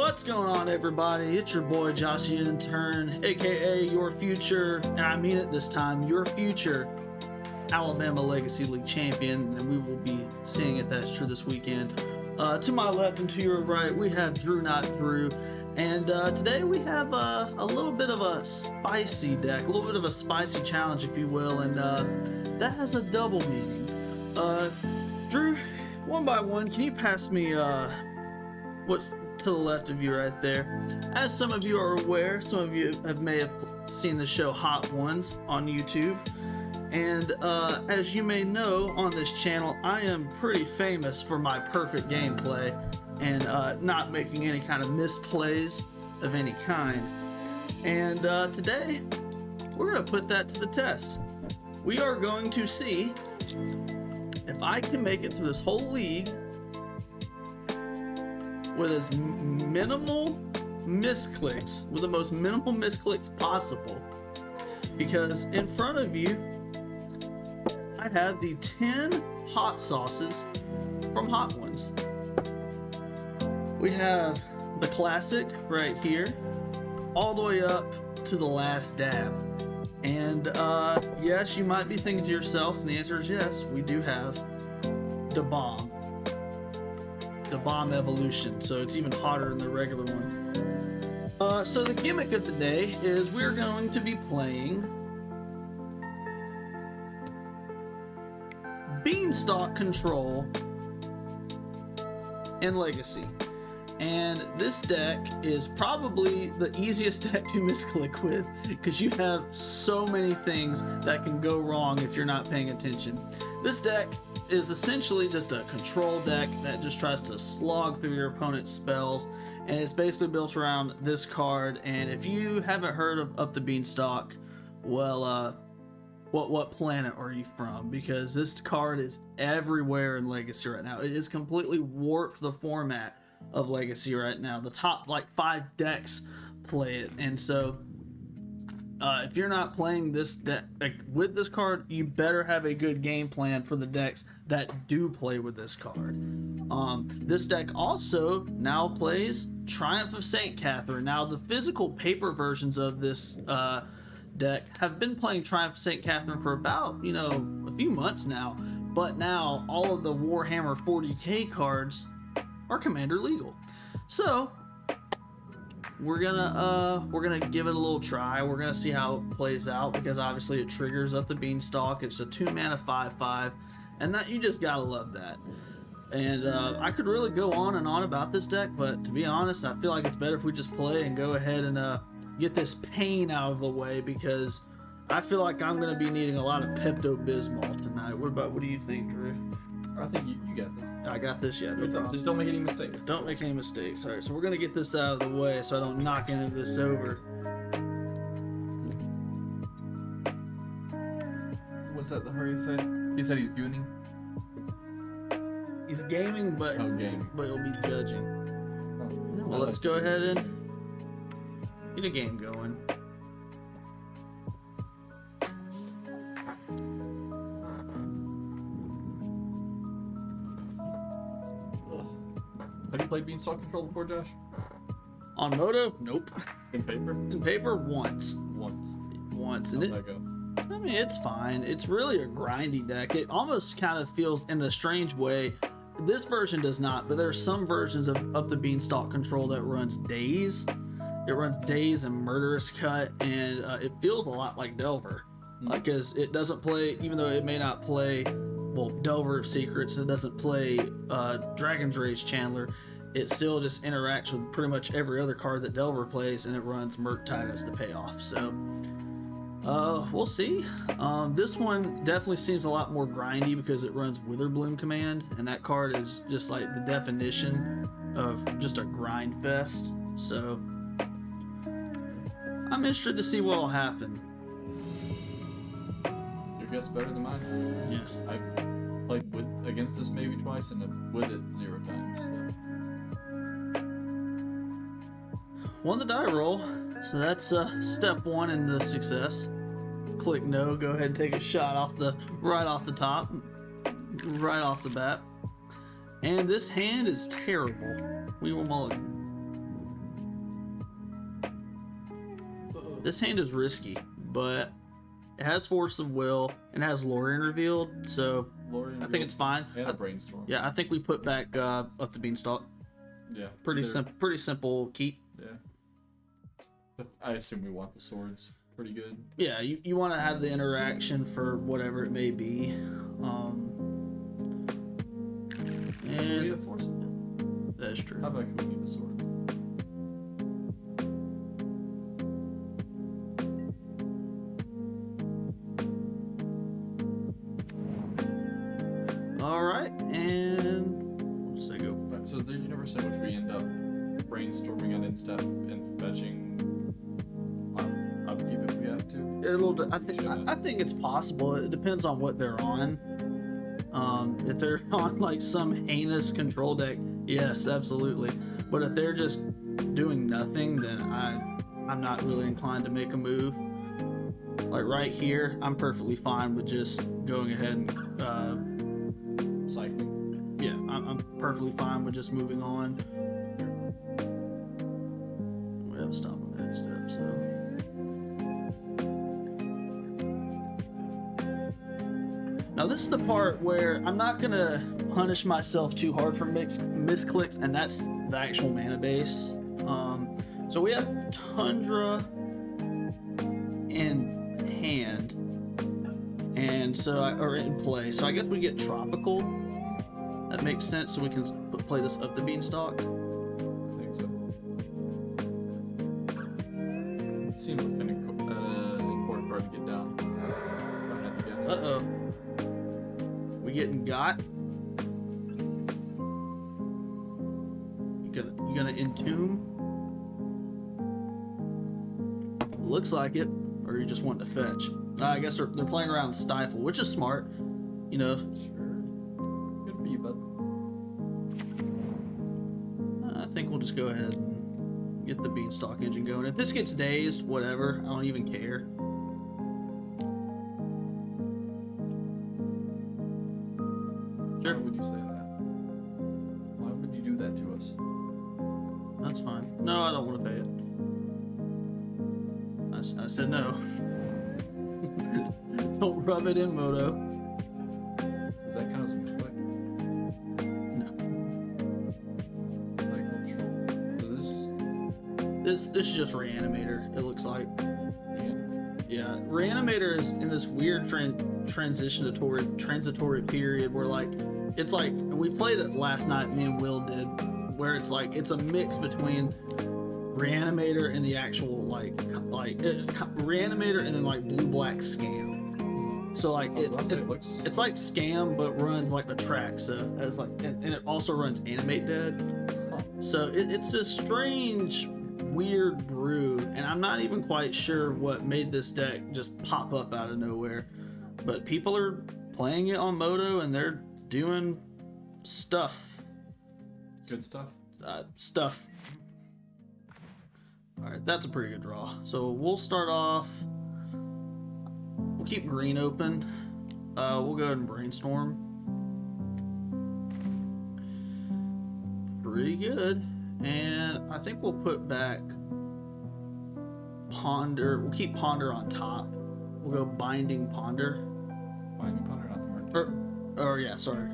What's going on, everybody? It's your boy Josh the Intern, aka your future, and I mean it this time, your future Alabama Legacy League champion, and we will be seeing if that's true this weekend. To my left and to your right, we have Drew Not Drew, and today we have a little bit of a spicy deck, a little bit of a spicy challenge, if you will, and that has a double meaning. Drew, one by one, can you pass me what's to the left of you right there? As some of you are aware, some of you may have seen the show Hot Ones on YouTube, and as you may know, on this channel I am pretty famous for my perfect gameplay and not making any kind of misplays of any kind. And today we're going to put that to the test. We are going to see if I can make it through this whole league with as minimal misclicks, with the most minimal misclicks possible. Because in front of you, I have the 10 hot sauces from Hot Ones. We have the classic right here, all the way up to the last dab. And yes, you might be thinking to yourself, and the answer is yes, we do have the bomb evolution, so it's even hotter than the regular one. So the gimmick of the day is we're going to be playing Beanstalk Control in Legacy. And this deck is probably the easiest deck to misclick with, because you have so many things that can go wrong if you're not paying attention. This deck is essentially just a control deck that just tries to slog through your opponent's spells, and it's basically built around this card. And if you haven't heard of Up the Beanstalk, well, what planet are you from? Because this card is everywhere in Legacy right now. It has completely warped the format of Legacy right now. The top like 5 decks play it, and so if you're not playing this deck with this card, you better have a good game plan for the decks that do play with this card. This deck also now plays Triumph of St. Catherine. Now the physical paper versions of this deck have been playing Triumph of St. Catherine for about, a few months now, but now all of the Warhammer 40k cards are commander legal. So we're gonna give it a little try. We're gonna see how it plays out, because obviously it triggers Up the Beanstalk. It's a 2-mana 5/5, and that, you just gotta love that. And I could really go on and on about this deck, but to be honest, I feel like it's better if we just play and go ahead and get this pain out of the way, because I feel like I'm gonna be needing a lot of Pepto-Bismol tonight. What do you think, Drew? I think you got this. I got this, yeah. No problem. Just don't make any mistakes. Don't make any mistakes. All right, so we're gonna get this out of the way so I don't knock any of this over. What's that the hurry say? He said he's gooning. He's gaming, but he'll be judging. Oh, well, let's go ahead and get a game going. Have you played Beanstalk Control before, Josh? On Moto? Nope. In paper? In paper, once. Once. And how'd that go? I mean, it's fine. It's really a grindy deck. It almost kind of feels, in a strange way, this version does not, but there are some versions of the Beanstalk Control that runs Days. It runs Days and Murderous Cut, and it feels a lot like Delver. Because it doesn't play, even though it may not play, well, Delver of Secrets, it doesn't play Dragon's Rage Chandler, it still just interacts with pretty much every other card that Delver plays, and it runs Murktide as the payoff. So we'll see. This one definitely seems a lot more grindy because it runs Witherbloom Command, and that card is just like the definition of just a grind fest. So I'm interested to see what will happen. Your guess better than mine? Yes. I've played against this maybe twice and have with it 0 times. So. Won the die roll, so that's step 1 in the success. Click no, go ahead and take a shot right off the top, right off the bat. And this hand is terrible. We will mulligan. This hand is risky, but it has Force of Will and has Lorien revealed, so Lorien I think it's fine. And a Brainstorm. Yeah, I think we put back up the Beanstalk. Yeah. Pretty simple keep. Yeah. I assume we want the swords. Pretty good. Yeah, you want to have the interaction for whatever it may be. Do we need a Force of Will? That's true. How about can we need a sword? Alright, and we'll just say go. So the universe in which we end up brainstorming on instep and fetching upkeep if we have to. I think it's possible. It depends on what they're on. If they're on like some heinous control deck, yes, absolutely. But if they're just doing nothing, then I'm not really inclined to make a move. Like right here, I'm perfectly fine with just going ahead and Cycling. yeah, I'm perfectly fine with just moving on. We have a stop on the next step, so. Now this is the part where I'm not gonna punish myself too hard for misclicks, and that's the actual mana base. So we have Tundra in hand, and so or in play. So I guess we get Tropical. That makes sense. So we can play this up the Beanstalk. I think so. Seems like an important part to get down. Uh-oh. We getting got? You gonna entomb? Looks like it. Or you just want to fetch. I guess they're playing around Stifle, which is smart. You know. Sure. Could be, but I think we'll just go ahead and get the Beanstalk engine going. If this gets dazed, whatever. I don't even care. why would you say that? Why would you do that to us? That's fine. No, I don't want to pay it. I said no. Don't rub it in, Moto. Does that count as a misclick? No. Like control. So This is just Reanimator, it looks like. yeah. Yeah, Reanimator is in this weird transitory period where like it's like we played it last night. Me and Will did, where it's like it's a mix between Reanimator and the actual like Reanimator and then like blue black Scam. So like it's like Scam but runs like Atraxa as like and it also runs Animate Dead. So it's this strange weird brew, and I'm not even quite sure what made this deck just pop up out of nowhere, but people are playing it on Moto and they're doing stuff. Good stuff. All right, that's a pretty good draw. So we'll start off. We'll keep green open. We'll go ahead and brainstorm. Pretty good. And I think we'll put back Ponder. We'll keep Ponder on top. We'll go Binding Ponder. Binding Ponder, not the mark. Or yeah, sorry.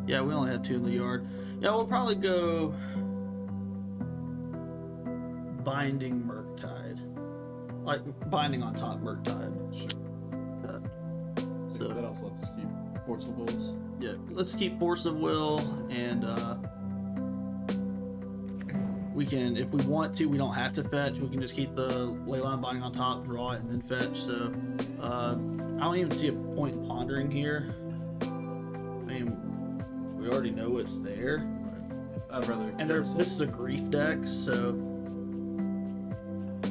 Yeah, we only have 2 in the yard. Yeah, we'll probably go Binding Murktide. Like Binding on top Murktide. Sure. So that also lets us keep Force of Wills. Yeah, let's keep Force of Will, and we can, if we want to, we don't have to fetch. We can just keep the Leyline Binding on top, draw it, and then fetch. So I don't even see a point in pondering here. I mean, we already know it's there. Right. I'd rather. And this is a grief deck, so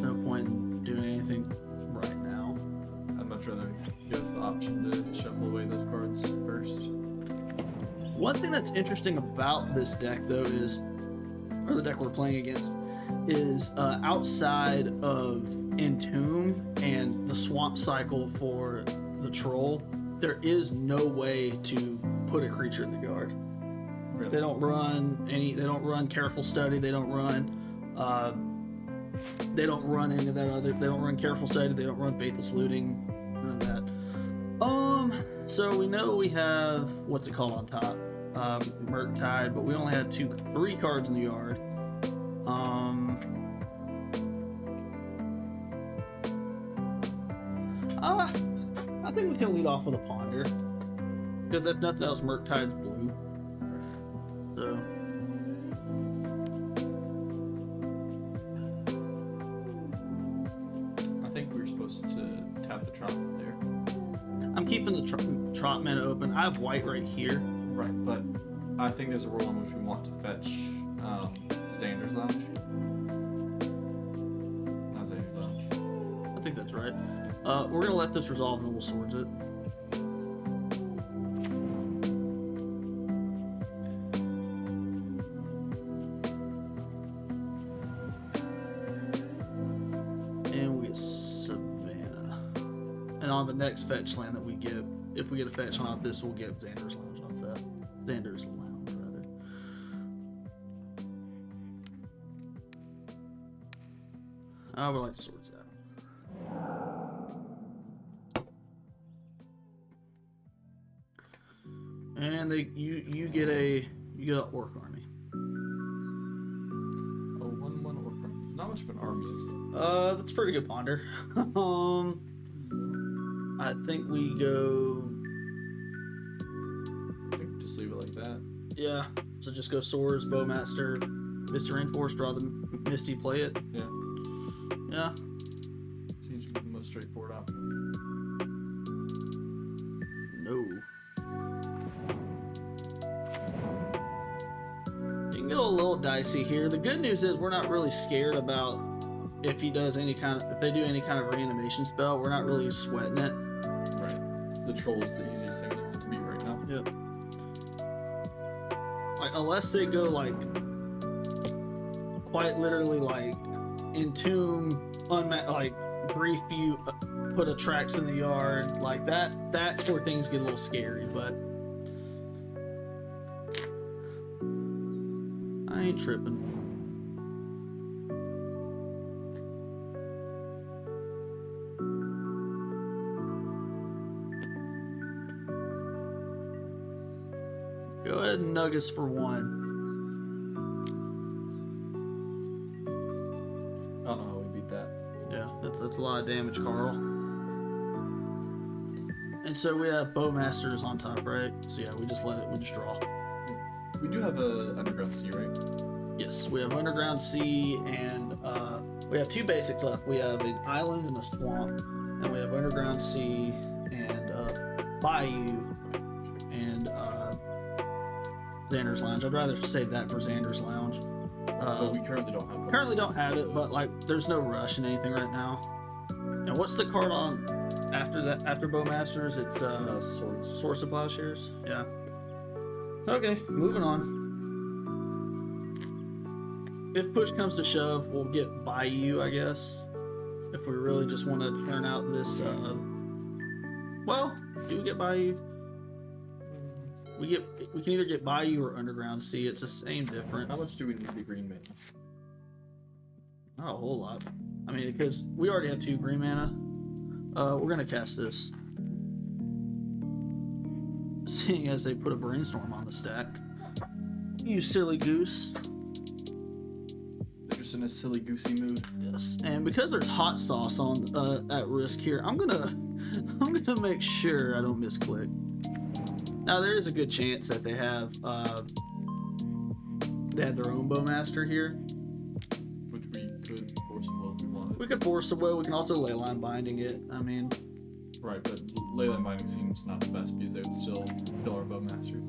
no point in doing anything right now. I'd much rather give us the option to shuffle away those cards first. One thing that's interesting about this deck, though, is, or the deck we're playing against, is outside of Entomb and the Swamp Cycle for the Troll, there is no way to put a creature in the yard. Really? They don't run Careful Study. They don't run They don't run into that other. They don't run Careful Sighted. They don't run Faithless Looting. None of that. So we know we have what's it called on top, Murktide, but we only had 3 cards in the yard. I think we can lead off with a Ponder, because if nothing else, Murktide's blue. So. I think we were supposed to tap the Trotman there. I'm keeping the Trotman open. I have white right here. Right, but I think there's a rule in which we want to fetch Xander's Lounge. Not Xander's Lounge. I think that's right. We're gonna let this resolve and then we'll swords it. And we get Savannah. And on the next fetch land that we get, if we get a fetch land off this, we'll get Xander's Lounge off that. Xander's Lounge, rather. I would like to swords that. And you get an orc army. Oh, 1/1 orc army. Not much of an army, is it? That's a pretty good Ponder. I think we go. I think just leave it like that. Yeah. So just go swords, bowmaster, Mr. Reinforce, draw the Misty, play it. Yeah. Yeah. Seems the most straightforward option. No. You can get a little dicey here. The good news is we're not really scared about if he does if they do any kind of reanimation spell. We're not really sweating it. Right. The troll is the easiest thing in the world to beat right now. Yep. Like unless they go like quite literally like entomb, like brief you, put a Trax in the yard like that. That's where things get a little scary, but I ain't tripping. Go ahead and nug us for 1. I don't know how we beat that. Yeah, that's a lot of damage, Carl. And so we have Bowmasters on top, right? So yeah, we just draw. We do have a Underground Sea, right? Yes, we have Underground Sea, and we have 2 basics left. We have an island and a swamp, and we have Underground Sea and Bayou and Xander's Lounge. I'd rather save that for Xander's Lounge. But we currently don't have one. Currently don't have it, but like there's no rush in anything right now. And what's the card on after that? After Bowmasters, it's Swords. Source of Plowshares. Yeah. Okay, moving on. If push comes to shove, we'll get Bayou, I guess. If we really just want to turn out this. Well, do we get Bayou? We can either get Bayou or Underground Sea. It's the same difference. How much do we need to be green mana? Not a whole lot. I mean, because we already have 2 green mana. We're gonna cast this. Seeing as they put a Brainstorm on the stack. You silly goose. They're just in a silly goosey mood. Yes, and because there's hot sauce on at risk here, I'm gonna make sure I don't misclick. Now there is a good chance that they have their own Bowmaster here. Which we could force a will if we wanted. We could force a will. We can also leyline binding it. I mean, Right, but Leyland Binding seems not the best because they would still kill our Bowmaster.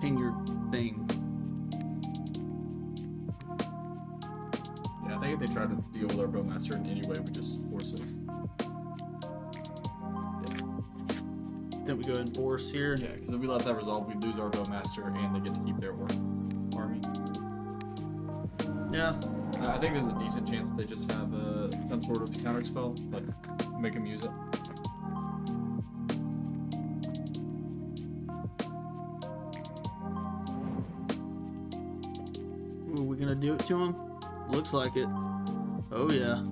ping your thing. Yeah, I think if they try to deal with our Bowmaster in any way, we just force it. Then we go ahead and force here. Yeah, because if we let that resolve, we lose our Bowmaster and they get to keep their army. Yeah. I think there's a decent chance that they just have some sort of counter spell, but make them use it. Ooh, we gonna do it to him? Looks like it. Oh yeah.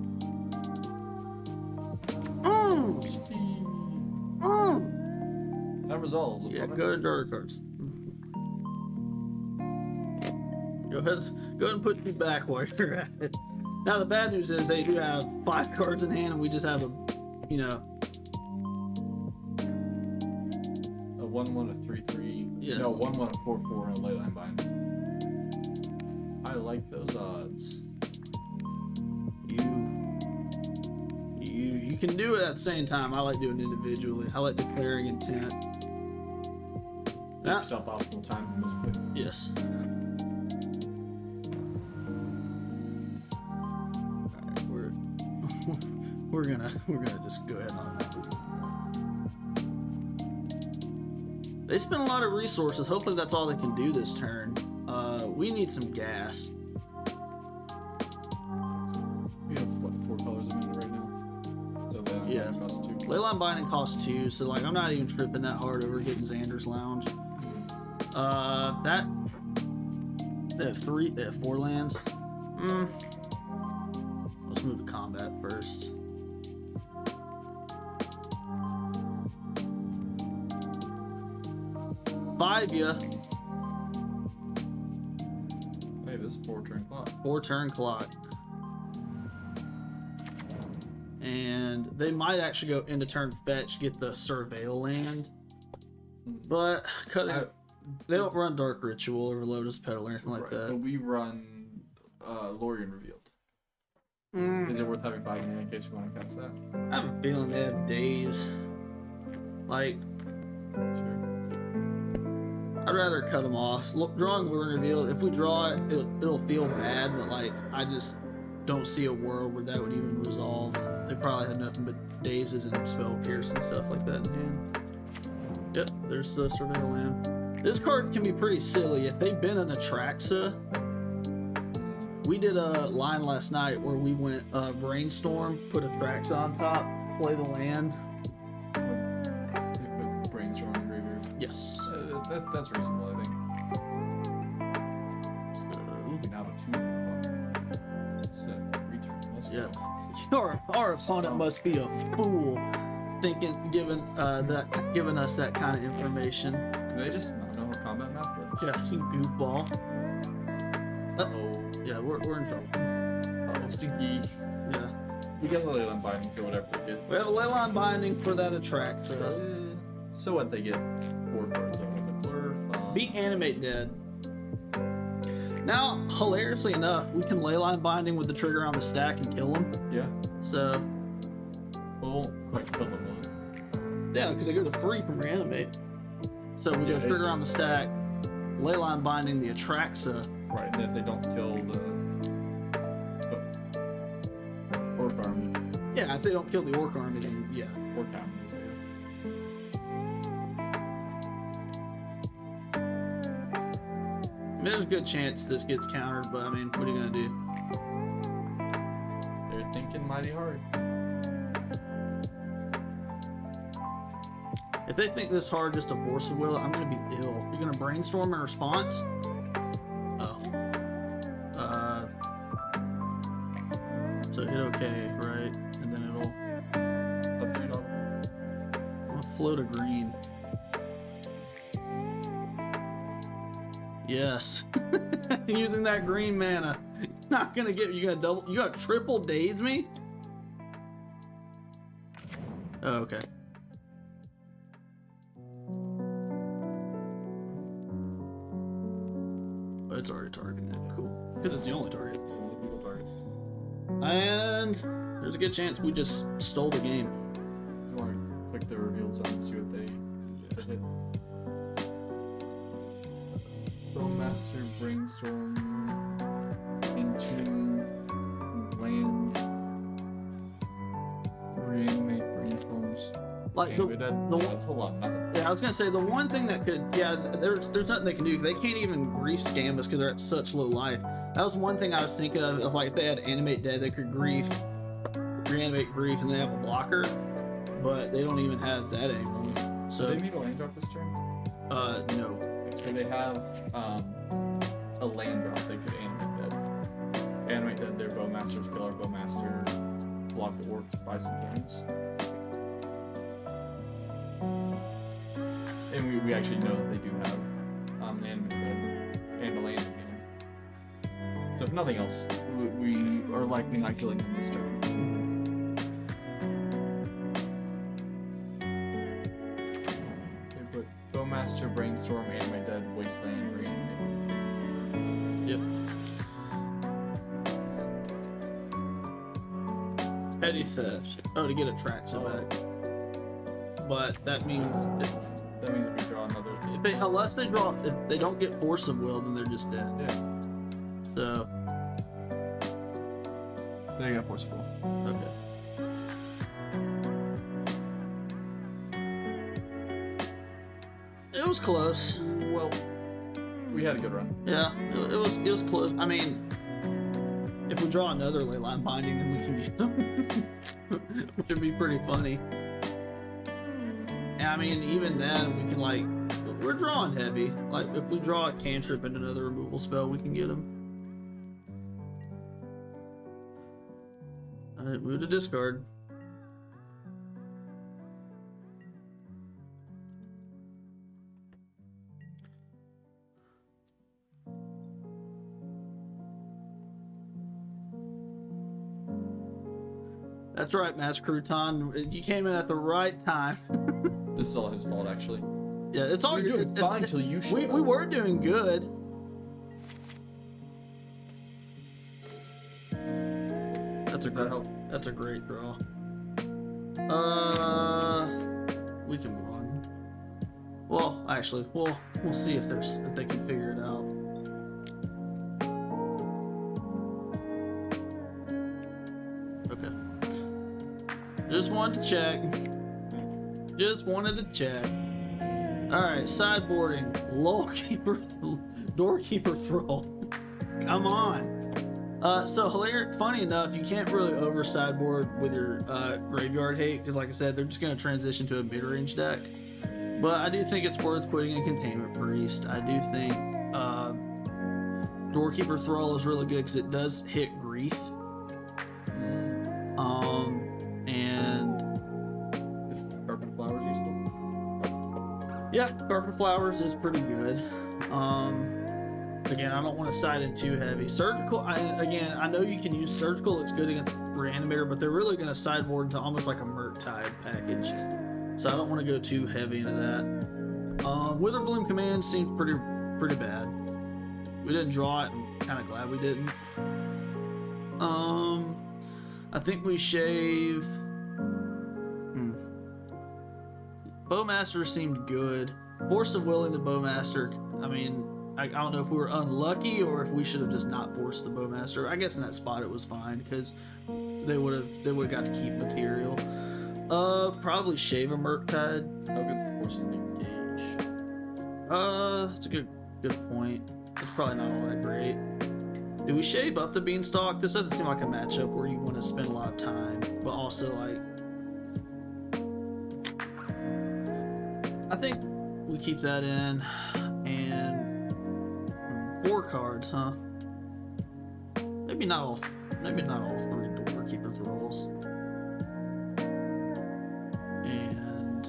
That resolves. Yeah, go to dark cards. Go ahead and put you back while you're at it. Now the bad news is they do have 5 cards in hand, and we just have a, you know. A 1/1, a 3/3. Yeah. No, 1/1, a 4/4, and a leyline binding. I like those odds. You can do it at the same time. I like doing it individually. I like declaring intent. Give yourself optimal time in this clip. Yes. Alright, we're gonna just go ahead and they spend a lot of resources. Hopefully that's all they can do this turn. We need some gas. We have what, 4 colors of meat right now? So that Yeah. costs 2. Leyline binding costs 2, so like I'm not even tripping that hard over getting Xander's Lounge. That they have 4 lands. Let's move to combat first. Five ya. Hey, this is 4 turn clock. 4 turn clock. And they might actually go into turn fetch, get the surveil land. But cutting they don't run Dark Ritual or Lotus Petal or anything like Right, that. but we run Lorien Revealed. Is it worth having 5 in case you want to cast that? I have a feeling they have days. Like, Sure. I'd rather cut them off. Drawing Lure and Reveal, if we draw it, it'll feel bad, but like, I just don't see a world where that would even resolve. They probably have nothing but dazes and spell pierce and stuff like that in hand. Yep, there's the Surveil Land. This card can be pretty silly. If they've been an Atraxa, we did a line last night where we went Brainstorm, put Atraxa on top, play the land. With Brainstorm and Graveyard. Yes. That's reasonable, I think. So, Now the 2. It's a return. Let's yeah. go. Our opponent must be a fool, giving us that kind of information. Do they just not know how combat math works? Yeah, you goofball. Oh. Yeah, we're in trouble. Oh, stinky. Yeah. We get a Leyline Binding for whatever we get. We have a Leyline binding for that Atraxa. So what, they get 4 cards out of the blur. Be Animate Dead. Now, hilariously enough, we can Leyline binding with the trigger on the stack and kill them. Yeah. So, Well, quite kill them. yeah, because they go to 3 from Reanimate. So we go trigger on the stack, Leyline binding the Atraxa. Right, and if they don't kill the Orc Army. Yeah, if they don't kill the Orc Army, then yeah. Orc Army. I mean, there's a good chance this gets countered, but I mean, what are you gonna do? They're thinking mighty hard. If they think this hard just to force a will, I'm gonna be ill. You're gonna brainstorm in response? Oh. So hit okay, right? And then it'll Up to you, dog. I'll float a green. Yes. Using that green mana. Not gonna get you got triple daze me? Oh, okay. Oh, it's already targeted. Cool. Because it's the only target. It's one of the people targets. And there's a good chance we just stole the game. You want to click the revealed zone and see what they hit. Master Brainstorm into land. Reanimate Brainstorms. Like That's a lot. yeah, I was gonna say the one thing that could, yeah, there's nothing they can do. They can't even grief scam us because they're at such low life. That was one thing I was thinking of like if they had animate dead, they could reanimate grief, and they have a blocker, but they don't even have that anymore. So they need a land drop this turn. no. So they have a land drop they could animate dead. Animate dead our Bowmaster block the orc by some points. And we actually know that they do have an animate bed and a land cannon. So if nothing else, we are likely not killing them this turn. Okay, but Bowmaster, Brainstorm, Animate Dead, Wasteland, Reanimate. Yep. Petty theft. Oh, to get a Traxa back. But that means That means we draw another. if they don't get Force of Will, then they're just dead. Yeah. So They got forceful. okay. It was close. Well, we had a good run. Yeah, it was close. I mean, if we draw another Leyline Binding, then we can get them, which would be pretty funny. And I mean, even then, we can like, we're drawing heavy. Like, if we draw a cantrip and another removal spell, we can get them. Alright, move to discard. That's right, Mass Crouton. You came in at the right time. This is all his fault, actually. Yeah, it's all We were doing fine until you showed up. We were doing good. That's a Does that great. help? That's a great draw. We can move on. Well, actually, we'll see if they can figure it out. Okay. Just wanted to check. Just wanted to check. Alright, sideboarding. Lullkeeper, Doorkeeper Thrall. Come on. So funny enough, you can't really over sideboard with your Graveyard Hate, because like I said, they're just going to transition to a mid-range deck. But I do think it's worth quitting a Containment Priest. I do think Doorkeeper Thrall is really good because it does hit Grief. And Is Carpet Flowers useful? yeah, Carpet Flowers is pretty good. Again, I don't want to side in too heavy. Surgical, I know you can use Surgical. It's good against Reanimator, but they're really going to sideboard into almost like a Murktide package. So I don't want to go too heavy into that. Witherbloom Command seems pretty bad. We didn't draw it. I'm kind of glad we didn't. I think we shave. Bowmaster seemed good. Force of Willing the Bowmaster. I mean, I don't know if we were unlucky or if we should have just not forced the Bowmaster. I guess in that spot it was fine because they would have got to keep material. Probably shave a Murktide. How good's the Force of Engage? That's a good point. It's probably not all that great. Do we shave up the Beanstalk? This doesn't seem like a matchup where you want to spend a lot of time, but also like, I think we keep that in. And 4 cards, huh? Maybe not all 3 Doorkeeper Thralls. And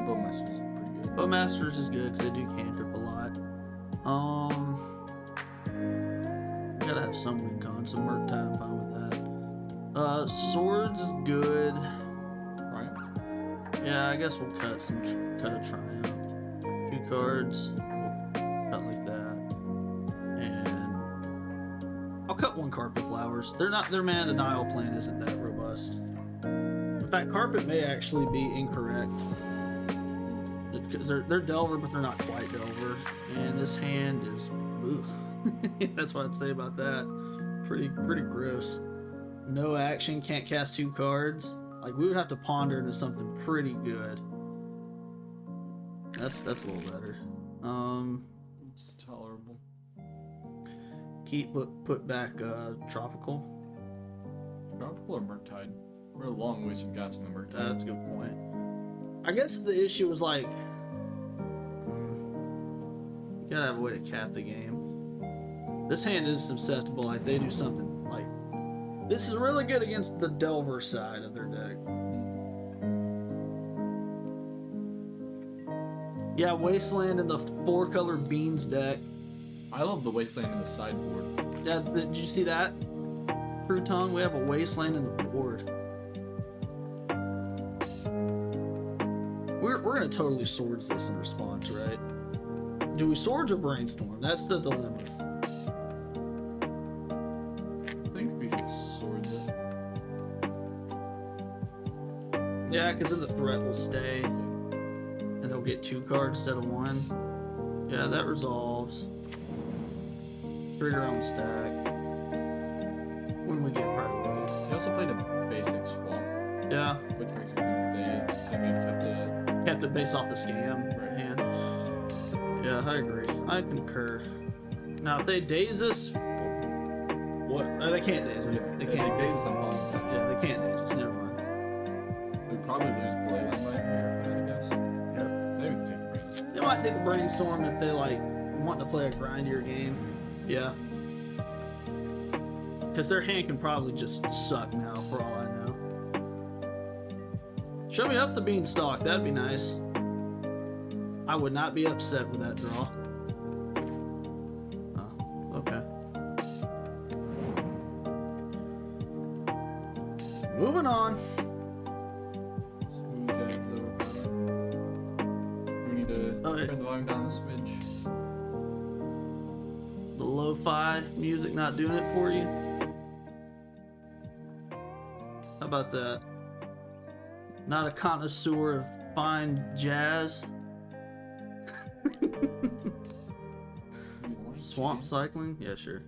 Bowmaster's pretty good. Bowmasters is good because they do cantrip a lot. Gotta have some win con, some Murktide, I'm fine with that. Swords is good. Right? Yeah, I guess we'll cut a Triumph. 2 cards. We'll cut like that. And I'll cut 1 Carpet Flowers. Their mana denial plan isn't that robust. In fact, Carpet may actually be incorrect. Because they're Delver, but they're not quite Delver. And this hand is that's what I'd say about that. Pretty gross. No action, can't cast 2 cards. Like, we would have to ponder into something pretty good. That's a little better. It's tolerable. Put back Tropical. Tropical or Murktide? We're a long ways from casting the Murktide. That's a good point. I guess the issue was like, Gotta have a way to cap the game. This hand is susceptible, like they do something like... This is really good against the Delver side of their deck. Yeah, Wasteland in the 4-color Beans deck. I love the Wasteland in the sideboard. Yeah, did you see that? Crouton, we have a Wasteland in the board. We're gonna totally swords this in response, right? Do we swords or brainstorm? That's the dilemma. I think we can swords it. Yeah, because then the threat will stay. And they'll get 2 cards instead of 1. Yeah, that resolves. Trigger on stack. When we get priority. He also played a basic swap. Yeah. Which makes me think they may have Kept it based off the scam Right. hand. Yeah, I agree. I concur. Now, if they daze us, what? Oh, they can't daze us. They can't. daze us on pawns. Yeah, they can't daze us. Never mind. We'd probably lose the ley line by here, I guess. Yep. Maybe we can take the brainstorm. They might take a brainstorm if they like want to play a grindier game. Yeah. Because their hand can probably just suck now, for all I know. Show me up the Beanstalk. That'd be nice. I would not be upset with that draw. Oh, okay. Moving on. Smooth jack though. We need to Okay. turn the volume down a smidge. The lo-fi music not doing it for you. How about that? Not a connoisseur of fine jazz. Swamp cycling? Yeah, sure.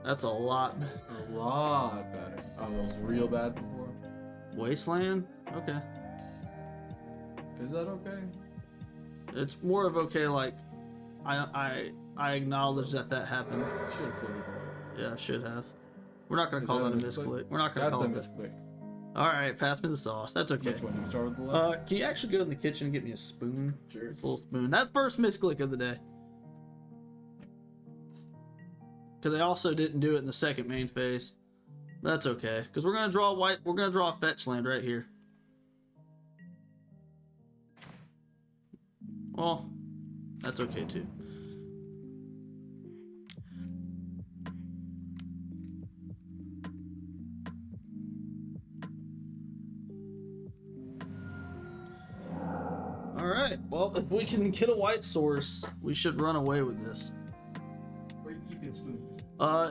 That's a lot. A lot better. Oh, that was real bad before. Wasteland? Okay. Is that okay? It's more of okay, like, I acknowledge that happened. Should have floated away. Yeah, I should have. We're not gonna Is call that that a a misclick? misclick. We're not gonna That's call a it. misclick. Alright, pass me the sauce. That's okay. Which one? You start with the left? Can you actually go in the kitchen and get me a spoon? Sure. A little spoon. That's first misclick of the day. Because I also didn't do it in the second main phase. But that's okay. Because we're gonna draw white. We're gonna draw a fetch land right here. Well, that's okay too. Alright, well, if we can get a white source, we should run away with this. Where are you keeping spoon?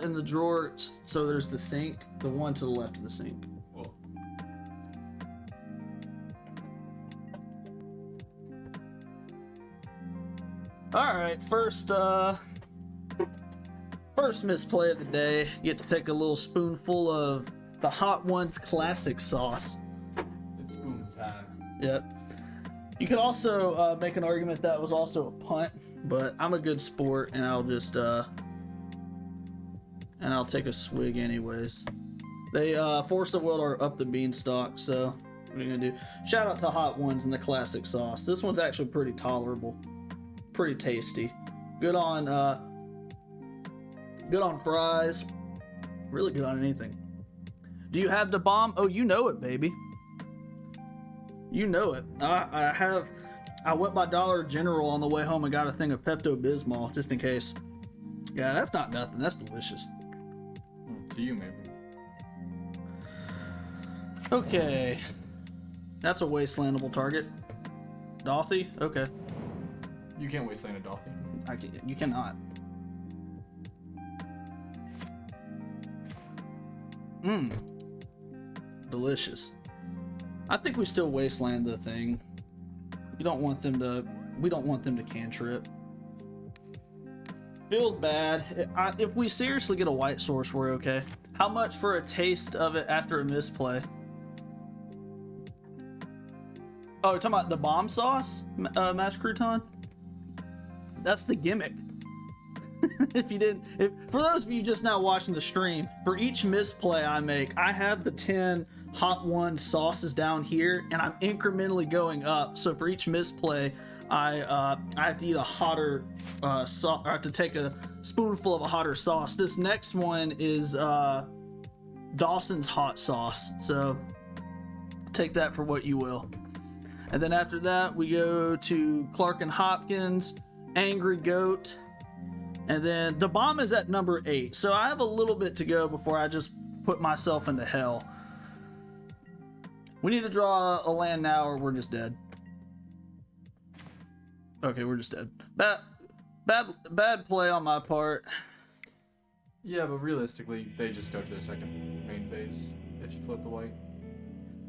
In the drawer, so there's the sink, the one to the left of the sink. Oh. Alright, first misplay of the day. Get to take a little spoonful of the Hot Ones classic sauce. It's spoon time. Yep. You could also make an argument that was also a punt, but I'm a good sport and I'll just and I'll take a swig anyways. They Force of Will are up the Beanstalk, so what are you gonna do? Shout out to Hot Ones and the classic sauce. This one's actually pretty tolerable, pretty tasty. Good on fries. Really good on anything. Do you have the bomb? Oh, you know it, baby. You know it. I went by Dollar General on the way home and got a thing of Pepto-Bismol just in case. Yeah, that's not nothing. That's delicious. To you, maybe. Okay. That's a wastelandable target. Dothy? Okay. You can't wasteland a Dolphin. You cannot. Mmm. Delicious. I think we still wasteland the thing. We don't want them to cantrip. Feels bad. If we seriously get a white source, we're okay. How much for a taste of it after a misplay? Oh, you're talking about the bomb sauce, mashed crouton? That's the gimmick. For those of you just now watching the stream, for each misplay I make, I have the 10 hot one sauce is down here, and I'm incrementally going up. So for each misplay, I have to eat a hotter sauce. I have to take a spoonful of a hotter sauce. This next one is Dawson's hot sauce. So take that for what you will. And then after that, we go to Clark and Hopkins, Angry Goat, and then the bomb is at number 8. So I have a little bit to go before I just put myself into hell. We need to draw a land now, or we're just dead. Okay, we're just dead. Bad play on my part. Yeah, but realistically, they just go to their second main phase if you flip the white.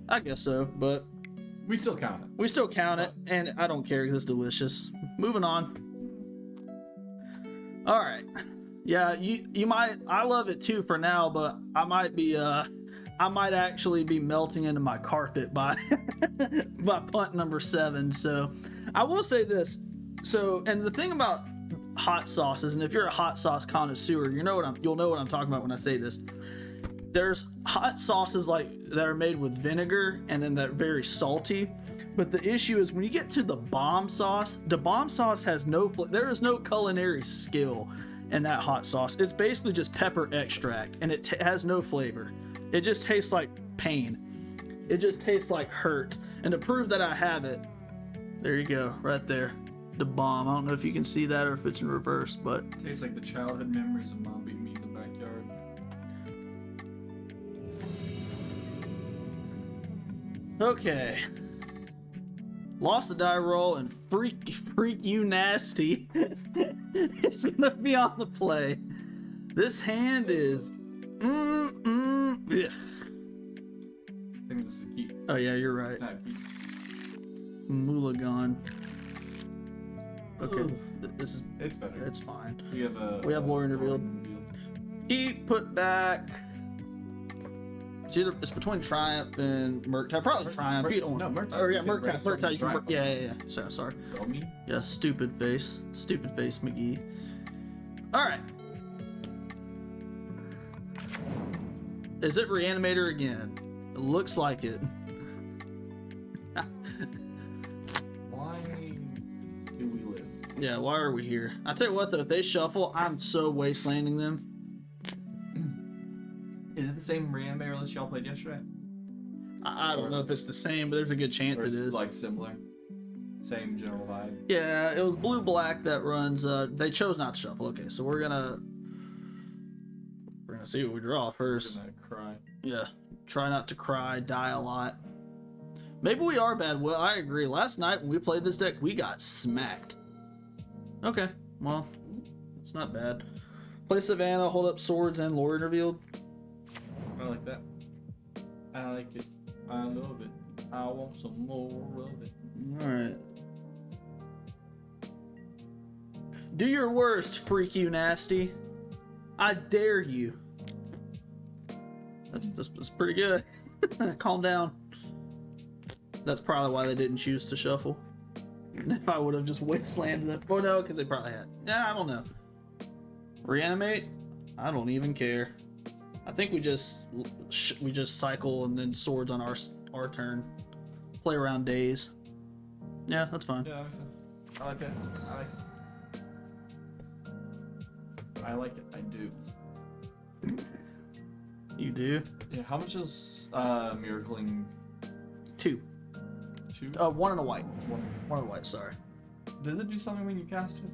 I guess so, but We still count it. we still count it, and I don't care because it's delicious. Moving on. All right. Yeah, you might. I love it too for now, but I might actually be melting into my carpet by by punt number 7. So I will say this. So, and the thing about hot sauces, and if you're a hot sauce connoisseur, you'll know what I'm talking about when I say this. There's hot sauces like that are made with vinegar, and then they're very salty. But the issue is when you get to the bomb sauce has there is no culinary skill in that hot sauce. It's basically just pepper extract, and it has no flavor. It just tastes like pain. It just tastes like hurt. And to prove that I have it, there you go, right there. The bomb. I don't know if you can see that or if it's in reverse, but Tastes like the childhood memories of mom beating me in the backyard. okay. Lost the die roll, and freak you nasty. It's gonna be on the play. This hand is ugh. I think this is a keep. Oh yeah, you're right. Not a keep. Mulligan. Okay, Oof. this is It's better. it's fine. We have Lori revealed. Keep put back. It's between Triumph and Murktide. Probably Triumph. You don't want. No, Murktide. Or yeah, You can Murktide. brainstorm Murktide. You can. Triumph. Yeah. So, sorry. Go me. Yeah, stupid face, McGee. All right. Is it Reanimator again? It looks like it. Why do we live? Yeah, why are we here? I tell you what though, if they shuffle, I'm so wastelanding them. Is it the same Reanimator list y'all played yesterday? I don't know if it's the same, but there's a good chance Or it is is. it like similar? Same general vibe? Yeah, it was blue-black that runs. They chose not to shuffle. Okay, so we're gonna see what we draw first. I'm gonna cry. Yeah, try not to cry, die a lot. Maybe we are bad. Well, I agree. Last night when we played this deck, we got smacked. Okay, well, it's not bad. Play Savannah, hold up swords, and Lord revealed. I like that. I like it. I love it. I want some more of it. All right. Do your worst, freak you nasty. I dare you. That's pretty good. Calm down. That's probably why they didn't choose to shuffle. If I would have just wastelanded them. Oh no, because they probably had. Yeah, I don't know. Reanimate? I don't even care. I think we just cycle and then swords on our turn. Play around days. Yeah, that's fine. Yeah, I like that. I like it. I do. You do? Yeah, how much is Miracling 2. 2? 1 and a white. One and a white, sorry. Does it do something when you cast it?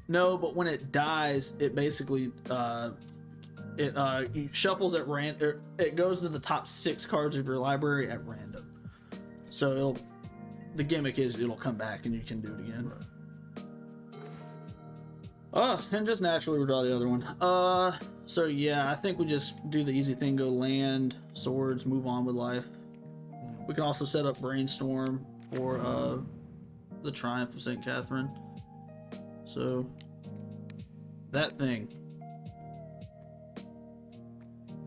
No, but when it dies, it basically it shuffles at random. It goes to the top 6 cards of your library at random. So the gimmick is it'll come back and you can do it again. And just naturally redraw the other one. So yeah, I think we just do the easy thing, go land, swords, move on with life. We can also set up brainstorm for the Triumph of St. Catherine. So that thing.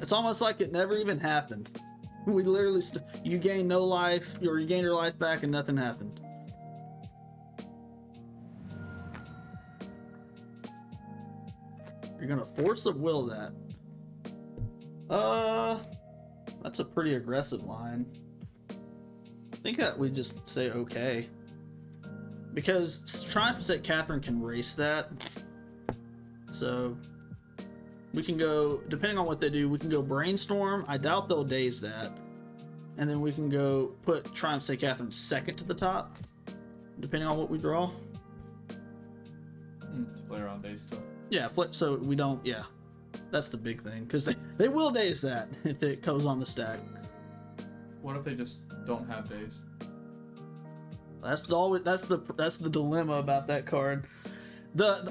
It's almost like it never even happened. We literally you gain no life, or you gain your life back and nothing happened. You're gonna force of will that. I That's a pretty aggressive line. I think that we just say okay. Because Triumph of St. Catherine can race that. So we can go, depending on what they do, we can go Brainstorm. I doubt they'll daze that. And then we can go put Triumph St. Catherine second to the top, depending on what we draw. To play around days still. Yeah, so we don't, yeah. That's the big thing, because they will daze that if it goes on the stack. What if they just don't have days? That's the dilemma about that card.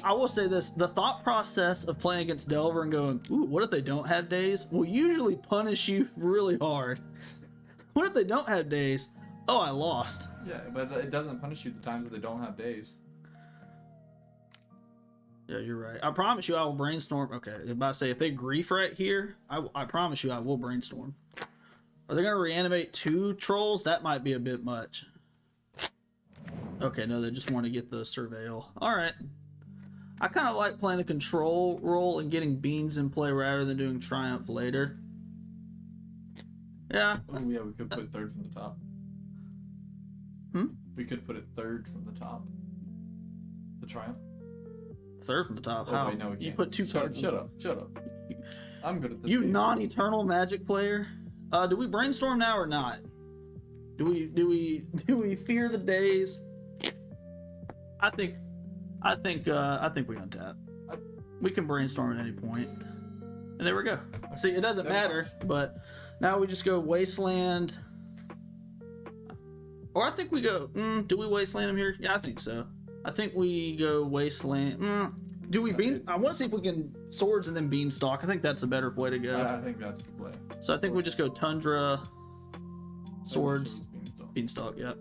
I will say this: the thought process of playing against Delver and going, "Ooh, what if they don't have days?" will usually punish you really hard. What if they don't have days? Oh, I lost. Yeah, but it doesn't punish you the times that they don't have days. Yeah, you're right. I promise you, I will brainstorm. Okay, I'm about to say if they grief right here, I promise you, I will brainstorm. Are they gonna reanimate 2 trolls? That might be a bit much. Okay, no, they just want to get the surveil. All right. I kind of like playing the control role and getting beans in play rather than doing triumph later. Yeah. Oh yeah, we could put third from the top. We could put it third from the top. The triumph. Third from the top. Oh, How? wait, no, we can't. You put 2 cards. Shut up. I'm good at this. You game. non-eternal Magic player. Do we brainstorm now or not? Do we fear the days? I think we untap. We can brainstorm at any point. And there we go. See, it doesn't matter, but now we just go Wasteland. Or I think we go, do we Wasteland him here? Yeah, I think so. I think we go Wasteland. Do we I want to see if we can Swords and then Beanstalk. I think that's a better way to go. I think that's the play. So I think we just go Tundra, Swords, Beanstalk, yep.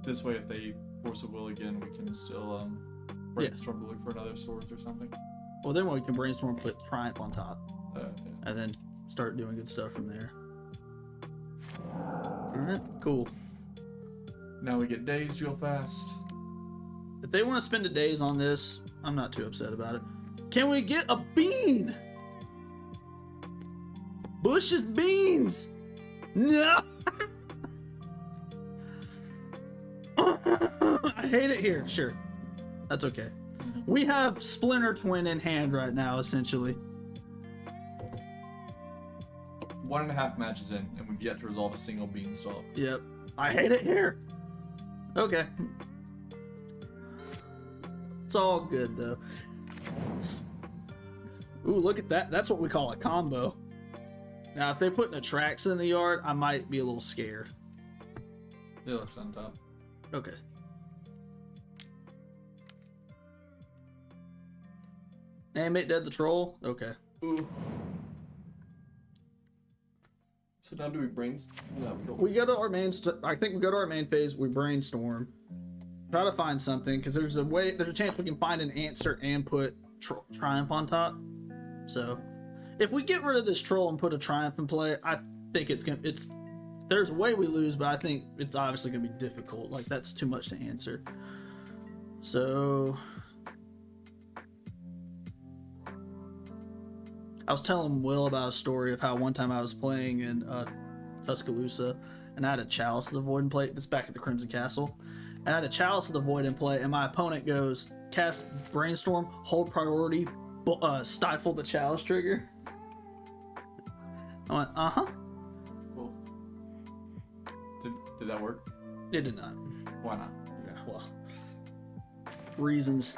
This way, if they force a will again, we can still brainstorm to look for another Swords or something. Well, then we can brainstorm, put Triumph on top, Yeah. and then start doing good stuff from there. Alright, cool. Now we get dazed real fast. If they want to spend a days on this, I'm not too upset about it. Can we get a bean? Bush's beans! No! I hate it here. Sure. That's okay. We have Splinter Twin in hand right now, essentially. 1.5 matches in, and we've yet to resolve a single Beanstalk. Yep. I hate it here. Okay. It's all good, though. Ooh, look at that. That's what we call a combo. Now, if they put an Atraxa in the yard, I might be a little scared. They left on top. Okay. Animate Dead the Troll? Okay. Ooh. So now do we brainstorm? No, we don't. We go to our I think we go to our main phase, we brainstorm. Try to find something, because there's a chance we can find an answer and put Triumph on top. So, if we get rid of this troll and put a Triumph in play, I think there's a way we lose, but I think it's obviously gonna be difficult. Like, that's too much to answer. So, I was telling Will about a story of how one time I was playing in Tuscaloosa, and I had a Chalice of the Void in play. This back at the Crimson Castle. And I had a Chalice of the Void in play, and my opponent goes, cast Brainstorm, hold priority, stifle the Chalice trigger. I went, uh-huh. Cool. Did that work? It did not. Why not? Yeah, well, reasons.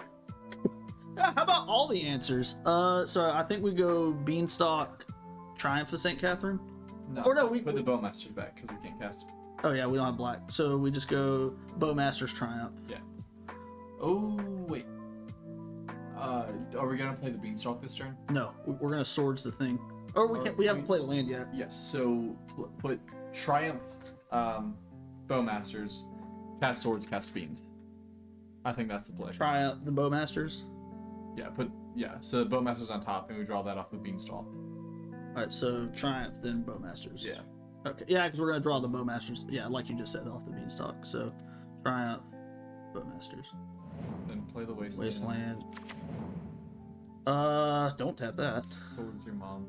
Yeah, how about all the answers? So I think we go Beanstalk, Triumph of St. Catherine. No. Or no, we put the Bowmasters back because we can't cast it. Oh yeah, we don't have black, so we just go Bowmaster's Triumph. Yeah. Oh wait. Are we gonna play the Beanstalk this turn? No, we're gonna Swords the thing. Or we can't. We haven't played a land yet. Yes. So put Triumph, Bowmasters, cast Swords, cast Beans. I think that's the play. Triumph the Bowmasters. Yeah. So the Bowmasters on top, and we draw that off with Beanstalk. All right, so Triumph then Bowmasters. Yeah. Okay, yeah, because we're gonna draw the Bowmasters. Yeah, like you just said, off the Beanstalk. So Triumph, Bowmasters. Then play the Wasteland. Don't tap that. Towards your mom.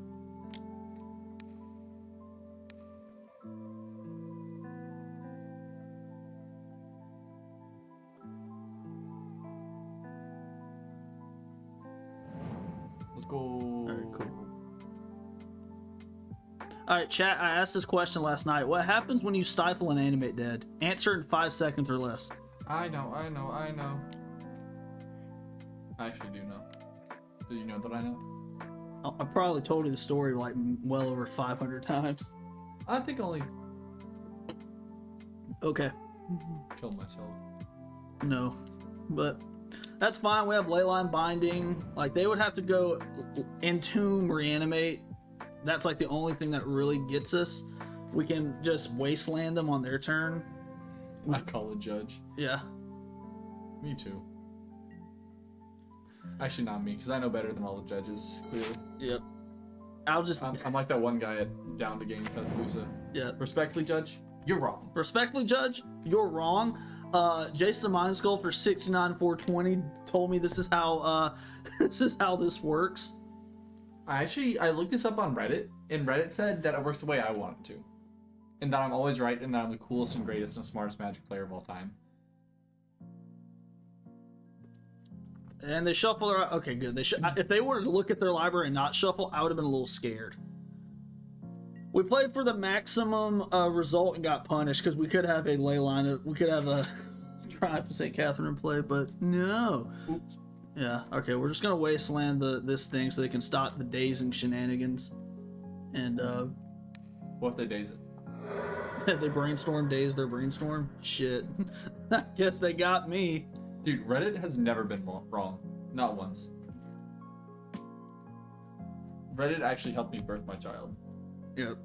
Let's go. Alright, cool. Alright, chat, I asked this question last night. What happens when you stifle an animate dead? Answer in 5 seconds or less. I know. I actually do know. Did you know that I know? I probably told you the story like well over 500 times. I think only Okay. killed myself. No. But that's fine. We have leyline binding. Like, they would have to go entomb, reanimate. That's like the only thing that really gets us. We can just wasteland them on their turn. I call the judge. Yeah. Me too. Actually, not me, because I know better than all the judges, clearly. Yep. I'll just... I'm like that one guy at Down to Game Tuscaloosa. Yeah. Respectfully, Judge, you're wrong. Respectfully, Judge, you're wrong. Jason Mind Sculptor 69420 told me this is how this works. I looked this up on Reddit, and Reddit said that it works the way I want it to. And that I'm always right, and that I'm the coolest and greatest and smartest Magic player of all time. And they shuffle their... Okay, good. If they were to look at their library and not shuffle, I would have been a little scared. We played for the maximum result and got punished because we could have a ley line. We could have a Triumph of St. Catherine in play, but no. Oops. Yeah, okay, we're just going to wasteland this thing so they can stop the dazing shenanigans. And, What if they daze it? they brainstorm, daze their brainstorm? Shit. I guess they got me. Dude, Reddit has never been wrong. Not once. Reddit actually helped me birth my child. Yep.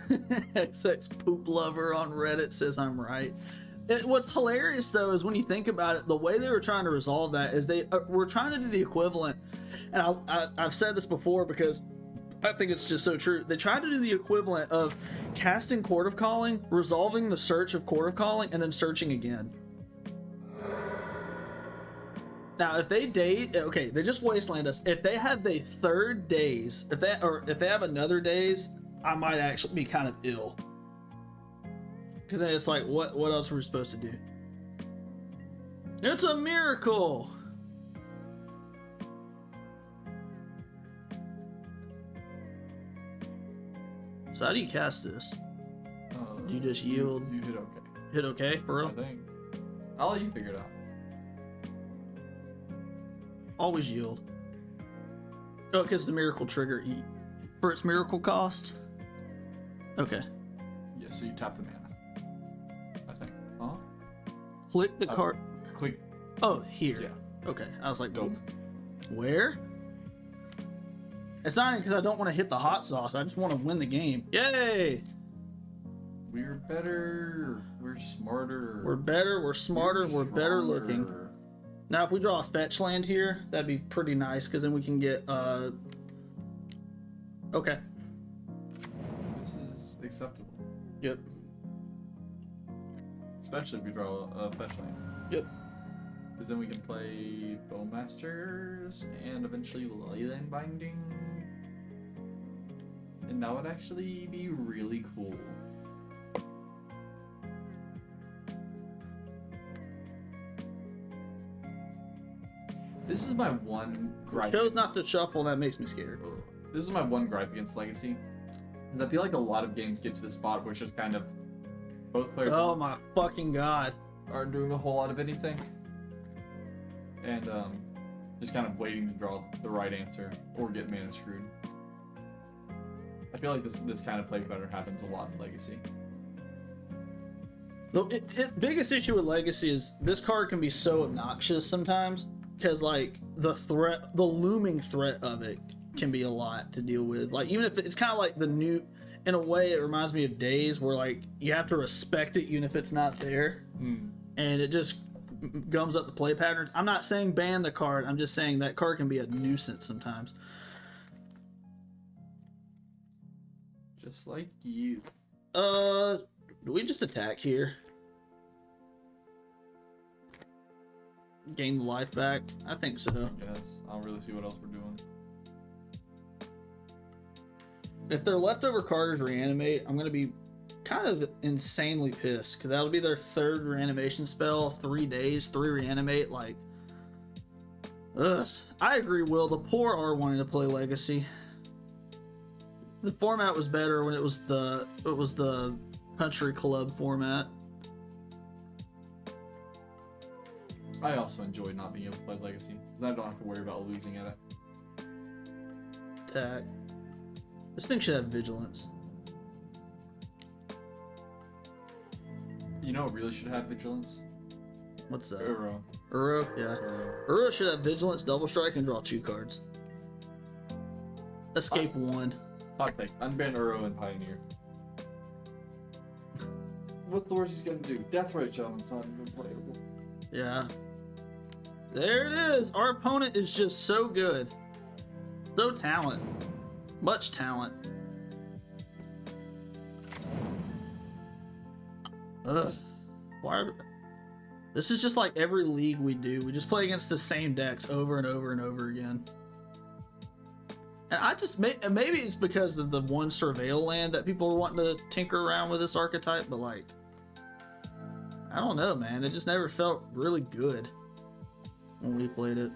XX poop lover on Reddit says I'm right. What's hilarious though is when you think about it, the way they were trying to resolve that is they were trying to do the equivalent, and I've said this before because I think it's just so true. They tried to do the equivalent of casting Court of Calling, resolving the search of Court of Calling, and then searching again. Now, if they okay, they just wasteland us. If they have the third daze, if they have another daze, I might actually be kind of ill. Because then it's like, what else are we supposed to do? It's a miracle! So how do you cast this? Do you just yield? You hit okay. Hit okay, for real? I think. I'll let you figure it out. Always yield. Oh, because the miracle trigger for its miracle cost? Okay. Yeah, so you tap the mana. I think. Huh? Click the card. Click. Oh, here. Yeah. Okay. I was like, Dope. Where? It's not even because I don't want to hit the hot sauce. I just want to win the game. Yay! We're better. We're smarter. We're better. We're smarter. We're better looking. stronger. Now, if we draw a fetch land here, that'd be pretty nice because then we can get. Okay. This is acceptable. Yep. Especially if we draw a fetch land. Yep. Because then we can play Bowmasters and eventually Leyland Binding. And that would actually be really cool. This is my one gripe. Chose not to shuffle. That makes me scared. This is my one gripe against Legacy. Is I feel like a lot of games get to the spot where it's just kind of both players Oh my fucking god. aren't doing a whole lot of anything. And just kind of waiting to draw the right answer or get mana screwed. I feel like this kind of play better happens a lot in Legacy. The biggest issue with Legacy is this card can be so obnoxious sometimes because like the looming threat of it can be a lot to deal with. Like even if it's kind of like the new, in a way it reminds me of Days where like you have to respect it even if it's not there, and it just gums up the play patterns. I'm not saying ban the card. I'm just saying that card can be a nuisance sometimes. Just like you. Do we just attack here? gain the life back? I think so. I guess. I don't really see what else we're doing. If their leftover carders reanimate, I'm gonna be kind of insanely pissed because that'll be their 3rd reanimation spell, 3 days, 3 reanimate. Like, ugh. I agree, Will. The poor are wanting to play Legacy. The format was better when it was the country club format. I also enjoyed not being able to play Legacy, because then I don't have to worry about losing at it. Attack. This thing should have vigilance. You know what really should have vigilance? What's that? Uro. Uro? Yeah. Uro should have vigilance, double strike, and draw 2 cards. Escape 1. Hot take. Unban Uro and Pioneer. What's the worst he's gonna do? Death Ray Shaman's not even playable. Yeah. There it is. Our opponent is just so good. So talent. Much talent. Ugh. Why are... This is just like every league we do. We just play against the same decks over and over and over again. And I just... Maybe it's because of the one Surveil land that people are wanting to tinker around with this archetype, but like... I don't know, man. It just never felt really good when we played it.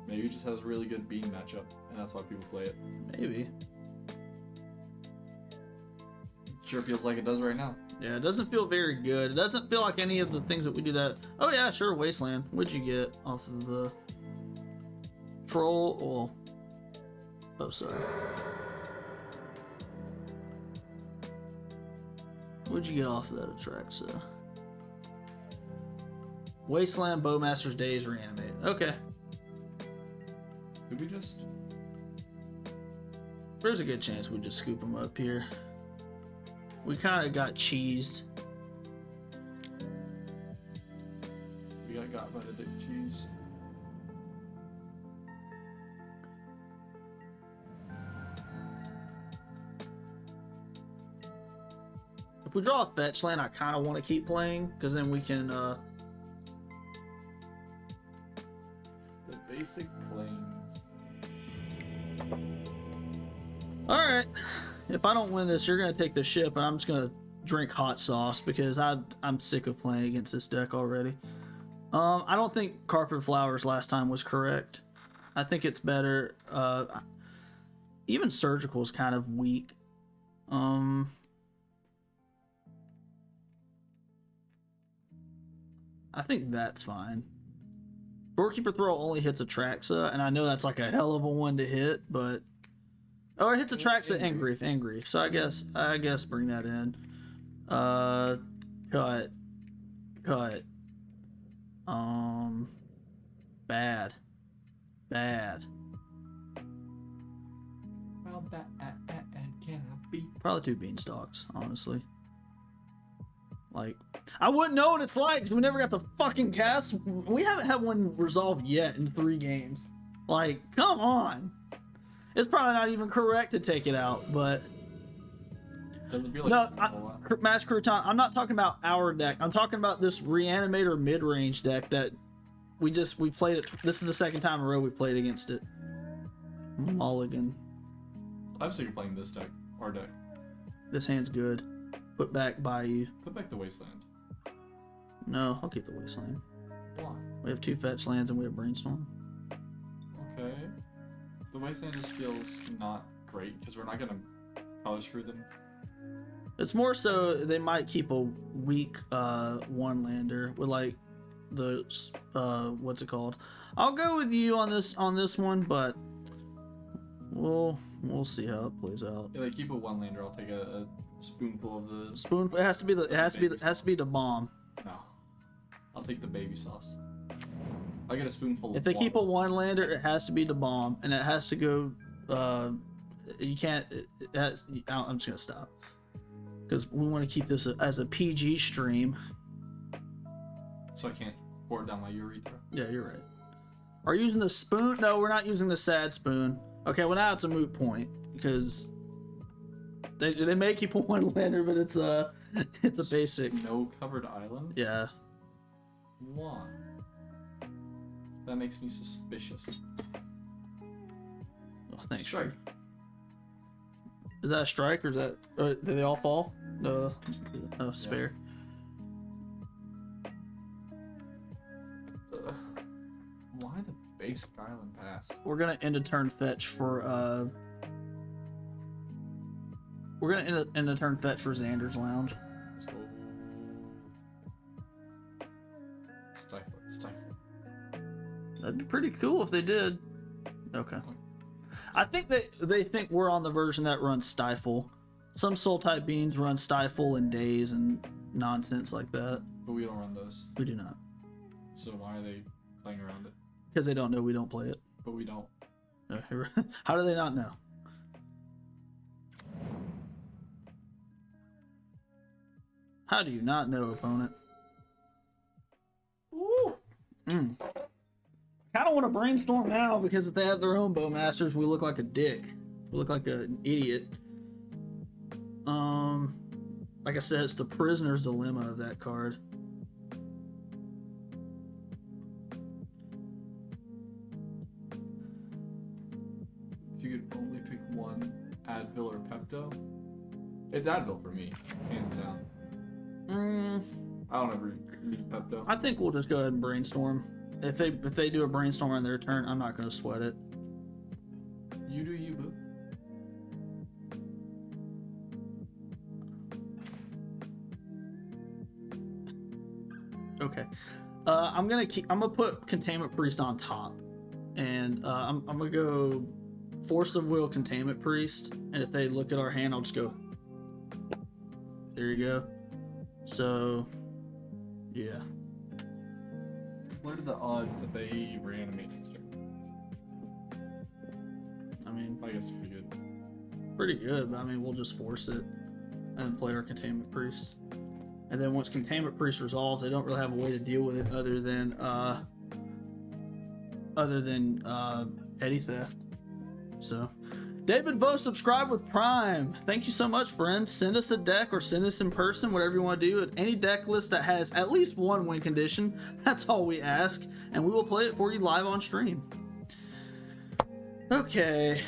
Maybe it just has a really good beam matchup, and that's why people play it. Maybe. Sure feels like it does right now. Yeah, it doesn't feel very good. It doesn't feel like any of the things that we do that... Oh yeah, sure, Wasteland. What'd you get off of the... Troll? Well... Oh, sorry. What'd you get off of that Atraxa? Wasteland, Bowmaster's Days, Reanimate. Okay. Could we just... There's a good chance we just scoop them up here. We kind of got cheesed. We got by the dick cheese. If we draw a fetch land, I kind of want to keep playing, because then we can, The basic planes. Alright. If I don't win this, you're going to take the ship, and I'm just going to drink hot sauce, because I'm sick of playing against this deck already. I don't think Carpet Flowers last time was correct. I think it's better. Even Surgical is kind of weak. I think that's fine. Doorkeeper Throw only hits Atraxa, and I know that's like a hell of a one to hit, but... Oh, it hits Atraxa and Grief. So I guess bring that in. Cut. Bad. How bad can I be? Probably 2 Beanstalks, honestly. Like, I wouldn't know what it's like because we never got the fucking cast. We haven't had one resolved yet in 3 games. Like, come on. It's probably not even correct to take it out, but... Doesn't feel like No, Mass Crouton, I'm not talking about our deck. I'm talking about this Reanimator mid-range deck that we played it. This is the second time in a row we played against it. Mulligan. I'm sick of playing this deck. Our deck. This hand's good. Put back Bayou. Put back the Wasteland. No, I'll keep the Wasteland. Why? We have 2 fetch lands and we have Brainstorm. Okay. The Wasteland just feels not great because we're not gonna color screw them. It's more so they might keep a weak one lander with like the what's it called? I'll go with you on this one, but we'll see how it plays out. Yeah, they keep a one lander. I'll take a spoonful of the spoon. It has to be the bomb. No, I'll take the baby sauce. I get a spoonful. If they keep a one lander, it has to be the bomb, and it has to go. You can't. I'm just gonna stop because we want to keep this as a PG stream. So I can't pour it down my urethra. Yeah, you're right. Are you using the spoon? No, we're not using the sad spoon. Okay, well now it's a moot point because they may keep a one lander, but It's a basic. Snow-covered island? Yeah. Why? That makes me suspicious. Oh, thanks. Strike. Is that a strike or is that? Did they all fall? No. Oh, spare. Why the basic island pass? We're gonna end a turn fetch for We're gonna end a turn fetch for Xander's Lounge. Let's go. Stifle it, stifle it. That'd be pretty cool if they did. Okay. I think they think we're on the version that runs Stifle. Some soul type beings run Stifle in days and nonsense like that. But we don't run those. We do not. So why are they playing around it? Because they don't know we don't play it. But we don't. How do they not know? How do you not know, opponent? Woo! Kind of want to brainstorm now because if they have their own bowmasters, we look like a dick. We look like an idiot. Like I said, it's the prisoner's dilemma of that card. If you could only pick one, Advil or Pepto, it's Advil for me, hands down. I don't ever need Pepto. I think we'll just go ahead and brainstorm. If they do a brainstorm on their turn, I'm not going to sweat it. You do you, boo. Okay. I'm gonna put Containment Priest on top, and I'm gonna go Force of Will Containment Priest, and if they look at our hand, I'll just go. There you go. So, yeah. What are the odds that they reanimate next turn? I mean, I guess pretty good. pretty good, but I mean, we'll just force it and play our Containment Priest. And then once Containment Priest resolves, they don't really have a way to deal with it other than petty theft. So, David Vo, subscribe with Prime. Thank you so much, friends. Send us a deck or send us in person, whatever you want to do. Any deck list that has at least one win condition, that's all we ask, and we will play it for you live on stream. Okay,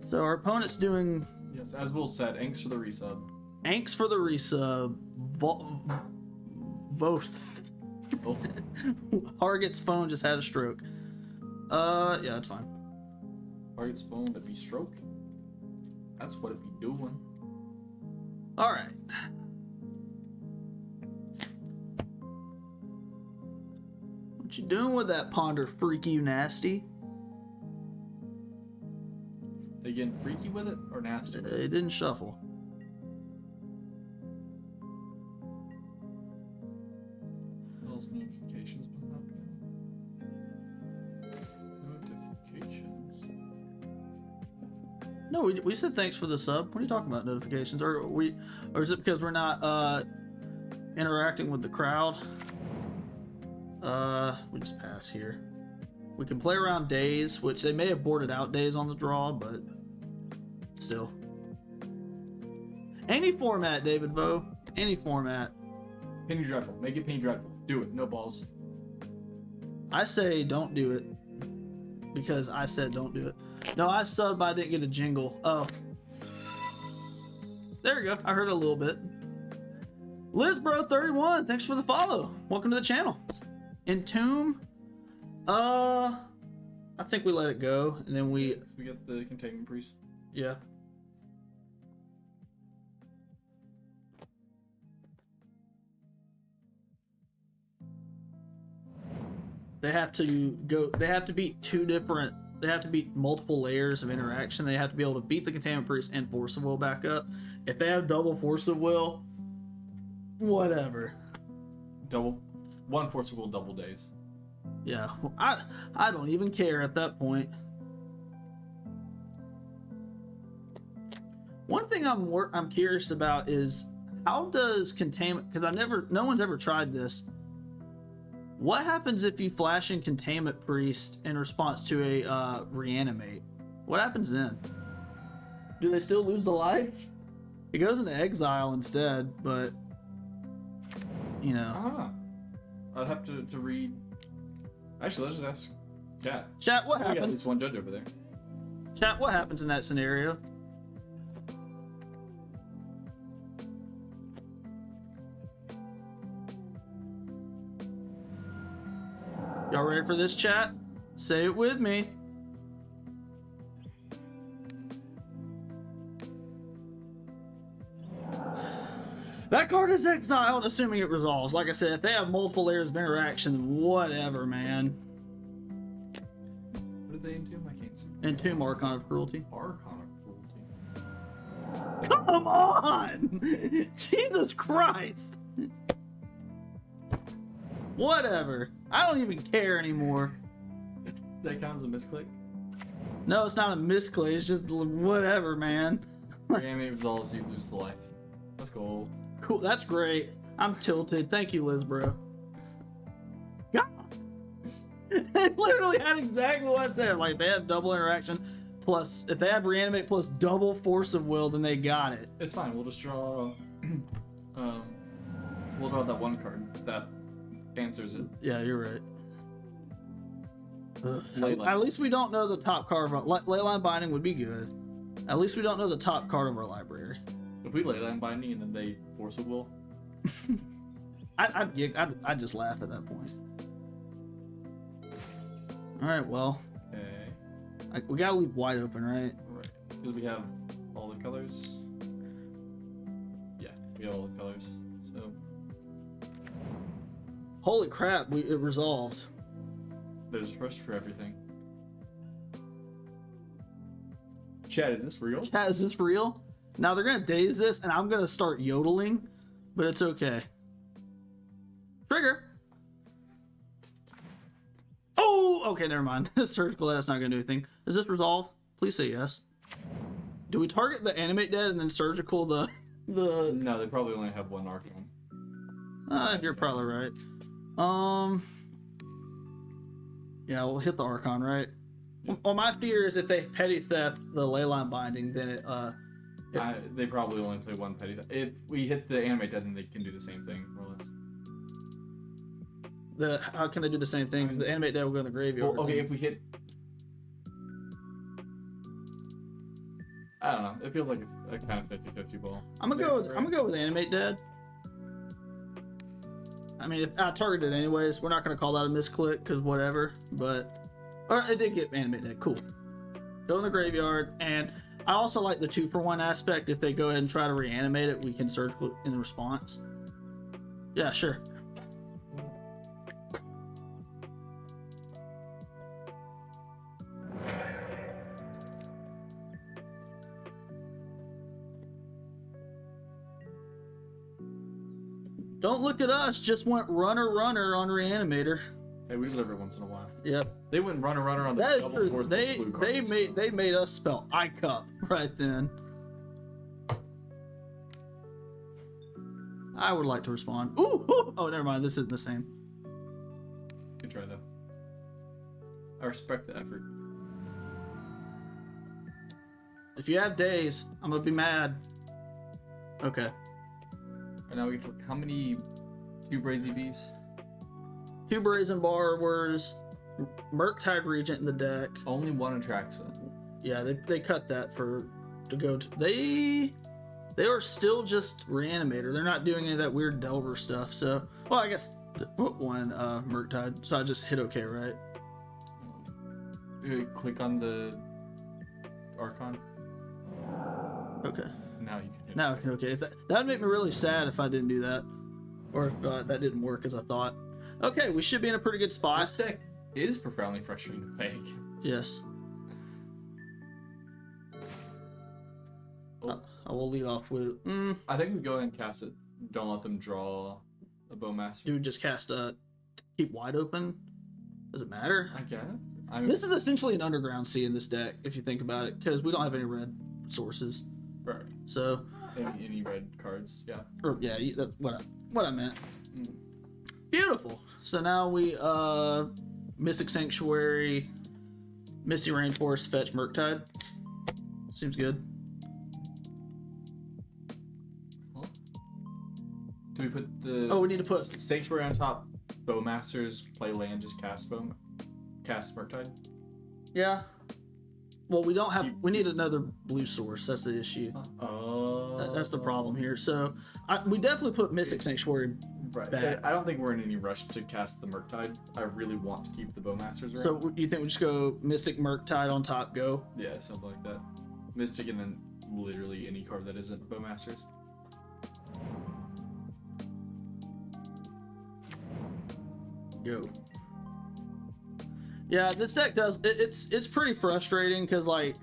so our opponent's doing. Yes, as Will said, Anks for the resub. Anks for the resub. Both. Hargit's phone just had a stroke. Yeah, that's fine. Target's phone that be stroke. That's what it be doing. All right. What you doing with that ponder, freaky you nasty? They getting freaky with it or nasty? It didn't shuffle. Those notifications been happening. Notifications. No, we said thanks for the sub. What are you talking about, notifications? Or is it because we're not interacting with the crowd? We just pass here. We can play around days, which they may have boarded out days on the draw, but still. Any format, David Vo. Any format. Penny Dreadful. Make it Penny Dreadful. Do it. No balls. I say don't do it. Because I said don't do it. No, I subbed, but I didn't get a jingle. Oh. There we go. I heard a little bit. Lizbro31, thanks for the follow. Welcome to the channel. Entomb. I think we let it go, and then we get the Containment Priest. Yeah. They have to beat they have to beat multiple layers of interaction. They have to be able to beat the Containment Priest and Force of Will back up. If they have double Force of Will, whatever. One Force of Will, double days. Yeah, well, I don't even care at that point. One thing I'm curious about is how does Containment, because no one's ever tried this. What happens if you flash in Containment Priest in response to a reanimate? What happens then? Do they still lose the life? It goes into exile instead, but you know. I don't know. I'd have to read. Actually, let's just ask chat. Chat, what We got at happens? least one judge over there. Chat, what happens in that scenario? Y'all ready for this, chat? Say it with me. That card is exiled, assuming it resolves. Like I said, if they have multiple layers of interaction, whatever, man. What did they entomb? I can't see. Entomb Archon of Cruelty. Archon of Cruelty. Come on! Jesus Christ! Whatever. I don't even care anymore. Does that count as a misclick? No, it's not a misclick. It's just whatever, man. Reanimate resolves, you lose the life. Let's go. Cool. That's great. I'm tilted. Thank you, Liz, bro. God. They literally had exactly what I said. Like, they have double interaction, plus, if they have reanimate plus double force of will, then they got it. It's fine. We'll just draw. We'll draw that one card that answers it. Yeah, you're right. Leyline. At least we don't know the top card of our Leyline Binding would be good. At least we don't know the top card of our library. If we Leyline Binding and then they force of will. I'd just laugh at that point. All right, well, Okay. we gotta leave wide open, right? Right. Do we have all the colors? Yeah, we have all the colors. So Holy crap, it resolved. there's a first for everything. Chat, is this real? Chat, is this real? Now they're gonna daze this, and I'm gonna start yodeling, but it's okay. Trigger. Oh, okay, never mind. Surgical, that's not gonna do anything. Does this resolve? Please say yes. Do we target the animate dead and then surgical the? No, they probably only have one Archon. You're probably right. Yeah, we'll hit the Archon, right? Yeah. Well, my fear is if they petty theft the Leyline Binding, then it They probably only play one petty. If we hit the animate dead, then they can do the same thing, more or less. how can they do the same thing? Because the animate dead will go in the graveyard. Well, okay, if we hit, I don't know. It feels like a kind of 50-50 ball. I'm gonna go with animate dead. I mean, if I targeted it anyways, we're not gonna call that a misclick because whatever. But it did get animate dead. Cool. Go in the graveyard, and I also like the 2-for-1 aspect. If they go ahead and try to reanimate it, we can surgical in response. Yeah, sure. Don't look at us. Just went runner on reanimator. Hey, we live it once in a while. Yep. They went runner on the That is double true. force They blue cards, made so. they made us spell I cup right then. I would like to respond. Ooh! Oh, never mind. This isn't the same. Good try though. I respect the effort. If you have days, I'm gonna be mad. Okay. And now we get to how many cube Brazy Bees? 2 Brazen Borrowers, Murktide Regent in the deck. Only one Atraxa. Yeah, they cut that to go to. They are still just Reanimator. They're not doing any of that weird Delver stuff. So, well, I guess one Murktide. So I just hit OK, right? Click on the Archon. Okay. Now you can hit Now I can OK. If that would make me really sad if I didn't do that, or if that didn't work as I thought. Okay, we should be in a pretty good This spot. deck is profoundly frustrating to play against. Yes. Oh. I will lead off with. I think we go ahead and cast it. Don't let them draw a Bowmaster. Do we just cast keep wide open? Does it matter? I guess. I mean, This is essentially an underground sea in this deck, if you think about it, because we don't have any red sources. right. So, Any red cards? Yeah. or yeah, that's what I meant. Mm. Beautiful. So now we Mystic Sanctuary, Misty Rainforest, fetch Murktide. Seems good. Huh? Do we put the... Oh, we need to put... Sanctuary on top, Bowmasters, play land, just cast Murktide? Yeah. Well, we don't have... We need another blue source. That's the issue. Oh. That's the problem here. So, we definitely put Mystic Sanctuary right. back. I don't think we're in any rush to cast the Murktide. I really want to keep the Bowmasters around. So, you think we just go Mystic Murktide on top, go? Yeah, something like that. Mystic and then literally any card that isn't Bowmasters. Go. Yeah, this deck does... It's pretty frustrating because, like...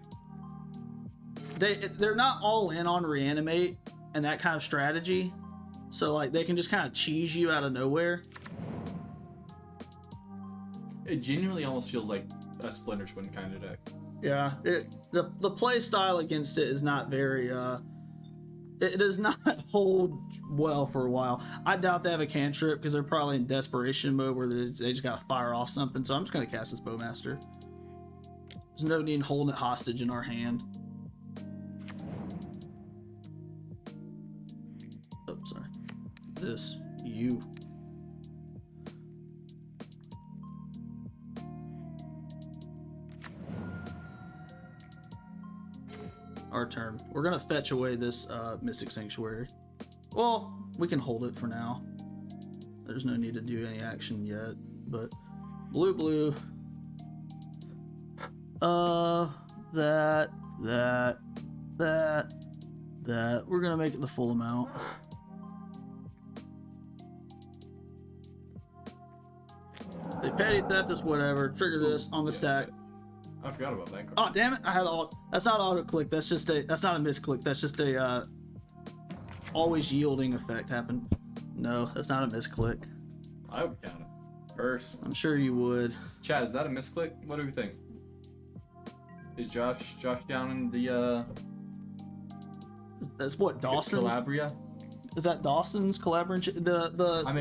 They're not all in on Reanimate and that kind of strategy. So, like, they can just kind of cheese you out of nowhere. It genuinely almost feels like a Splinter Twin kind of deck. Yeah, the play style against it is not very it does not hold well for a while. I doubt they have a cantrip because they're probably in desperation mode where they just gotta fire off something. So I'm just gonna cast this Bowmaster. There's no need in holding it hostage in our hand. Oh, sorry. This you. Our turn. We're gonna fetch away this Mystic Sanctuary. Well, we can hold it for now. There's no need to do any action yet, but blue. That. We're gonna make it the full amount. They petty theft us, whatever. Trigger this on the stack. I forgot about that card. Oh damn it! I had that's not auto click. That's not a misclick. That's just a always yielding effect happened. No, that's not a misclick. I would count it. First. I'm sure you would. Chad, is that a misclick? What do we think? Is Josh down in the That's what Dawson. Calabria? Is that Dawson's collaboration? The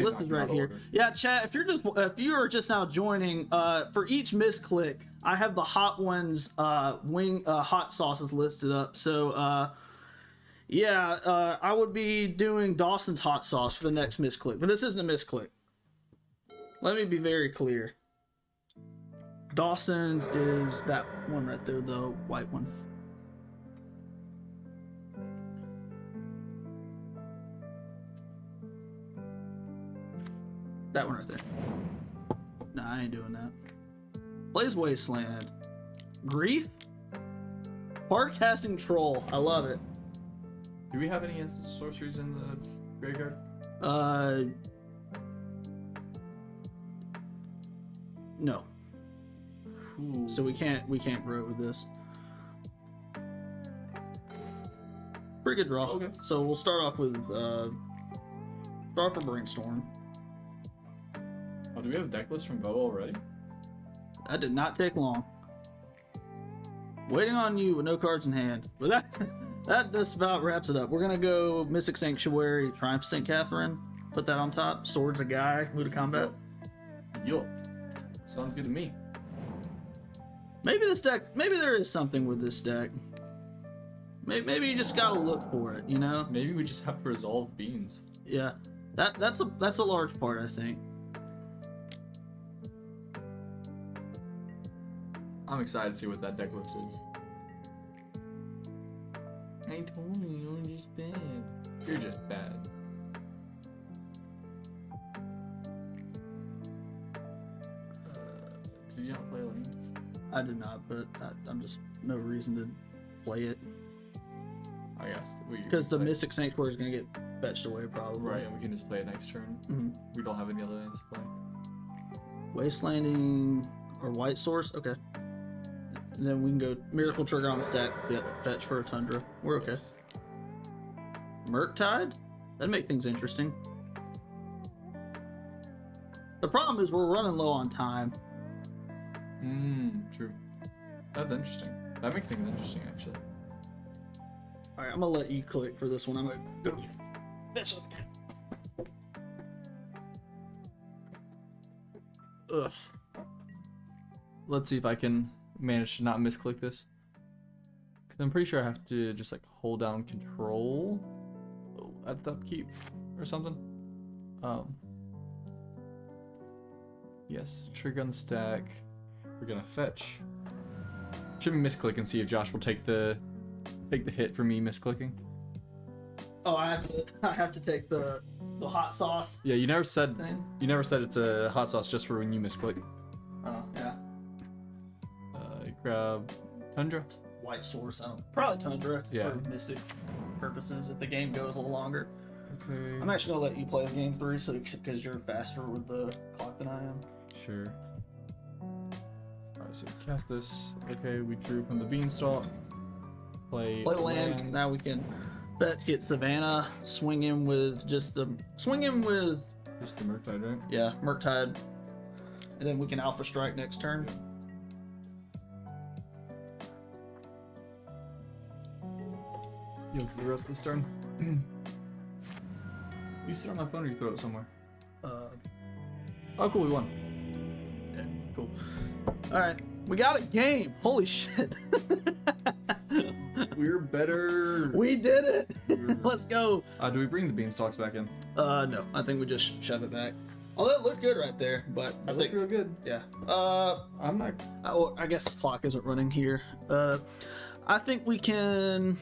list is right here. Yeah, chat. If you are just now joining, for each misclick, I have the hot ones hot sauces listed up. So yeah, I would be doing Dawson's hot sauce for the next misclick, but this isn't a misclick. Let me be very clear. Dawson's is that one right there, the white one. That one right there. Nah, I ain't doing that. Blaze Wasteland. Grief? Hard casting troll. I love it. Do we have any instant sorceries in the graveyard? No. Ooh. So we can't grow with this. Pretty good draw. Okay. So we'll start off with start for Brainstorm. Oh, do we have a deck list from Bo already? That did not take long. Waiting on you with no cards in hand. But that just about wraps it up. We're gonna go Mystic Sanctuary, Triumph St. Catherine. Put that on top. Swords a guy. Move to combat. Yo. Sounds good to me. Maybe there is something with this deck. Maybe you just gotta look for it, you know? Maybe we just have to resolve beans. Yeah. That's a large part, I think. I'm excited to see what that deck list is. I told you, you're just bad. You're just bad. Did you not play Lane? I did not, but I'm just no reason to play it. I guess. Because the Mystic Sanctuary is going to get fetched away, probably. Right, and we can just play it next turn. Mm-hmm. We don't have any other lands to play. Wastelanding or White Source? Okay. And then we can go Miracle Trigger on the stack, fetch for a Tundra. We're okay. Yes. Murktide? That'd make things interesting. The problem is we're running low on time. True. That's interesting. That makes things interesting, actually. Alright, I'm gonna let you click for this one. I'm gonna go fetch up again. Ugh. Let's see if I can manage to not misclick this. Cause I'm pretty sure I have to just like hold down control at the upkeep or something. Yes, trigger on the stack. We're gonna fetch. Should we misclick and see if Josh will take the hit for me misclicking? Oh, I have to take the hot sauce Yeah, you never said thing. it's a hot sauce just for when you misclick. Oh yeah. Grab Tundra. White source. Probably Tundra Yeah. for Mystic purposes if the game goes a little longer. Okay. I'm actually gonna let you play the game 3 so because you're faster with the clock than I am. Sure. Alright, so cast this. Okay, we drew from the beanstalk. Play land. Now we can get Savannah. Swing him with just the Murktide, right? yeah, Murktide. And then we can Alpha Strike next turn. You'll do the rest of this turn. You sit on my phone or you throw it somewhere? Oh, cool, we won. Yeah, cool. Alright, we got a game. Holy shit. We're better. We did it. Let's go. Do we bring the beanstalks back in? No, I think we just shove it back. Although it looked good right there, but I think real good. yeah. I'm not. Well, I guess the clock isn't running here. I think we can.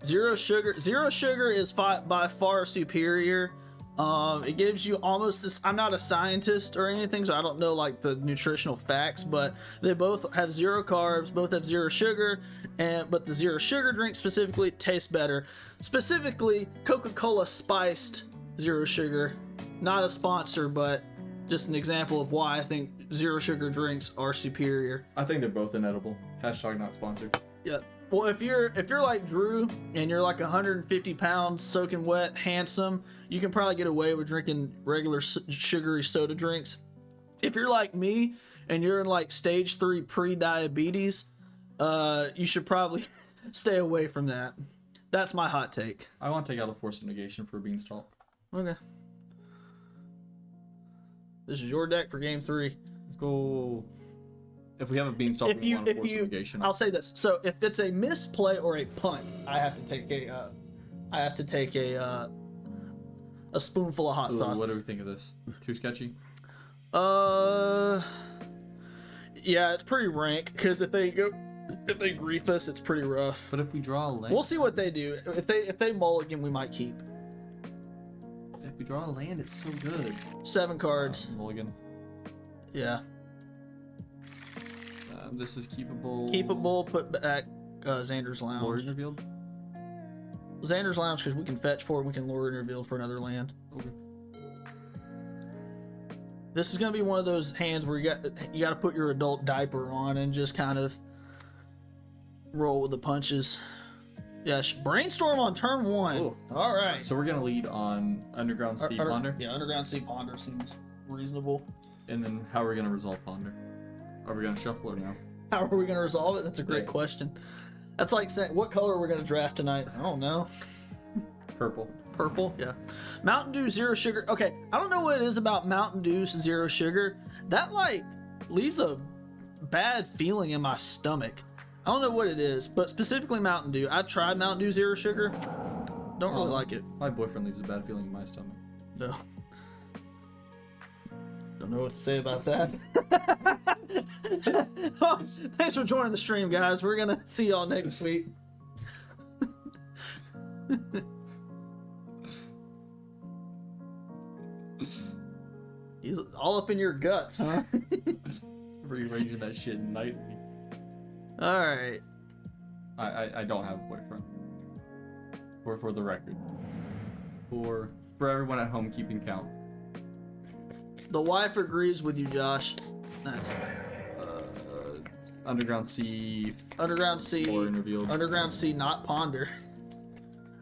Zero sugar. Zero sugar is by far superior. It gives you almost this. I'm not a scientist or anything, so I don't know like the nutritional facts, but they both have 0 carbs, both have 0 sugar, but the 0 sugar drink specifically tastes better. Specifically, Coca-Cola spiced 0 sugar. Not a sponsor, but just an example of why I think 0 sugar drinks are superior. I think they're both inedible. Hashtag not sponsored. Yeah. Well, if you're like Drew and you're like 150 pounds, soaking wet, handsome, you can probably get away with drinking regular sugary soda drinks. If you're like me and you're in like stage 3 pre-diabetes, you should probably stay away from that. That's my hot take. I want to take out the force of negation for a beanstalk. Okay. This is your deck for game 3. Let's go. If we have a beanstalk, we want a force of negation. I'll say this. So if it's a misplay or a punt, I have to take a spoonful of hot sauce. What do we think of this? Too sketchy? Yeah, it's pretty rank because if they grief us, it's pretty rough. But if we draw a land, We'll see what they do. If they mulligan, we might keep. if we draw a land, it's so good. 7 cards. Mulligan. Yeah. This is keepable. Keepable. Put back Xander's Lounge. Lord revealed. Xander's Lounge because we can fetch for it. We can lure and reveal for another land. Okay. This is gonna be one of those hands where you got to put your adult diaper on and just kind of roll with the punches. Yeah, brainstorm on turn 1. Ooh. All right. So we're gonna lead on Underground Sea Ponder. Yeah, Underground Sea Ponder seems reasonable. And then how are we gonna resolve Ponder? Are we gonna shuffle or no? How are we gonna resolve it? That's a great question. That's like saying, what color are we gonna draft tonight? I don't know. Purple. Purple, yeah. Mountain Dew 0 sugar. Okay, I don't know what it is about Mountain Dew 0 sugar. That like leaves a bad feeling in my stomach. I don't know what it is, but specifically Mountain Dew. I've tried Mountain Dew 0 sugar. Don't really like it. My boyfriend leaves a bad feeling in my stomach. No. Don't know what to say about that. Well, thanks for joining the stream, guys. We're gonna see y'all next week. He's all up in your guts, huh? Rearranging that shit nightly. All right. I don't have a boyfriend. For the record. For everyone at home keeping count. The wife agrees with you, Josh. Nice. Underground Sea. Underground Sea. Or revealed. Underground Sea, not Ponder.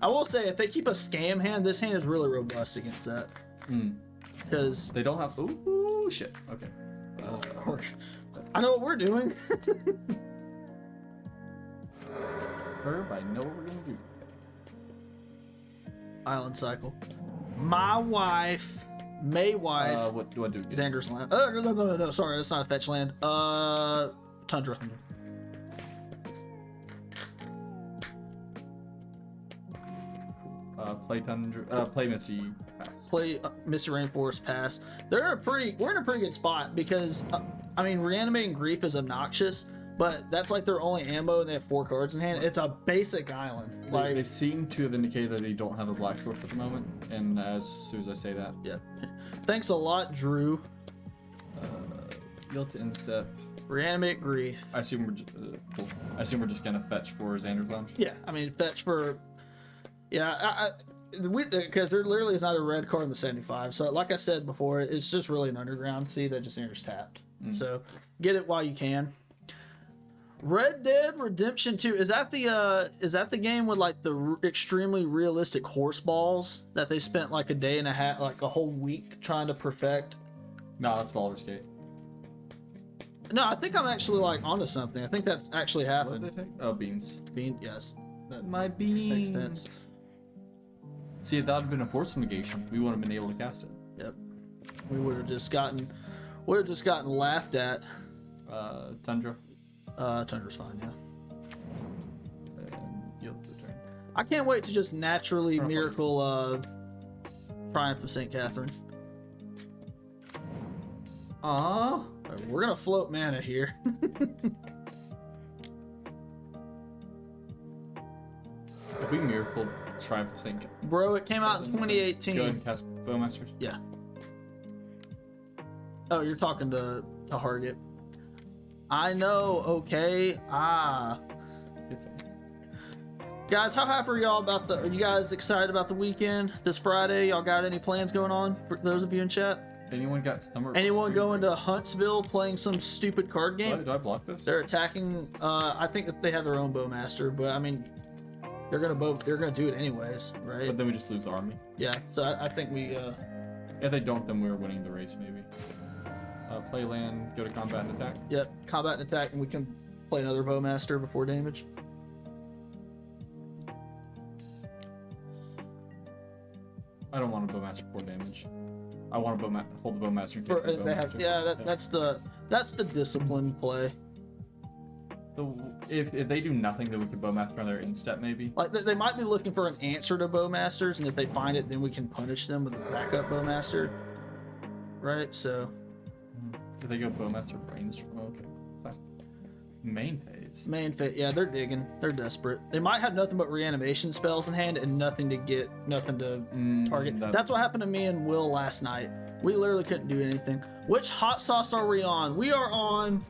I will say, if they keep a scam hand, this hand is really robust against that. Because they don't have. Ooh, shit. Okay. I know what we're doing. Herb, I know what we're gonna do. Island Cycle. My wife. May wife. What do I do? Xander's Land. No. Sorry, that's not a fetch land. Tundra. Play Tundra. Play Missy. Pass. play Mr. Rainforest pass. We're in a pretty good spot because I mean, reanimating Grief is obnoxious, but that's like their only ammo, and they have 4 cards in hand. It's a basic island. Like They seem to have indicated that they don't have a black dwarf at the moment, and as soon as I say that, yeah. Thanks a lot, Drew. yield to instep. Reanimate Grief. I assume we're just gonna fetch for Xander's Lounge. Yeah, I mean fetch for. Yeah, because there literally is not a red card in the 75. So like I said before, it's just really an underground. See, that just enters tapped. So get it while you can. Red Dead Redemption 2, is that the game with like the extremely realistic horse balls that they spent like a day and a half, like a whole week trying to perfect? No, that's Baldur's Gate. No, I think I'm actually like onto something. I think that actually What happened. did they take? Oh, beans. Yes, that My makes beans. sense. See, if that had been a force negation, we wouldn't have been able to cast it. Yep, we would have just gotten laughed at. Tundra. Tundra's fine, yeah. And yield to the turn. I can't wait to just naturally miracle Triumph of St. Catherine. Aww. We're gonna float mana here. If we miracled Triumph of St. Bro, it came out in Go ahead 2018. and cast Bowmasters. Yeah. Oh, you're talking to Hargit. I know, okay. Good thing. Guys, how happy are y'all are you guys excited about the weekend this Friday? Y'all got any plans going on for those of you in chat? Anyone got summer? Anyone going to Huntsville playing some stupid card game? Do I block this? They're attacking. I think that they have their own bowmaster, but I mean, they're gonna do it anyways, right? But then we just lose the army. Yeah. So I think we. If they don't, then we're winning the race, maybe. Play land, go to combat and attack. Yep. Combat and attack, and we can play another bowmaster before damage. I don't want a bowmaster before damage. I want to hold the bowmaster in case For, the they have, bowmaster. yeah. That's the discipline play. So if they do nothing, then we could bowmaster on their instep, maybe. Like they might be looking for an answer to bowmasters, and if they find it, then we can punish them with a backup bowmaster. Right. So. If they go bowmaster brainstorm, okay. Fine. Main phase. Main fit, yeah, they're digging. They're desperate. They might have nothing but reanimation spells in hand and nothing to target. That's what happened to me and Will last night. We literally couldn't do anything. Which hot sauce are we on? We are on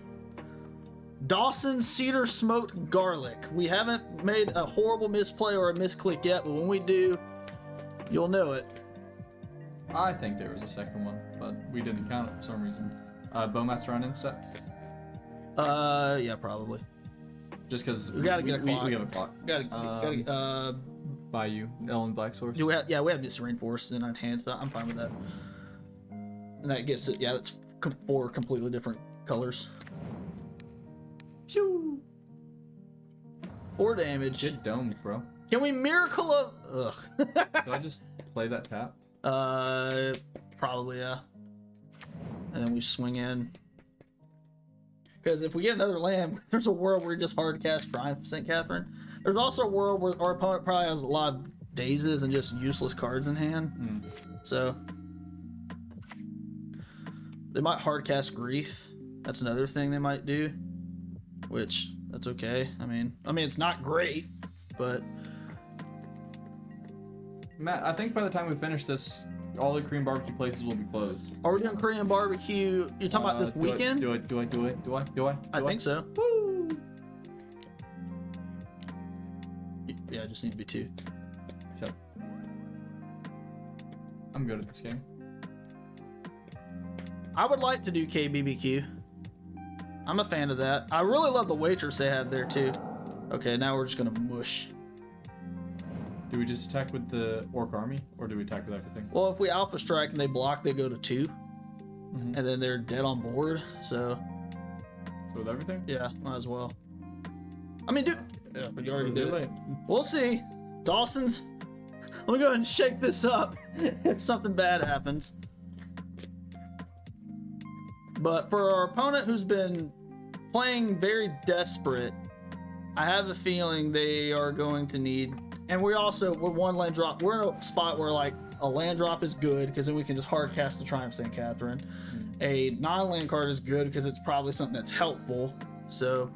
Dawson Cedar Smoked Garlic. We haven't made a horrible misplay or a misclick yet, but when we do, you'll know it. I think there was a second one, but we didn't count it for some reason. Bowmaster on instep. Yeah, probably. Just because We gotta get a clock. We have a clock. Gotta Bayou, Ellen Black Source. we have Mr. Rainforest in our hands, so I'm fine with that. And that gets it. Yeah, that's 4 completely different colors. Phew. 4 damage. Good domes, bro. Can we miracle of? Ugh. Do I just play that tap? Probably yeah. And then we swing in. Because if we get another land, there's a world where we just hard cast Triumph of St. Catherine. There's also a world where our opponent probably has a lot of dazes and just useless cards in hand. So they might hard cast Grief. That's another thing they might do. Which that's okay. I mean it's not great, but Matt, I think by the time we finish this, all the Korean barbecue places will be closed. are we doing Korean barbecue? You're talking about this weekend? Do I? I think so. Woo! Yeah, I just need to be 2. Shut up. I'm good at this game. I would like to do KBBQ. I'm a fan of that. I really love the waitress they have there too. Okay, now we're just gonna mush. Do we just attack with the orc army, or do we attack with everything? Well, if we alpha strike and they block, they go to 2. And then they're dead on board, so So with everything? yeah, might as well. I mean, dude, yeah, but you already did it. Late. We'll see. Dawson's. Let me go ahead and shake this up if something bad happens. But for our opponent who's been playing very desperate, I have a feeling they are going to need And we're one land drop. We're in a spot where like a land drop is good because then we can just hard cast the Triumph St. Catherine. A non-land card is good because it's probably something that's helpful. So,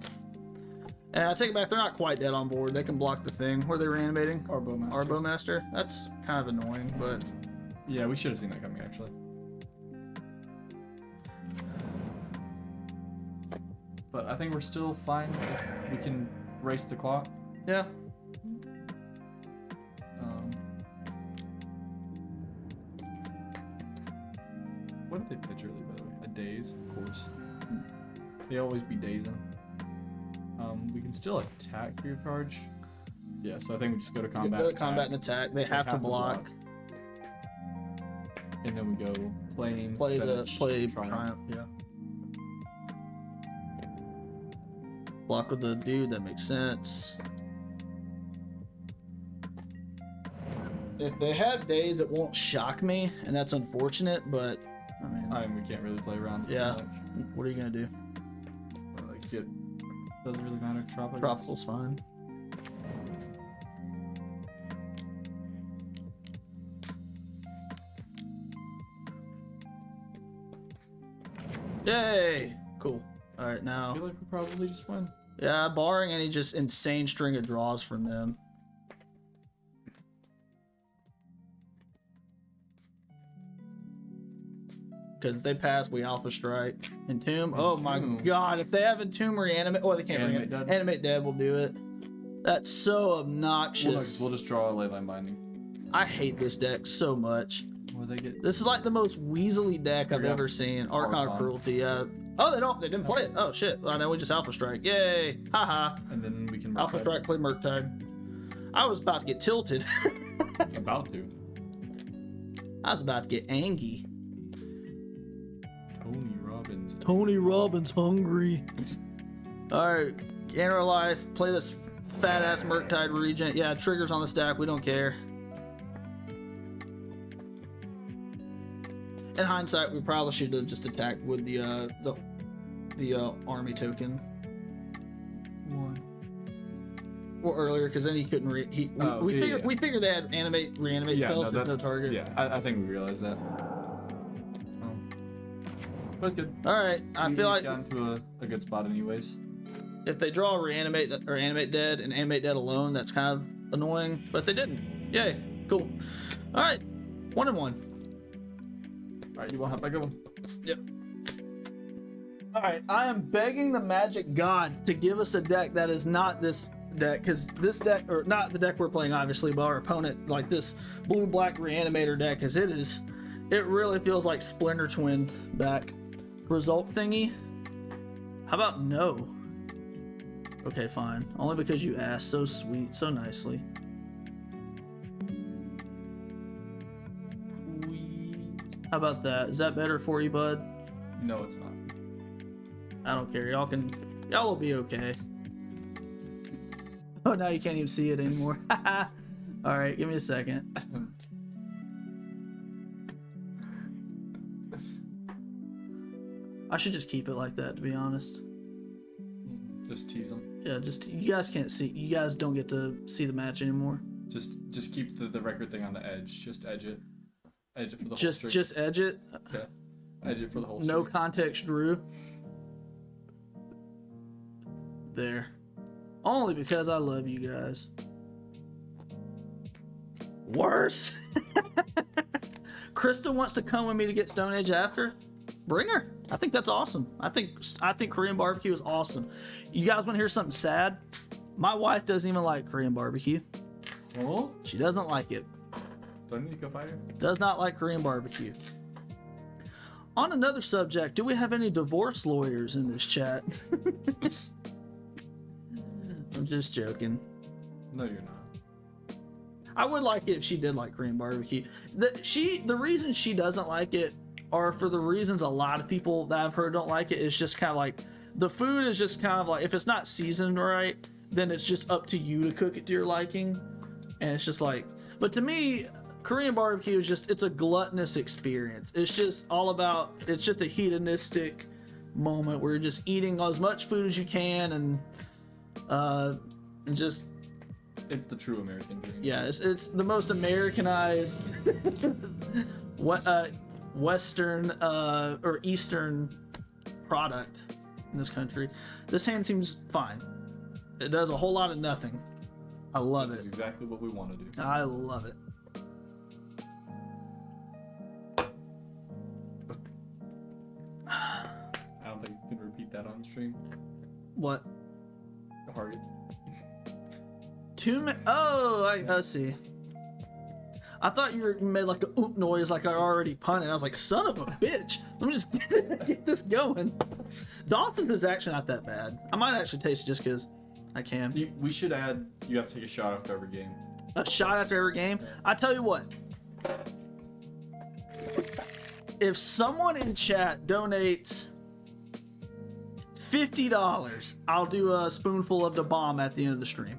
and I take it back. They're not quite dead on board. They can block the thing. Where they reanimating? Our Bowmaster. Our Bowmaster. That's kind of annoying, but yeah, we should have seen that coming actually. But I think we're still fine. We can race the clock. yeah. What did they pitch early, by the way? A daze, of course. They always be dazing. We can still attack for your charge. Yeah, so I think we just go to combat. Go to combat and attack. They have to block. And then we go plane. Play fetch, Triumph. Yeah. Block with the dude. That makes sense. If they have days, it won't shock me, and that's unfortunate. But I mean, we can't really play around. Yeah. What are you gonna do? Doesn't really matter. Tropical's fine. Yay! Cool. All right, now. I feel like we probably just win. Yeah, barring any just insane string of draws from them. Because if they pass, we Alpha Strike. Entomb. Oh my god, if they have Entomb reanimate, they can't Animate Dead. Animate Dead will do it. That's so obnoxious. We'll just draw a Leyline Binding. I hate this deck so much. What do they get? This is like the most weaselly deck I've ever seen. Archon of Cruelty, yeah. Oh, they didn't play it. Oh shit. Well, now we just Alpha Strike. Yay. Haha. And then we can Alpha Strike, play Murktide. I was about to get tilted. About to. I was about to get angry. Tony Robbins hungry. Alright, enter life, play this fat ass Murktide Regent. Yeah, triggers on the stack, we don't care. In hindsight, we probably should have just attacked with the army token. Why? Well, earlier, because then he couldn't we figured they had reanimate spells with no target. Yeah, I think we realized that. But good. All right, I feel like got into a good spot anyways. If they draw reanimate or animate dead and animate dead alone, that's kind of annoying. But they didn't. Yay, cool. All right, 1-1. All right, you want to hop back over? Yep. All right, I am begging the Magic Gods to give us a deck that is not this deck, because this deck, or not the deck we're playing, obviously, but our opponent, like this blue-black reanimator deck, because it really feels like Splinter Twin back. Result thingy? How about no? Okay, fine. Only because you asked. So sweet, so nicely. How about that? Is that better for you, bud? No, it's not. I don't care. Y'all will be okay. Oh, now you can't even see it anymore. All right, give me a second. I should just keep it like that, to be honest. Just tease them. Yeah, you guys can't see. You guys don't get to see the match anymore. Just keep the record thing on the edge. Just edge it. Edge it for the whole streak. Just edge it. Okay. Edge it for the whole No streak. context, Drew. There. Only because I love you guys. Worse. Krista wants to come with me to get Stone Age after. Bring her. I think that's awesome. I think Korean barbecue is awesome. You guys want to hear something sad? My wife doesn't even like Korean barbecue. Oh? She doesn't like it. Do I need to go fight her? Does not like Korean barbecue. On another subject, do we have any divorce lawyers in this chat? I'm just joking. No, you're not. I would like it if she did like Korean barbecue. The reason she doesn't like it are for the reasons a lot of people that I've heard don't like it. It's just kind of like the food is just kind of like, if it's not seasoned right, then it's just up to you to cook it to your liking. And it's just like, but to me, Korean barbecue is just, it's a gluttonous experience. It's just all about, it's just a hedonistic moment where you're just eating as much food as you can and just It's the true American dream. Yeah, it's the most Americanized Western or Eastern product in this country. This hand seems fine. It does a whole lot of nothing. I love This it. is exactly what we want to do. I love it. I don't think you can repeat that on stream. What? Target. I see. I thought you made like a oop noise like I already punted. I was like, son of a bitch. Let me just get this going. Dawson's is actually not that bad. I might actually taste it just because I can. We should add, you have to take a shot after every game. A shot after every game? I tell you what. If someone in chat donates $50, I'll do a spoonful of the bomb at the end of the stream.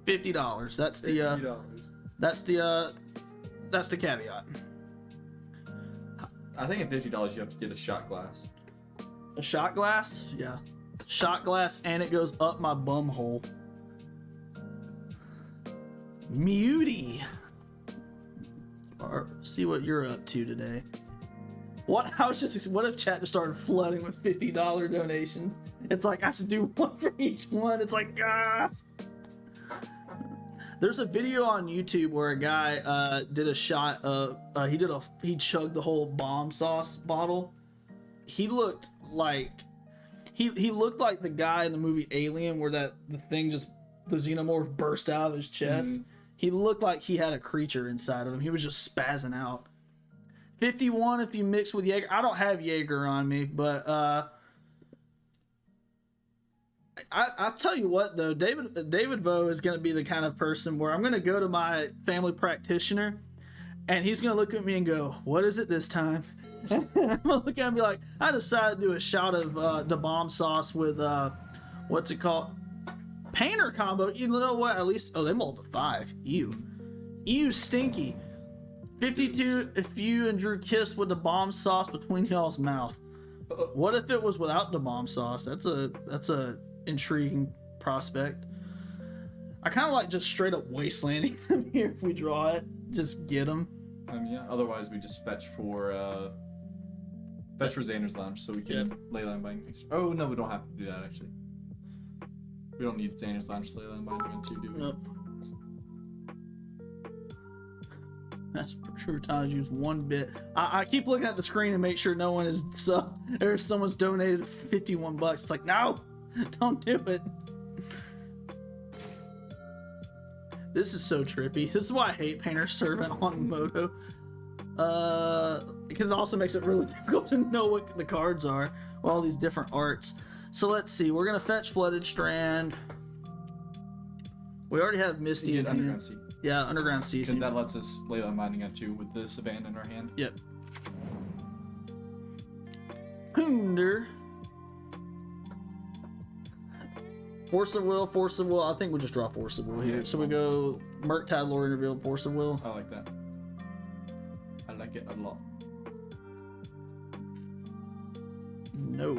$50. That's the that's the caveat. I think at $50 you have to get a shot glass. A shot glass? Yeah. Shot glass, and it goes up my bum hole. Muty. See what you're up to today. What if chat just started flooding with $50 donations? It's like I have to do one for each one. It's like There's a video on YouTube where a guy did a shot of he chugged the whole bomb sauce bottle. He looked like he looked like the guy in the movie Alien where the xenomorph burst out of his chest. Mm-hmm. He looked like he had a creature inside of him. He was just spazzing out. 51 if you mix with Jaeger. I don't have Jaeger on me, but I'll tell you what though, David Vo is going to be the kind of person where I'm going to go to my family practitioner and he's going to look at me and go, what is it this time? I'm going to look at him and be like, I decided to do a shot of the bomb sauce with what's it called? Painter combo. You know what? At least, they mulled a 5. Ew, stinky. 52 if you and Drew kissed with the bomb sauce between y'all's mouth. What if it was without the bomb sauce? That's a intriguing prospect. I kind of like just straight up wastelanding them here if we draw it. Just get them. Yeah. Otherwise, we just fetch for Xander's Lounge so we can leyline binding. Oh no, we don't have to do that actually. We don't need Xander's Lounge leyline binding on 2, do we? Nope. That's for sure. Times use 1 bit. I keep looking at the screen and make sure no one is there's someone's donated $51. It's like, no, don't do it. This is so trippy. This is why I hate Painter Servant on Moto. Because it also makes it really difficult to know what the cards are. All these different arts. So let's see. We're gonna fetch Flooded Strand. We already have Misty. You get Underground Sea. Yeah, Underground Sea. Because that lets us leyline binding on 2 with the Savannah in our hand. Yep. Hoonder. Force of Will. I think we just draw Force of Will here. So we go Murktide, Lore Revealed, Force of Will. I like that. I like it a lot. No.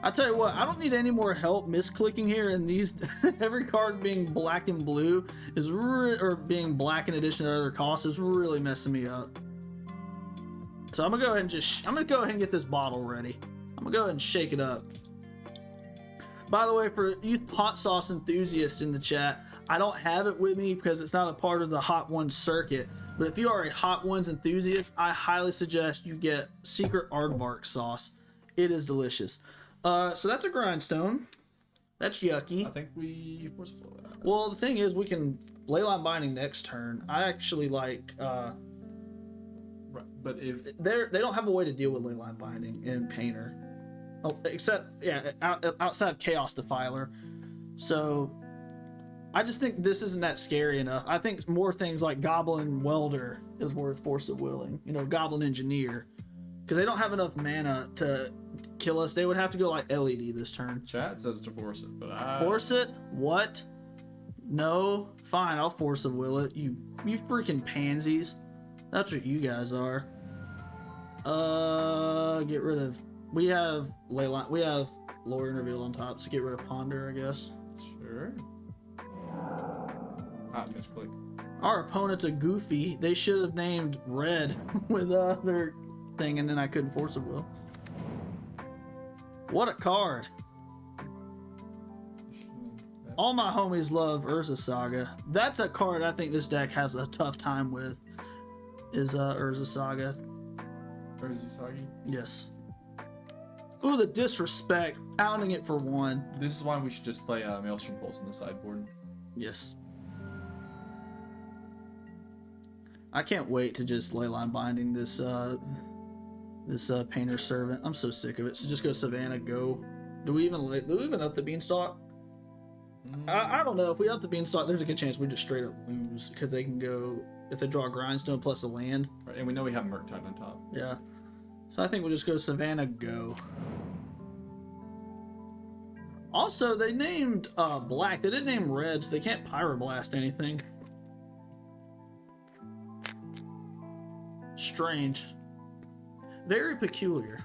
I tell you what, I don't need any more help misclicking here, and these every card being black and blue is or being black in addition to other costs is really messing me up. So I'm gonna go ahead and get this bottle ready. I'm gonna go ahead and shake it up. By the way, for you hot sauce enthusiasts in the chat, I don't have it with me because it's not a part of the Hot Ones circuit. But if you are a Hot Ones enthusiast, I highly suggest you get Secret Aardvark sauce. It is delicious. So that's a grindstone. That's yucky. I think we force flow that. Well, the thing is, we can leyline binding next turn. I actually like. Right, but if they don't have a way to deal with leyline binding in Painter, except outside of Chaos Defiler. So I just think this isn't that scary enough. I think more things like Goblin Welder is worth Force of Willing. Goblin Engineer, because they don't have enough mana to kill us. They would have to go like LED this turn. Chat says to force it, but force it? What? No. Fine, I'll Force of Will it. You freaking pansies. That's what you guys are. Get rid of. We have Leyline. We have Lore Revealed on top, so get rid of Ponder, I guess. Sure. Ah, misclick. Our opponent's a goofy. They should have named red with their thing, and then I couldn't force a will. What a card. All my homies love Urza Saga. That's a card I think this deck has a tough time with. Is Urza Saga. Urza Saga? Yes. Ooh, the disrespect. Pounding it for 1. This is why we should just play Maelstrom Pulse on the sideboard. Yes. I can't wait to just Leyline Binding this Painter's Servant. I'm so sick of it. So just go Savannah, go. Do we even up the Beanstalk? I don't know. If we up the Beanstalk, there's a good chance we just straight up lose because they can go, if they draw a Grindstone plus a land. Right, and we know we have Murktide on top. Yeah. So I think we'll just go Savannah, go. Also, they named black. They didn't name red, so they can't Pyroblast anything. Strange. Very peculiar.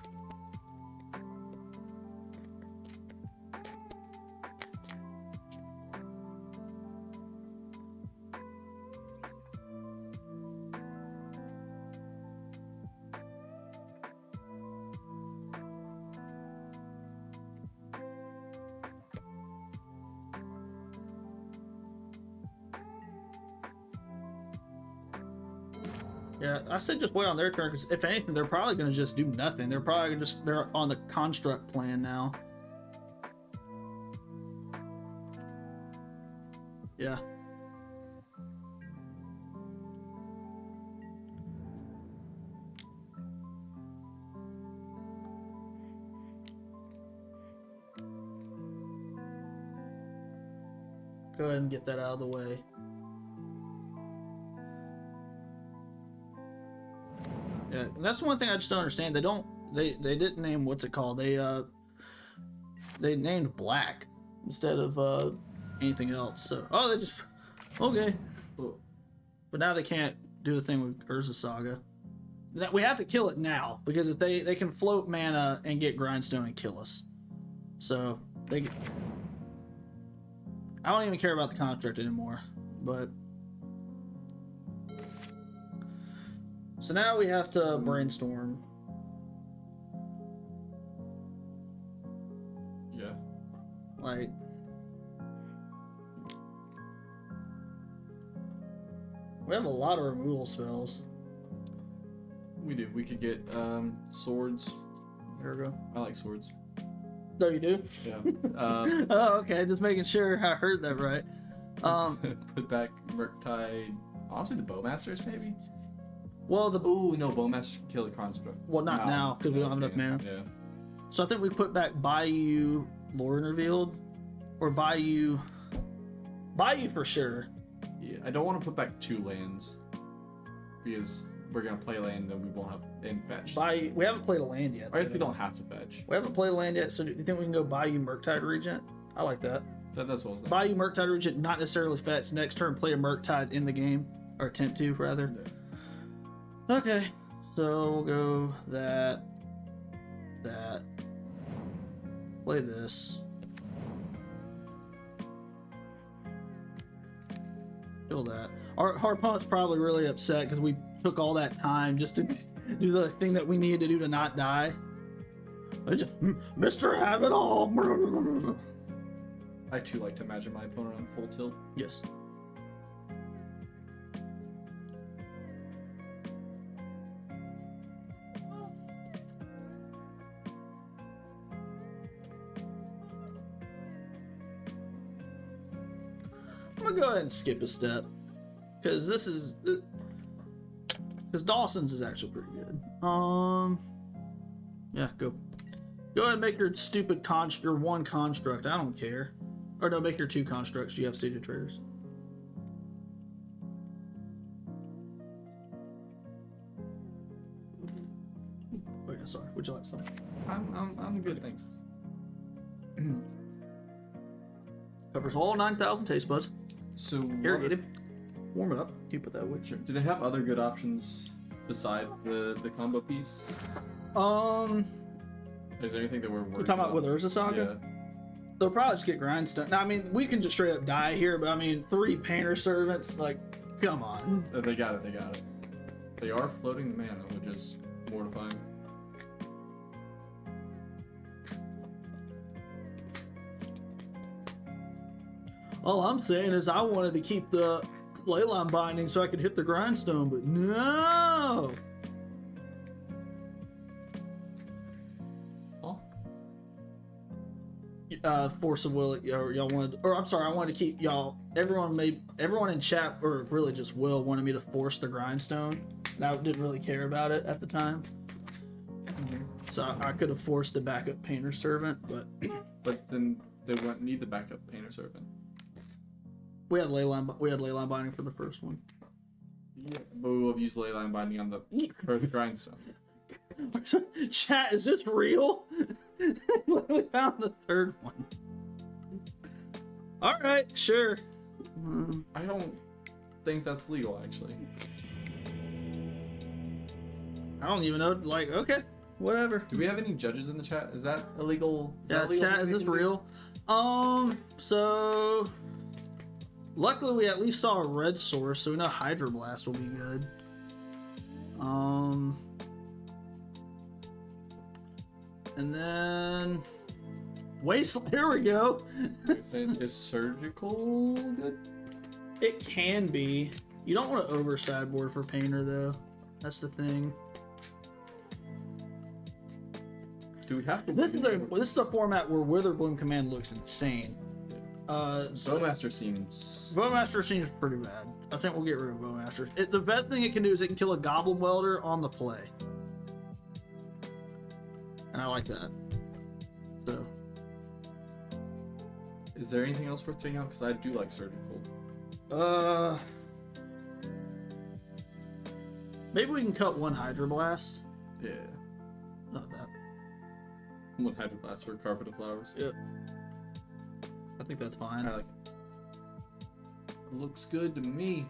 Yeah, I said just wait on their turn because if anything, they're probably going to just do nothing. They're probably they're on the construct plan now. Yeah. Go ahead and get that out of the way. Yeah, and that's one thing I just don't understand. They didn't name what's it called. They named black instead of anything else. So they just okay. But now they can't do the thing with Urza Saga. We have to kill it now because if they can float mana and get Grindstone and kill us. So I don't even care about the construct anymore. But so now we have to brainstorm. Yeah. Like, we have a lot of removal spells. We do. We could get swords. There we go. I like swords. No, you do? Yeah. Oh, okay. Just making sure I heard that right. Put back Murktide. Honestly, the Bowmasters maybe. Well, Ooh, no, Bowmaster can kill the construct. Well, not now because we don't have enough mana. Yeah. So I think we put back Bayou, Lore Revealed, or Bayou for sure. Yeah, I don't want to put back 2 lands because we're gonna play land and we won't have any fetch. We haven't played a land yet. I guess we don't have to fetch. We haven't played a land yet, so do you think we can go Bayou Murktide Regent? I like that. That's what I was thinking. Bayou Murktide Regent, not necessarily fetch. Next turn, play a Murktide in the game, or attempt to rather. Yeah. Okay, so we'll go that, play this, kill that. Our opponent's probably really upset because we took all that time just to do the thing that we needed to do to not die. I just, Mr. Have It All. I too like to imagine my opponent on full tilt. Yes. I'm gonna go ahead and skip a step because Dawson's is actually pretty good. Yeah, go ahead and make your stupid your 1 construct. I don't care. Or no, make your 2 constructs. You have seated traders. Wait, sorry. Would you like some? I'm good, thanks. Covers all 9,000 taste buds. So Irrigated. Warm it up. Keep it that way. Sure. Do they have other good options beside the combo piece? Is there anything that we're worried We're talking about with Urza Saga? Yeah. They'll probably just get grindstone. Now, I mean, we can just straight up die here, but I mean, 3 painter servants, like, come on. They got it. They got it. They are floating the mana, which is mortifying. All I'm saying is I wanted to keep the leyline binding so I could hit the grindstone, but no. Force of will, or y'all wanted, or I'm sorry, I wanted to keep y'all. Everyone in chat, or really just Will, wanted me to force the grindstone. And I didn't really care about it at the time, so I could have forced the backup painter servant, but then they wouldn't need the backup painter servant. We had leyline binding for the first one. Yeah, but we will have used leyline binding on the grindstone. Chat, is this real? We found the third one. All right, sure. I don't think that's legal, actually. I don't even know. Like, okay, whatever. Do we have any judges in the chat? Is that illegal? Chat, is this real? So luckily we at least saw a red source, so we know Hydroblast will be good. And then Wasteland. Here we go. Is surgical good? It can be. You don't want to over sideboard for painter though. That's the thing. Do we have to? This is a format where Witherbloom command looks insane. Bowmaster seems pretty bad. I think we'll get rid of Bowmaster. The best thing it can do is it can kill a Goblin Welder on the play. And I like that. So. Is there anything else worth taking out? Because I do like surgical. Maybe we can cut 1 Hydroblast. Yeah. Not that. 1 Hydroblast for Carpet of Flowers. Yep. I think that's fine. I like it. Looks good to me.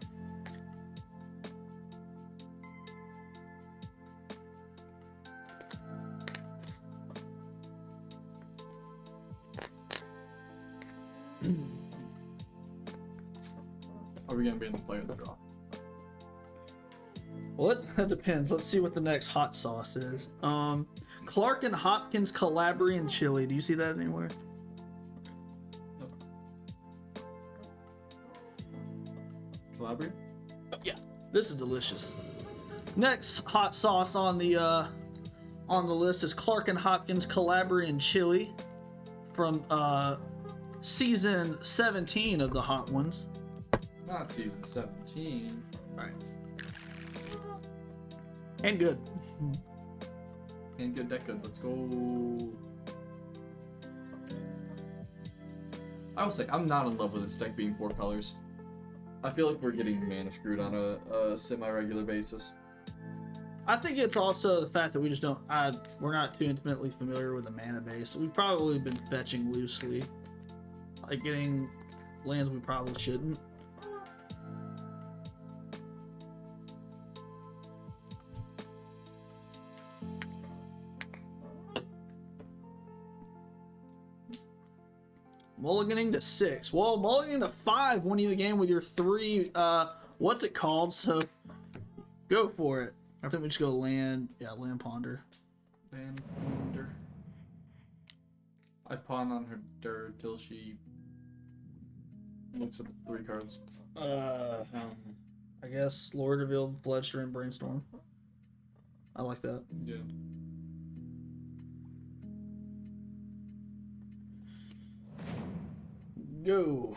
Are we gonna be in the play or the draw? Well, that depends. Let's see what the next hot sauce is. Clark and Hopkins Calabrian chili. Do you see that anywhere? Nope. Calabria? Yeah, this is delicious. Next hot sauce on the list is Clark and Hopkins Calabrian chili from season 17 of the Hot Ones. Not season 17. Right. And good. And good, that good. Let's go. I will say, I'm not in love with this deck being 4 colors. I feel like we're getting mana screwed on a semi-regular basis. I think it's also the fact that we just don't. We're not too intimately familiar with the mana base. We've probably been fetching loosely, like getting lands we probably shouldn't. Mulliganing to 6. Well, mulliganing to 5 won you the game with your 3. What's it called? So go for it. I think we just go land. Yeah, land ponder. Land ponder. I pawn on her dirt till she looks at the 3 cards. I guess Lord Revealed, Fledgster, and Brainstorm. I like that. Yeah. Go.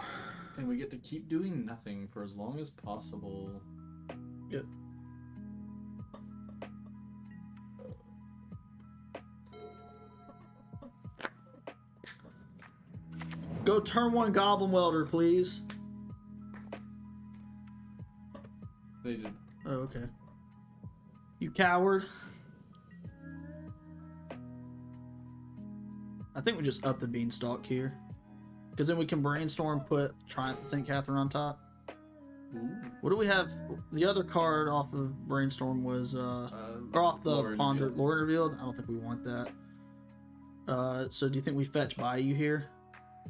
And we get to keep doing nothing for as long as possible. Yep. Go turn 1 Goblin Welder, please. They did. Oh, okay. You coward. I think we just up the Beanstalk here. Because then we can Brainstorm, put Triumph St. Catherine on top. Ooh. What do we have? The other card off of Brainstorm was, or off the Lord Ponder, Revealed. Lord Revealed? I don't think we want that. So do you think we fetch Bayou here?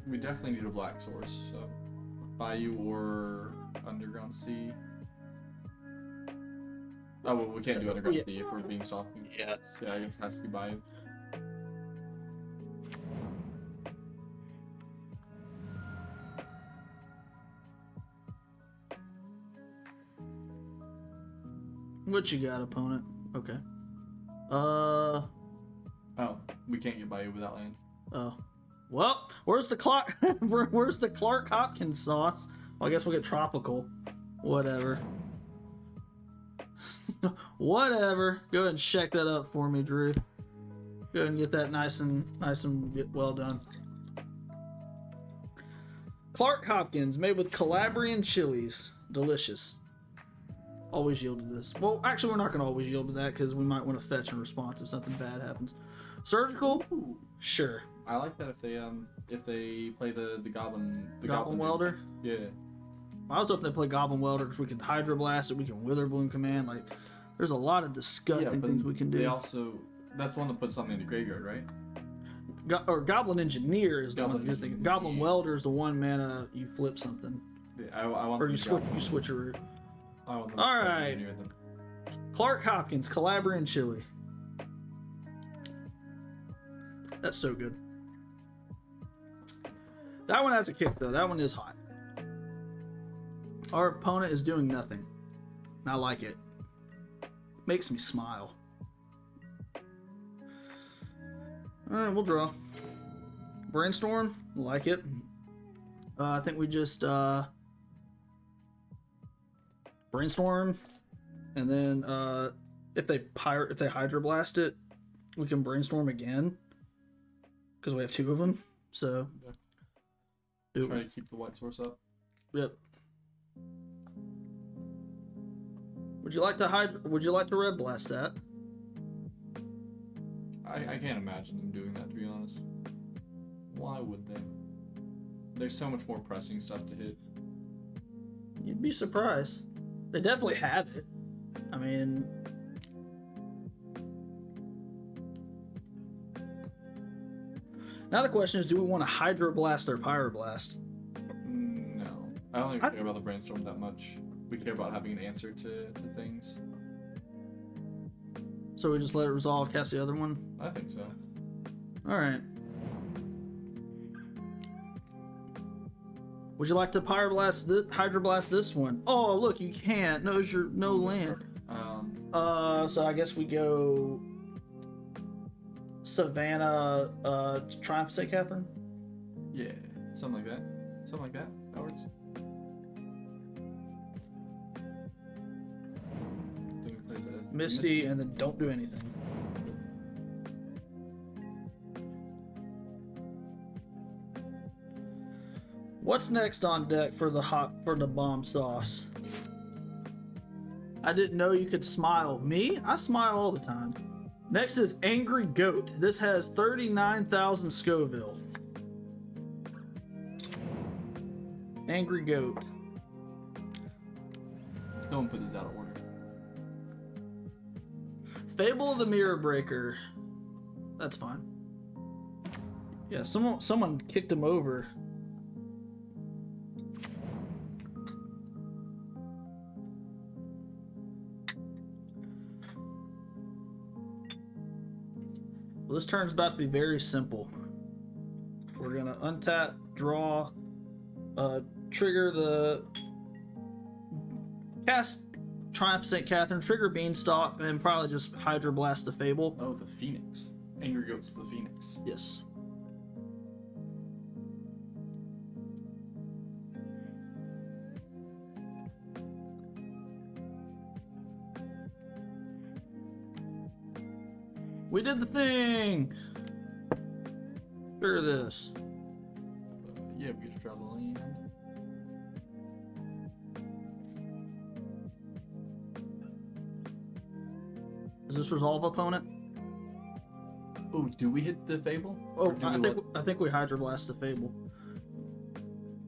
We definitely need a black source, so Bayou or Underground Sea. Oh, well, we can't do Underground Sea if we're Beanstalk. Yeah. So yeah, I guess it has to be Bayou. What you got, opponent? Okay. Oh, we can't get Bayou without land. Oh. Well, where's the Clark? Where's the Clark Hopkins sauce? Well, I guess we'll get tropical. Whatever. Whatever. Go ahead and check that up for me, Drew. Go ahead and get that nice and well done. Clark Hopkins, made with Calabrian chilies. Delicious. Always yield to this. Well, actually, we're not going to always yield to that because we might want to fetch in response if something bad happens. Surgical? Ooh, sure. I like that if they play the goblin Welder? Yeah. I was hoping they play Goblin Welder because we can Hydroblast it, we can Wither Bloom Command. Like, there's a lot of disgusting things we can do. They also, that's the one that puts something in the graveyard, right? Or Goblin Engineer is the one that you're thinking. Goblin Engineer. Welder is the 1 mana you flip something. Yeah, I want Or them you to switch, Goblin. you switch your route. I want them All to right. engineer them. Clark Hopkins, Calabrian Chili. That's so good. That one has a kick, though. That one is hot. Our opponent is doing nothing. I like it. Makes me smile. Alright, we'll draw. Brainstorm. Like it. I think we just brainstorm, and then if they Hydroblast it, we can brainstorm again because we have 2 of them. So Yeah. Try to keep the white source up. Yep. Would you like to red blast that? I can't imagine them doing that, to be honest. Why would they? There's so much more pressing stuff to hit. You'd be surprised. They definitely have it. I mean, now the question is, do we want to Hydroblast or Pyroblast? No. I don't even care about the brainstorm that much. We care about having an answer to things. So we just let it resolve, cast the other one? I think so. Alright. Would you like to Hydroblast this one? Oh, look, you can't. No land. So I guess we go Savannah, Triumph St. Catherine? Yeah, something like that. Something like that. That works. I think we play the Misty, and then don't do anything. What's next on deck for the bomb sauce? I didn't know you could smile. Me? I smile all the time. Next is Angry Goat. This has 39,000 Scoville. Angry Goat. Don't put this out of order. Fable of the Mirror Breaker. That's fine. Yeah, someone kicked him over. Well, this turn's about to be very simple. We're gonna untap, draw, trigger the cast Triumph St. Catherine, trigger Beanstalk, and then probably just Hydroblast the Fable. Oh, the Phoenix. Angry Goat's the Phoenix. Yes. We did the thing! Trigger this. Yeah, we get to draw the land. Does this resolve opponent? Oh, do we hit the Fable? Oh, I think we Hydroblast the Fable.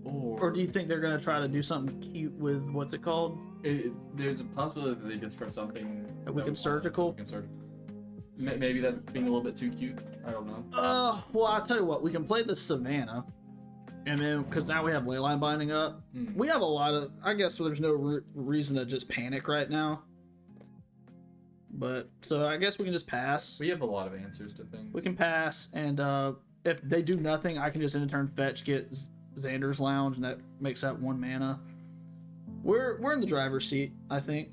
Or do you think they're gonna try to do something cute with what's it called? There's a possibility that they just try something That we can surgical? Maybe that's being a little bit too cute. I don't know. Well, I'll tell you what. We can play the Savannah, And then, because now we have leyline binding up, we have a lot of. I guess there's no reason to just panic right now. But so I guess we can just pass. We have a lot of answers to things. We can pass, and if they do nothing, I can just in turn fetch, get Xander's Lounge, and that makes that 1 mana. We're in the driver's seat, I think.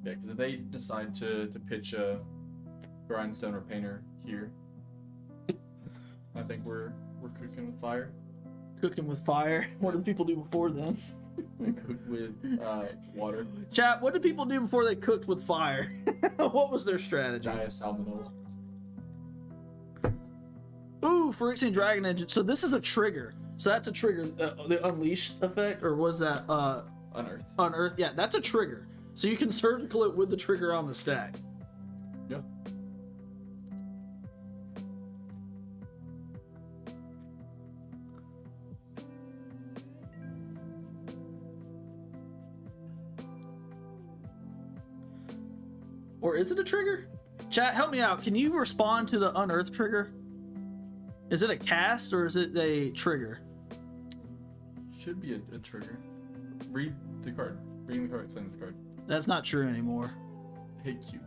Yeah, because if they decide to pitch a grindstone or painter here, I think we're cooking with fire. Cooking with fire. What did people do before then? Cook with water. Chat, what did people do before they cooked with fire? What was their strategy? Die of salmonella. Ooh, Phyrexian Dragon Engine. So this is a trigger. So that's a trigger. The Unleashed effect, or was that Unearth. Unearth? Yeah, that's a trigger. So you can surgical it with the trigger on the stack. Yep. Or is it a trigger? Chat, help me out. Can you respond to the Unearth trigger? Is it a cast or is it a trigger? Should be a trigger. Read the card. Reading the card explains the card. That's not true anymore. Hit Q.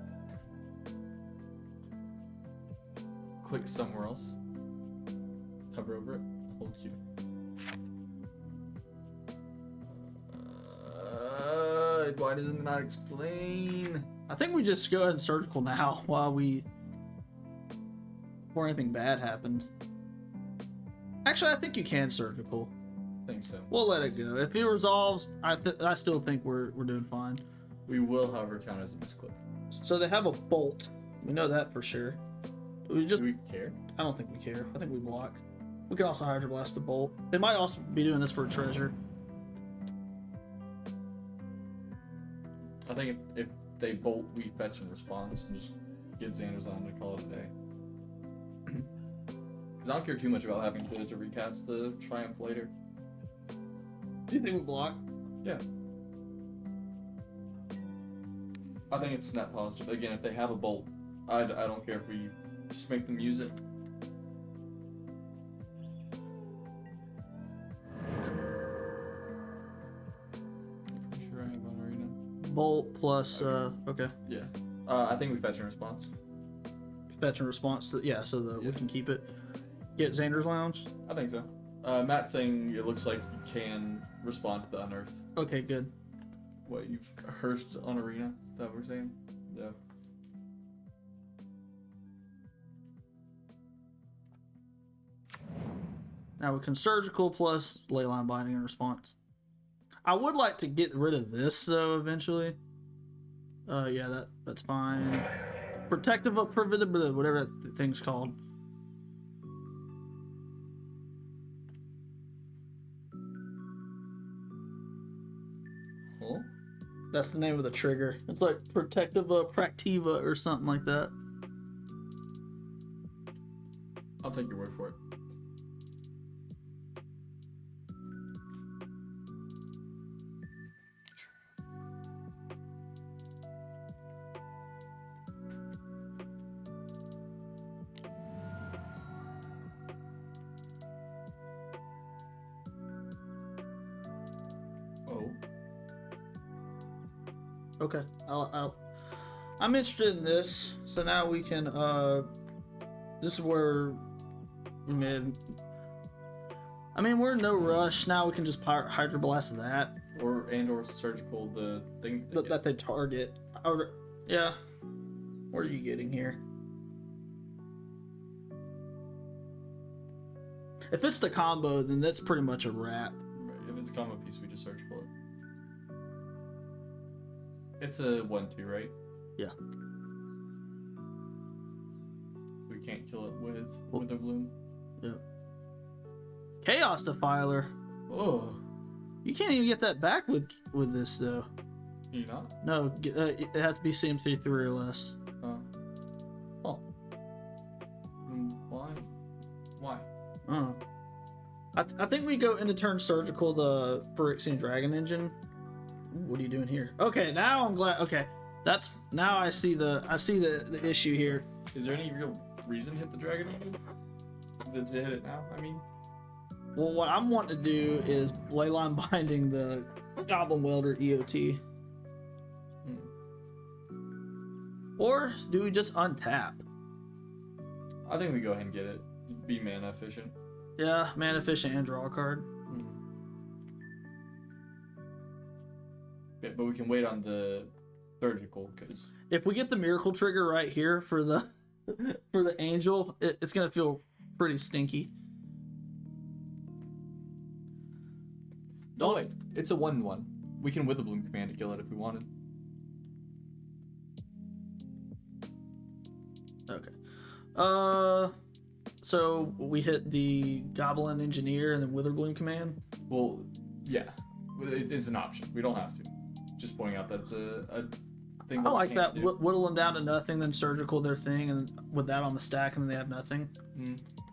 Click somewhere else. Hover over it. Hold Q. Why doesn't it not explain? I think we just go ahead and surgical now before anything bad happened. Actually, I think you can surgical. I think so. We'll let it go. If it resolves, I still think we're doing fine. We will, however, count as a misclick. So they have a bolt. We know that for sure. Do we care? I don't think we care. I think we block. We could also Hydroblast the bolt. They might also be doing this for a treasure. I think if they bolt, we fetch in response and just get Xander's on to call it a day. Because I don't care too much about having to recast the Triumph later. Do you think we block? Yeah. I think it's net positive. Again, if they have a bolt, I don't care if we just make them use it. Sure, I have one arena. Bolt plus, okay. Yeah. I think we fetch in response. Fetch and response to, yeah, so that we can keep it. Get Xander's Lounge? I think so. Matt's saying it looks like you can respond to the Unearth. Okay, good. What, you've hearsed on arena? Is that what we're saying? Yeah. Now we can surgical plus leyline binding in response. I would like to get rid of this though eventually. Yeah, that's fine. Protective of whatever that thing's called. Oh? That's the name of the trigger. It's like Protectiva Practiva or something like that. I'll take your word for it. Oh. Okay, I'm interested in this. So now we can, this is where we made, I mean, we're in no rush. Now we can just Hydroblast that. Or surgical, the thing. That they target. Yeah. What are you getting here? If it's the combo, then that's pretty much a wrap. Right, if it's a combo piece, we just surgical it. It's a 1/2, right? Yeah. We can't kill it with a bloom. Yeah. Chaos Defiler. Oh. You can't even get that back with this though. Can you not? No, it has to be CMC 3 or less. Oh. Why? Why? I think we go into turn surgical the Phyrexian Dragon Engine. What are you doing here? Okay, now I'm glad. Okay, that's now I see the issue here. Is there any real reason to hit the dragon than to hit it now. I mean, Well, what I'm wanting to do is leyline binding the Goblin Welder EOT. Or do we just untap? I think we go ahead and get it. Be mana efficient. Yeah, mana efficient and draw a card. Yeah, but we can wait on the surgical because If we get the miracle trigger right here for the for the angel, it's gonna feel pretty stinky. no, wait, it's a 1/1. We can Witherbloom command to kill it if we wanted. Okay. So we hit the Goblin Engineer and then Witherbloom command. Well, yeah, it is an option. We don't have to. Just pointing out that it's a thing. I like that. Whittle them down to nothing, then surgical their thing, and with that on the stack, and then they have nothing.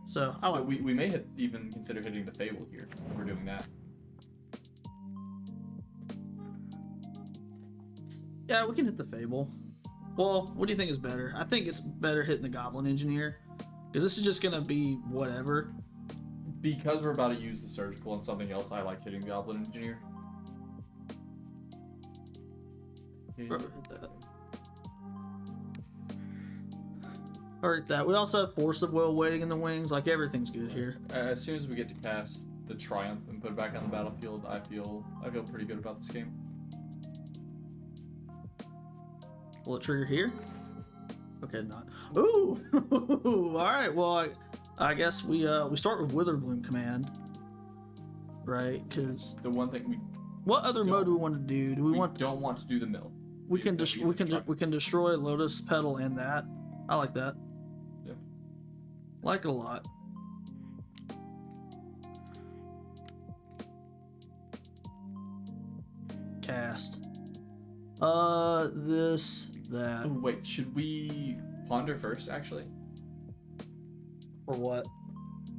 So I like. We may even consider hitting the Fable here if we're doing that. Yeah, we can hit the Fable. Well, what do you think is better? I think it's better hitting the Goblin Engineer, because this is just gonna be whatever. Because we're about to use the surgical and something else, I like hitting the Goblin Engineer. Hurt that. We also have Force of Will waiting in the wings. Like, everything's good here. As soon as we get to cast the Triumph and put it back on the battlefield, I feel pretty good about this game. Will it trigger here? Okay, not. Ooh! Alright, well, I guess we start with Witherbloom command. Right? Because... The one thing we... What other mode do we want to do? Do we want... don't want to do the mill. We can destroy Lotus Petal and that. I like that. Yeah. Like it a lot. Cast. That. Oh, wait, should we ponder first, actually? For what?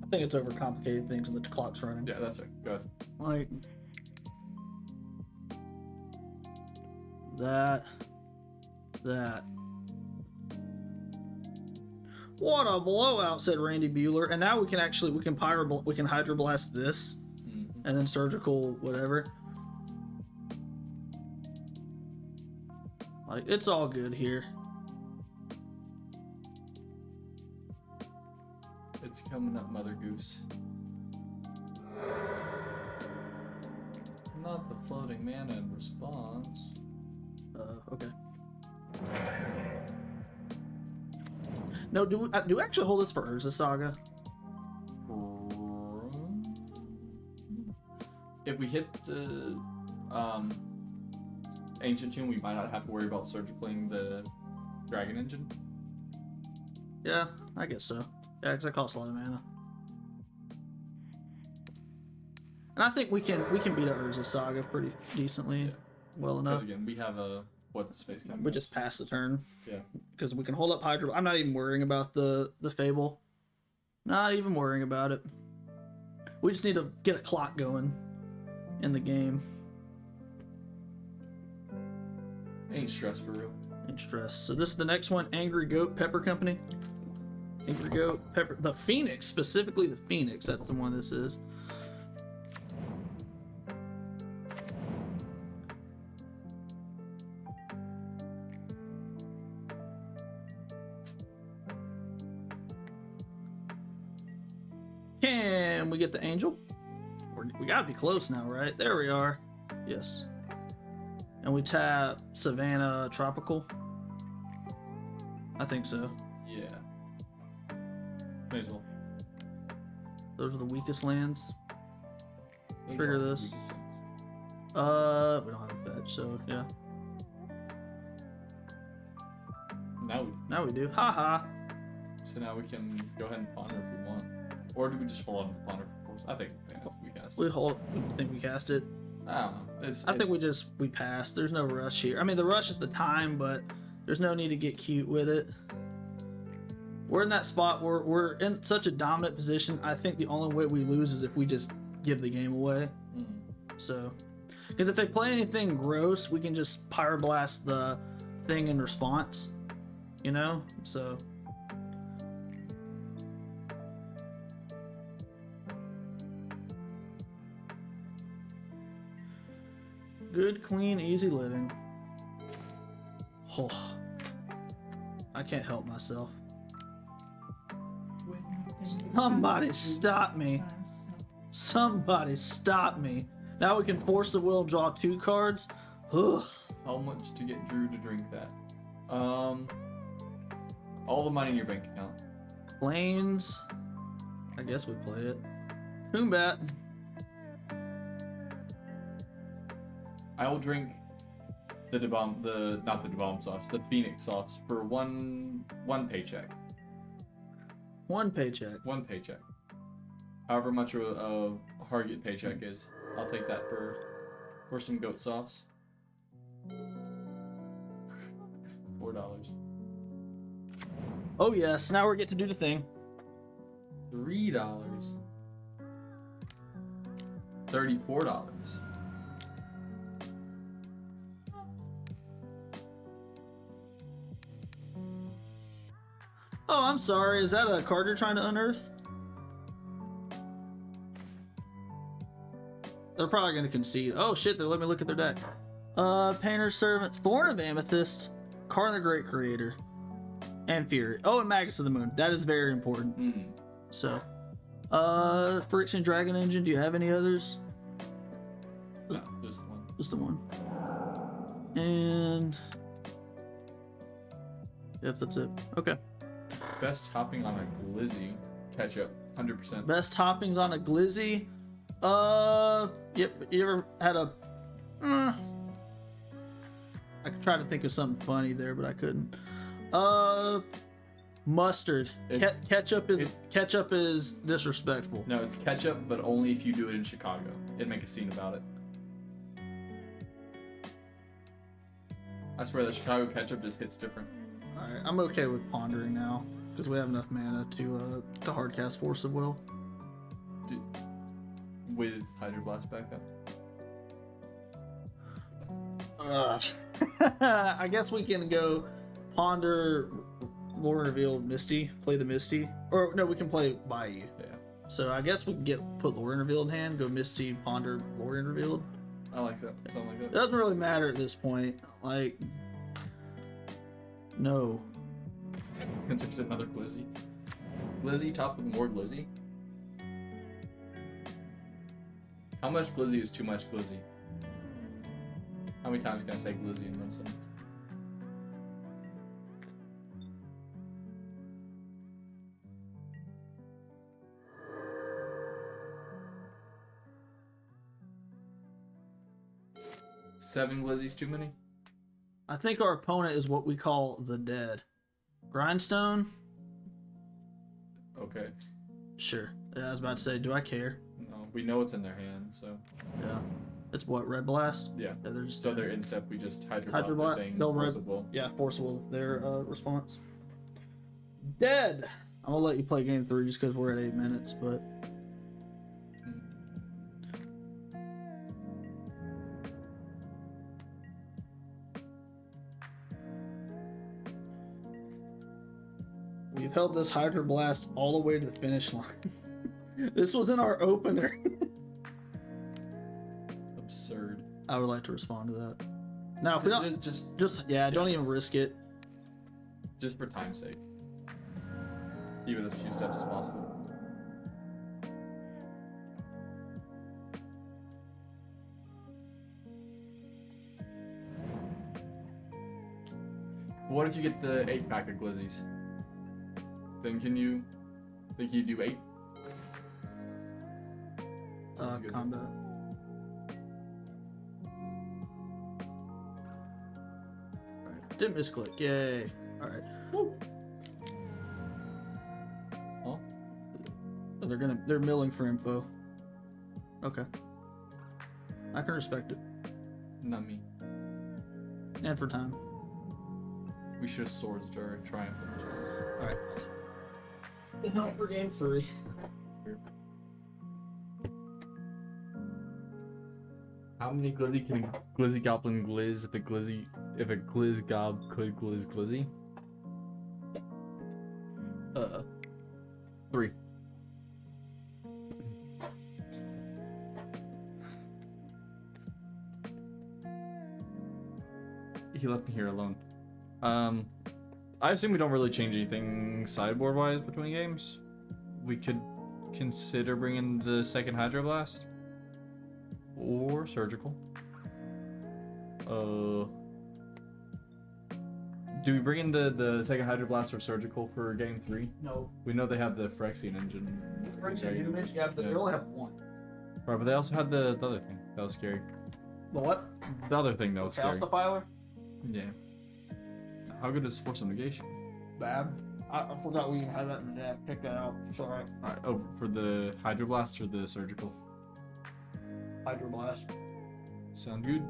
I think it's overcomplicated things and the clock's running. Yeah, that's it. Go ahead. Like... That. What a blowout, said Randy Bueller. And now we can hydroblast this, and then surgical whatever. Like, it's all good here. It's coming up, Mother Goose. Not the floating mana in response. Okay. No, do we actually hold this for Urza Saga? If we hit the Ancient Tomb, we might not have to worry about surgicaling the Dragon Engine. Yeah, I guess so. Yeah, because that costs a lot of mana. And I think we can beat a Urza Saga pretty decently, well enough. Again, we have a space coming. We just pass the turn. Yeah. Because we can hold up Hydro. I'm not even worrying about the Fable. Not even worrying about it. We just need to get a clock going in the game. Ain't stress for real. Ain't stress. So this is the next one, Angry Goat Pepper Company. Angry Goat Pepper. The Phoenix, specifically the Phoenix. That's the one this is. Can we get the angel? We gotta be close now, right? There we are. Yes. And we tap Savannah Tropical. I think so. Yeah. May as well. Those are the weakest lands. Those Trigger are the this. weakest things. We don't have a fetch, so yeah. Now we do. Haha. So now we can go ahead and ponder if we want. Or do we just hold on to the ponder, of course? I think we cast it. We think we cast it. I don't know. I think we passed. There's no rush here. I mean, the rush is the time, but there's no need to get cute with it. We're in that spot where we're in such a dominant position. I think the only way we lose is if we just give the game away. So, because if they play anything gross, we can just pyroblast the thing in response. You know? So, Good, clean, easy living. Oh, I can't help myself. Somebody stop me. Somebody stop me. Now we can force the will, draw 2 cards. Ugh. How much to get Drew to drink that? All the money in your bank account. Planes. I guess we play it. Boombat. I will drink not the DeBomb sauce, the Phoenix sauce for one paycheck. 1 paycheck. 1 paycheck. However much a Hargit paycheck is, I'll take that for some goat sauce. $4. Oh yes, now we get to do the thing. $3. $34. Oh, I'm sorry. Is that a card you're trying to unearth? They're probably going to concede. Oh shit, they let me look at their deck. Painter's Servant, Thorn of Amethyst, Karn the Great Creator, and Fury. Oh, and Magus of the Moon. That is very important. So, Friction Dragon Engine. Do you have any others? No, just one. Just the one. And yep, that's it. Okay. Best topping on a glizzy. Ketchup, 100%. Best toppings on a glizzy. Yep. You ever had a? I could try to think of something funny there, but I couldn't. Mustard. Ketchup is disrespectful. No, it's ketchup, but only if you do it in Chicago. It'd make a scene about it. I swear that Chicago ketchup just hits different. Alright, I'm okay with pondering now because we have enough mana to hardcast Force of Will. Dude, with Hydroblast backup. I guess we can go ponder Lore Revealed Misty, play the Misty, or no, we can play Bayou. Yeah. So I guess we can put Lore Revealed in hand, go Misty, ponder Lore Revealed. I like that. Something like that. It doesn't really matter at this point. Like, no. It's just another glizzy. Glizzy topped with more glizzy. How much glizzy is too much glizzy? How many times can I say glizzy in one sentence? Seven glizzies too many? I think our opponent is what we call the dead. Grindstone? Okay. Sure. Yeah, I was about to say, do I care? No, we know it's in their hand, so. Yeah. It's what, Red Blast? Yeah. Yeah, they're just So they're in step, we just Hydroblast Hydroblast, the thing. they'll Forcible. yeah, forcible their response. Dead! I'm gonna let you play game 3 just because we're at 8 minutes, but we've held this Hydroblast all the way to the finish line. This was in our opener. Absurd. I would like to respond to that. Now, if we don't, Just yeah, don't even risk it. for time's sake. Even as few steps as possible. What if you get the 8-pack of glizzies? Then can you do 8? That's a good Combat. Alright, didn't misclick. Yay. Alright. Woo. Huh? Oh, they're milling for info. Okay. I can respect it. Not me. And for time. We should have swords to our triumph. Alright. Help for game 3. How many glizzy can Glizzy Goblin glizz if a glizz gob could glizz glizzy? 3. he left me here alone. I assume we don't really change anything sideboard-wise between games. We could consider bringing the second Hydro Blast. Or Surgical. Do we bring in the second Hydro Blast or Surgical for game 3? No. We know they have the Phyrexian engine. Phyrexian image, yeah, but they only have one. Right, but they also had the other thing. That was scary. The what? The other thing that was scary. Calcifier? Yeah. How good is Force of Negation? Bad. I forgot we had that in the deck. Pick that out. Sorry. Alright, oh, for the Hydro Blast or the Surgical? Hydro Blast. Sound good?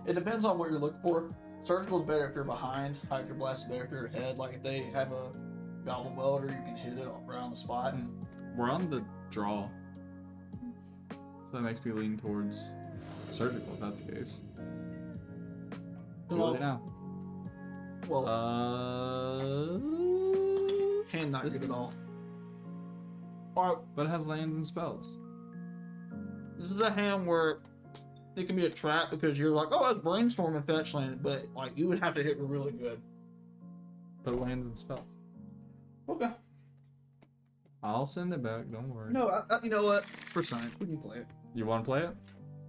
It depends on what you're looking for. Surgical is better if you're behind. Hydro Blast is better if you're ahead. Like if they have a Goblin Welder, you can hit it around the spot. We're on the draw. So that makes me lean towards Surgical if that's the case. Well, now. Well, hand not good at all. Alright, But it has lands and spells. this is a hand where it can be a trap because you're like, oh, that's Brainstorm and Fetch Land, but like you would have to hit really good. But lands and spells. Okay. I'll send it back, don't worry. No, you know what? For science, we can play it. You want to play it?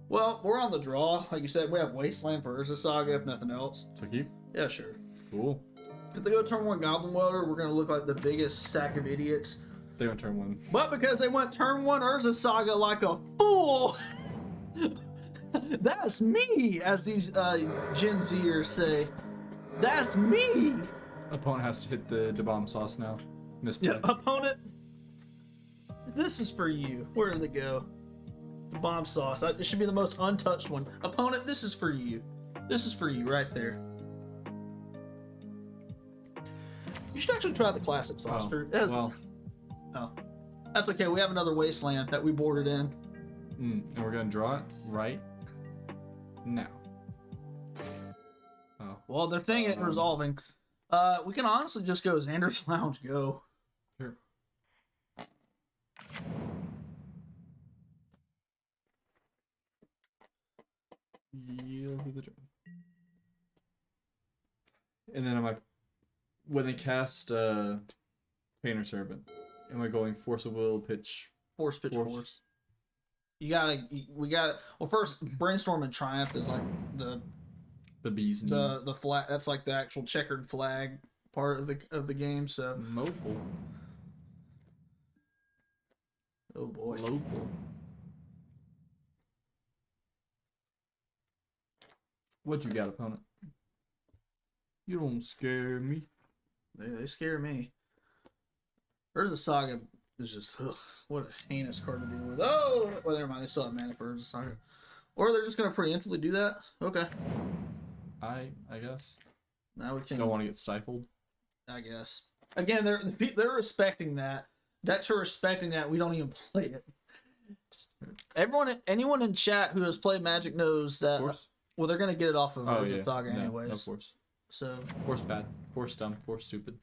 Well, we're on the draw. Like you said, we have Wasteland for Urza Saga, if nothing else. So keep? Yeah, sure. Cool. If they go turn 1 Goblin Welder, we're going to look like the biggest sack of idiots. They went turn 1. But because they went turn 1 Urza Saga like a fool, that's me, as these Gen Zers say. That's me. Opponent has to hit the bomb sauce now. Misplay. Yep, opponent. This is for you. Where did it go? The bomb sauce. It should be the most untouched one. Opponent, this is for you. This is for you right there. You should actually try the classic saucer. Well, Oh, that's okay. We have another Wasteland that we boarded in. and we're gonna draw it right now. Oh, Well, their thing ain't resolving. We can honestly just go Xander's Lounge. Go. sure. Yield to the turn. And then when they cast Painter Servant, am I going Force of Will, pitch? Force pitch Force. force. We gotta. Well, first Brainstorm and Triumph is like the bees knees. the flag. That's like the actual checkered flag part of the game. So. Mobile. Oh boy. Local. What you got, opponent? You don't scare me. They scare me. Urza Saga is just what a heinous card to deal with. Oh, well, never mind. They still have mana for Urza Saga, or they're just gonna preemptively do that. Okay. I guess. Now we can. Don't want to get stifled. I guess. Again, they're respecting that. Decks are respecting that. We don't even play it. Anyone in chat who has played Magic knows that. Of course. Well, they're gonna get it off of Oh Urza yeah. Saga No, anyways. no force. So. Force bad. Force dumb. Force stupid.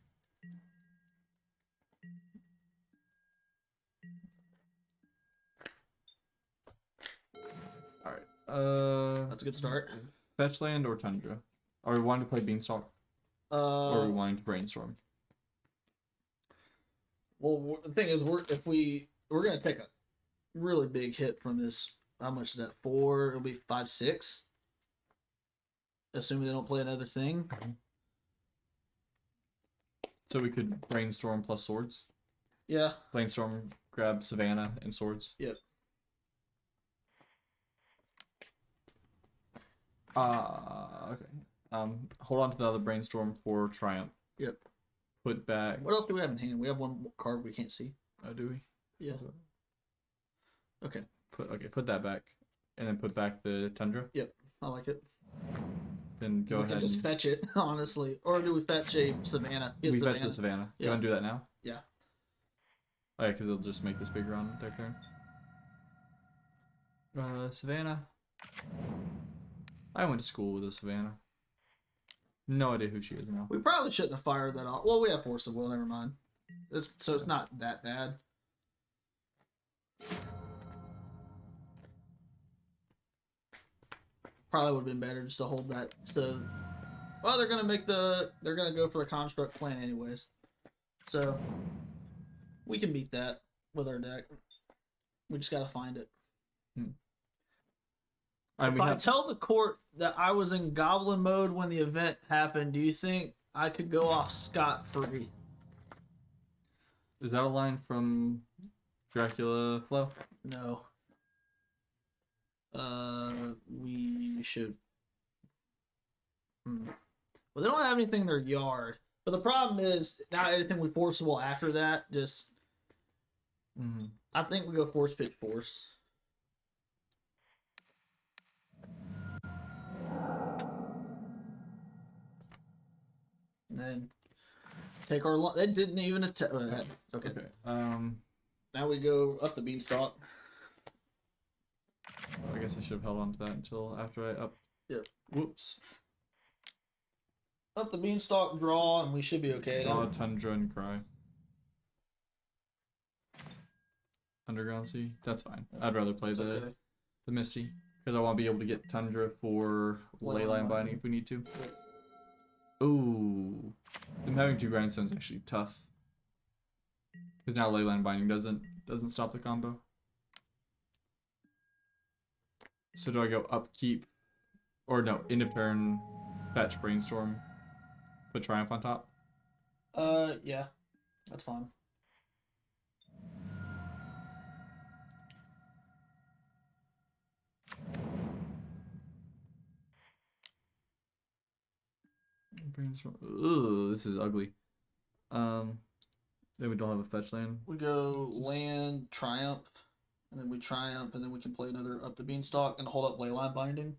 All right. That's a good start. Fetch land or Tundra? Are we wanting to play Beanstalk? Or are we wanting to brainstorm? Well, the thing is, we're gonna take a really big hit from this. How much is that? 4? It'll be 5, 6. Assuming they don't play another thing. So we could brainstorm plus swords. Yeah. Brainstorm, grab Savannah and swords. Yep. Okay. Hold on to the other brainstorm for Triumph. Yep. Put back. What else do we have in hand? We have one card we can't see. Oh, do we? Yeah. Okay. Put that back, and then put back the Tundra. Yep. I like it. Then go we ahead. can just fetch it, honestly. Or do we fetch a Savannah? We fetch the Savannah. Yeah. You want to do that now? Yeah. Oh, yeah, because it'll just make this bigger on their turn. Savannah. I went to school with a Savannah. No idea who she is now. We probably shouldn't have fired that off. Well, we have Force of Will. Never mind. So it's not that bad. Probably would have been better just to hold that. Well, they're gonna go for the construct plan anyways. So we can beat that with our deck. We just gotta find it. If I tell the court that I was in goblin mode when the event happened, do you think I could go off scot-free? Is that a line from Dracula Flow? No. We should. Well, they don't have anything in their yard. But the problem is, not anything we forcible after that. Just. I think we go force pitch force. And then take our. They didn't even attack. Okay. Now we go up the beanstalk. I guess I should have held on to that until after I up. Yep. Whoops. Up the beanstalk, draw, and we should be okay. Draw, Tundra, and Cry. Underground Sea? That's fine. I'd rather play the Misty. Because I want to be able to get Tundra for Leyline Binding if we need to. Ooh. Them having 2 grindstones is actually tough. Because now Leyline Binding doesn't stop the combo. So do I go upkeep? Or no, end of turn, fetch Brainstorm, put Triumph on top? Yeah. That's fine. Brainstorm. Ugh, this is ugly. Then we don't have a fetch land. We go land, Triumph, and then we Triumph, and then we can play another up the beanstalk and hold up Leyline Binding.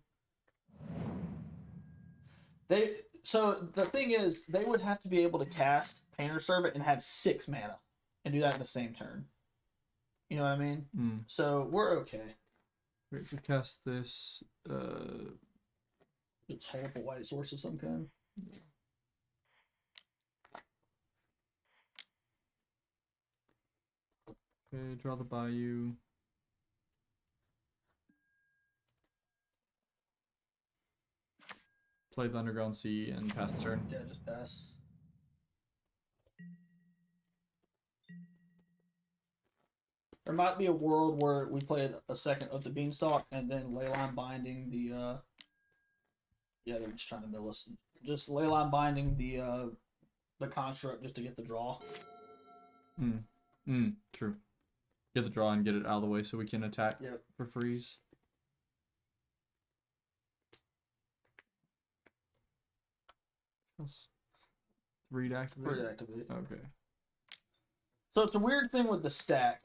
So the thing is, they would have to be able to cast Painter Servant and have 6 mana, and do that in the same turn. You know what I mean? So we're okay. Wait, we cast this. Just hold up a white source of some kind. Okay, draw the Bayou. Play the Underground Sea and pass the turn. Yeah, just pass. There might be a world where we played a second of the beanstalk and then Leyline Binding the yeah, they're just trying to mill us. Just Leyline Binding the construct just to get the draw. True. Get the draw and get it out of the way so we can attack for freeze. That's 3 to activate. 3 to activate. Okay. So it's a weird thing with the stack.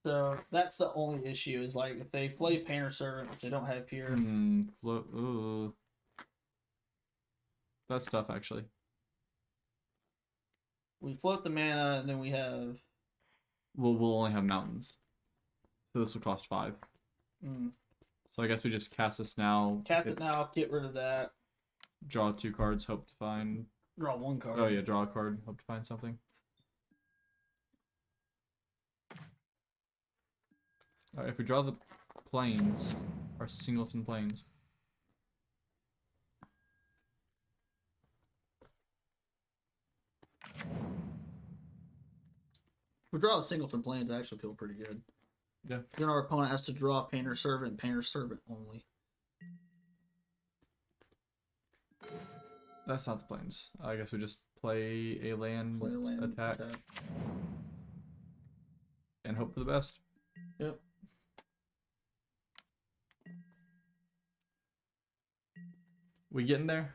So that's the only issue is like if they play Painter Servant, which they don't have here. That's tough actually. We float the mana and then we have. We'll only have mountains, so this will cost 5. So I guess we just cast this now. Cast it now. Get rid of that. Draw 2 cards. Hope to find. Draw 1 card. Oh yeah, draw a card. Hope to find something. Alright, if we draw the plains, our singleton plains. If we draw a singleton plains, I actually feel pretty good. Yeah. Then our opponent has to draw Painter Servant only. That's not the plains. I guess we just play a land, attack, and hope for the best. Yep. We getting there?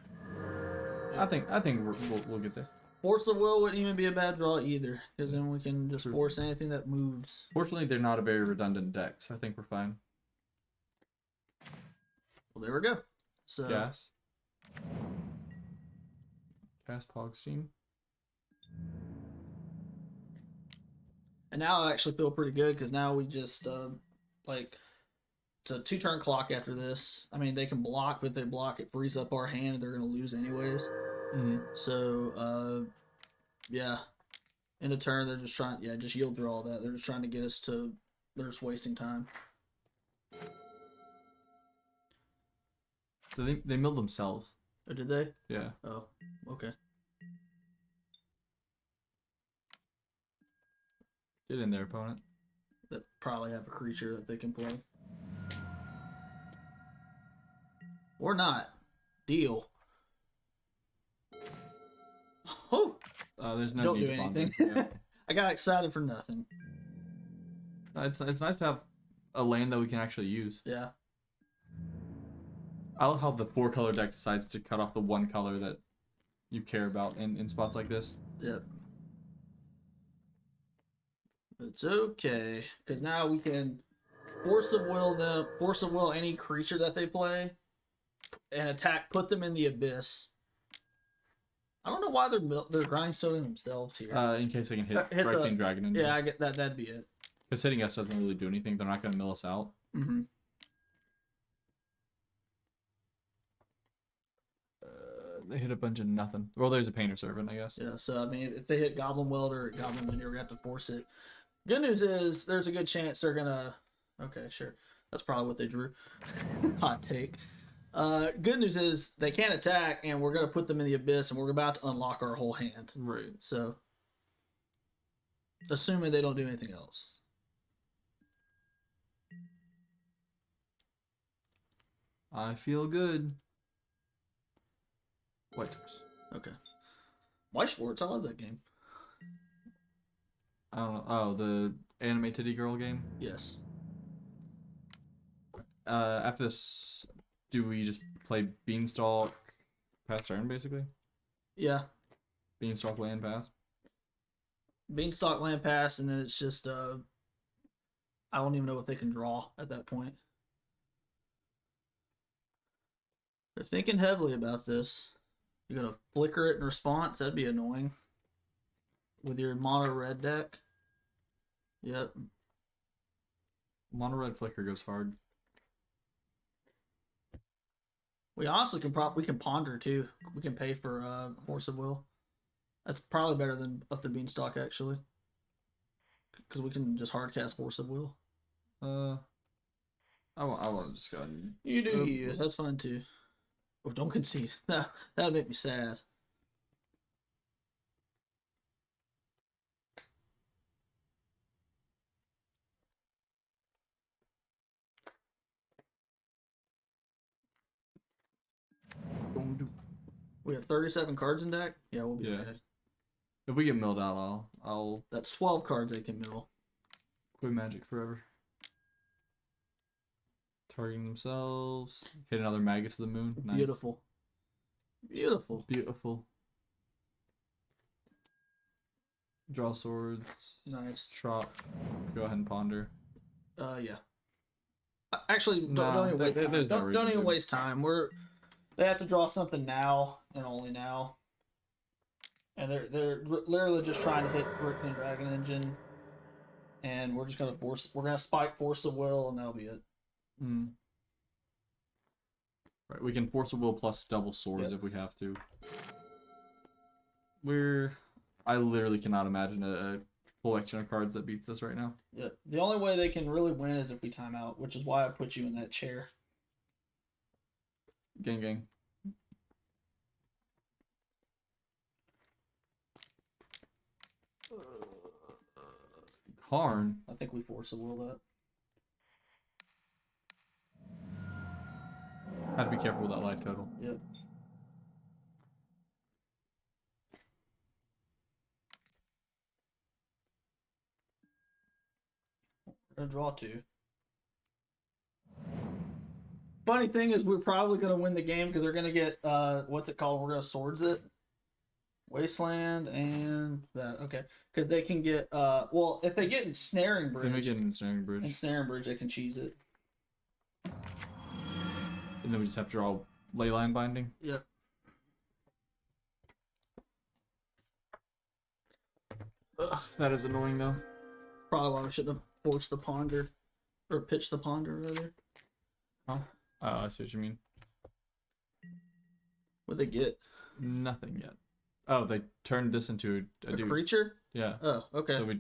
I think we'll get there. Force of Will wouldn't even be a bad draw either, because then we can just force anything that moves. Fortunately, they're not a very redundant deck, so I think we're fine. Well, there we go. So Gas. Cast Pogstein. And now I actually feel pretty good, because now we just, like, it's a 2-turn clock after this. I mean, they can block, but if they block, it frees up our hand, and they're going to lose anyways. So, yeah. In a turn, they're just trying, just yield through all that. They're just trying to get us to, they're just wasting time. They milled themselves. Or did they? Yeah. Oh, okay. Get in there, opponent. That probably have a creature that they can play. Or not. Deal. Oh! There's no Don't need do to ponder. anything. Yeah. I got excited for nothing. It's nice to have a land that we can actually use. Yeah. I love how the 4-color deck decides to cut off the 1 color that you care about in spots like this. Yep. It's okay, because now we can force of will any creature that they play, and attack. Put them in the abyss. I don't know why they're grindstoning themselves here. In case they can hit Hit the- Right-King Dragon in. Yeah, I get that. That'd be it. Because hitting us doesn't really do anything. They're not going to mill us out. Mm-hmm. They hit a bunch of nothing. Well, there's a Painter Servant, I guess. Yeah. So I mean, if they hit Goblin Welder or Goblin Engineer, we have to force it. Good news is there's a good chance they're gonna. Okay, sure. That's probably what they drew. Hot take. Good news is they can't attack, and we're gonna put them in the abyss, and we're about to unlock our whole hand. Right. So, assuming they don't do anything else. I feel good. White Source. Okay. White Sports, I love that game. I don't know. Oh, the anime titty girl game? Yes. After this, do we just play Beanstalk pass turn, basically? Yeah. Beanstalk land pass? Beanstalk land pass, and then it's just I don't even know what they can draw at that point. They're thinking heavily about this. You're gonna flicker it in response. That'd be annoying. With your mono red deck. Yep. Mono red flicker goes hard. We honestly can we can ponder too. We can pay for Force of Will. That's probably better than up the Beanstalk actually. Because we can just hard cast Force of Will. I want to just go ahead and... You do you. That's fine too. Oh, don't concede. That'd make me sad. We have 37 cards in deck? Yeah, we'll be okay. If we get milled out, I'll... That's 12 cards they can mill. quit Magic forever. Targeting themselves. Hit another Magus of the Moon. Nice. Beautiful. Beautiful. Beautiful. Draw swords. Nice. Trot. Go ahead and ponder. Yeah. Actually, No, don't even waste time. there's no Don't reason even to. waste time. They have to draw something now and only now. And they're literally just trying to hit Phyrexian Dragon Engine. And we're just gonna spike Force of Will, and that'll be it. Right, we can Force of Will plus double swords if we have to. I literally cannot imagine a collection of cards that beats this right now. Yeah. The only way they can really win is if we time out, which is why I put you in that chair. Gang. Karn. I think we Force of Will that. Have to be careful with that life total. Yep. We're gonna draw 2. Funny thing is, we're probably gonna win the game because they're gonna get what's it called? We're gonna swords it. Wasteland and that. Okay, because they can get well, if they get Ensnaring Bridge. They may get an Ensnaring Bridge. Ensnaring Bridge, they can cheese it. And then we just have to draw Leyline Binding. Yep. Ugh, that is annoying though. Probably why we shouldn't have forced the ponder, or pitched the ponder rather. Huh? Oh, I see what you mean. What'd they get? Nothing yet. Oh, they turned this into a dude. Creature? Yeah. Oh, okay. So we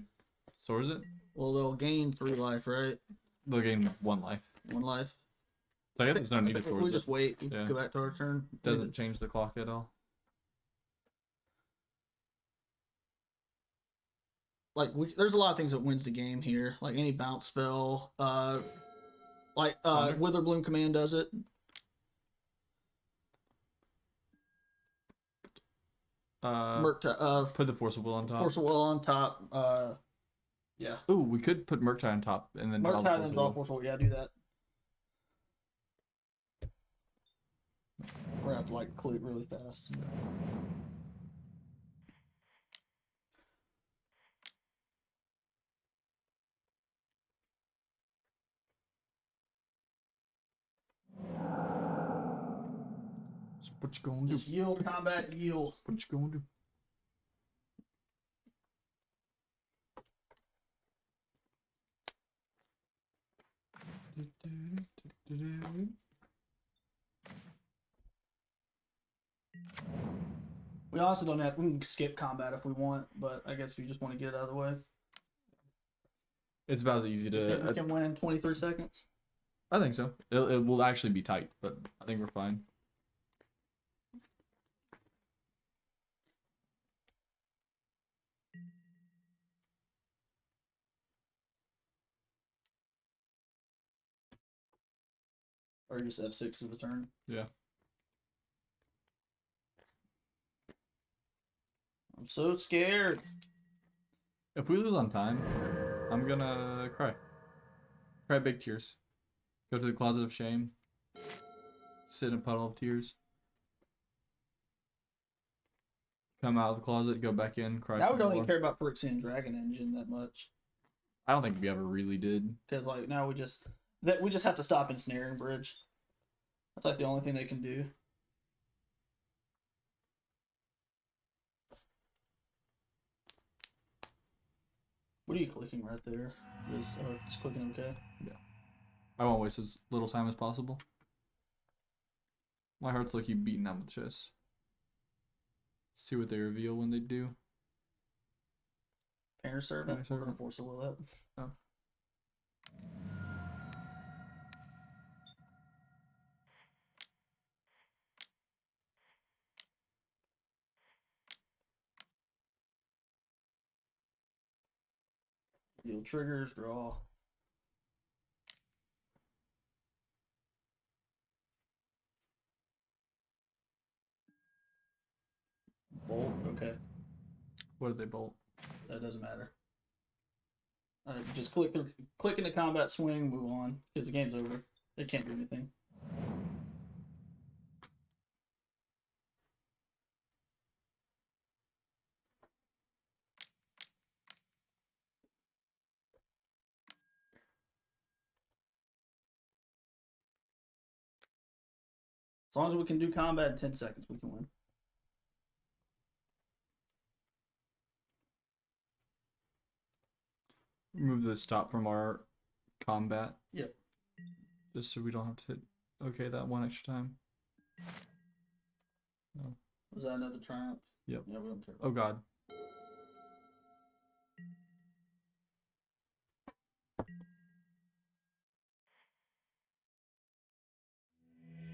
swords it. Well, they'll gain 3 life, right? They'll gain 1 life. 1 life. So I guess there's no need We towards it. just wait. Yeah. Go back to our turn. Doesn't change the clock at all. Like there's a lot of things that wins the game here. Like any bounce spell. Thunder? Witherbloom Command does it. Put the Force of Will on top. Force of Will on top. Yeah. Ooh, we could put Murktide on top and then draw the Murktide Force and of draw Will. Force of Will. Yeah, do that. We're gonna have to like click really fast. So what you gonna do? Just yield, combat, yield. What you gonna do? We also don't have. We can skip combat if we want, but I guess if you just want to get it out of the way, It's about as easy to. we can win in 23 seconds. I think so. It will actually be tight, but I think we're fine. Or you just F6 for the turn. Yeah. I'm so scared. If we lose on time, I'm gonna cry. Cry big tears. Go to the closet of shame. Sit in a puddle of tears. Come out of the closet, go back in, cry. Now some we don't more. even care about Phyrexian Dragon Engine that much. I don't think we ever really did. Because like now we just have to stop ensnaring bridge. That's like the only thing they can do. What are you clicking right there? Just clicking OK. Yeah. I won't waste as little time as possible. My heart's lucky beating out the chest. See what they reveal when they do. Parent Servant. We're gonna force a will up. Oh. Deal triggers, draw. Bolt, okay. What did they bolt? That doesn't matter. Just click into combat, swing, move on. Because the game's over. It can't do anything. As long as we can do combat in 10 seconds, we can win. Remove the stop from our combat. Yep. Just so we don't have to hit okay that one extra time. No. Was that another triumph? Yep. Yeah, we don't care. Oh god.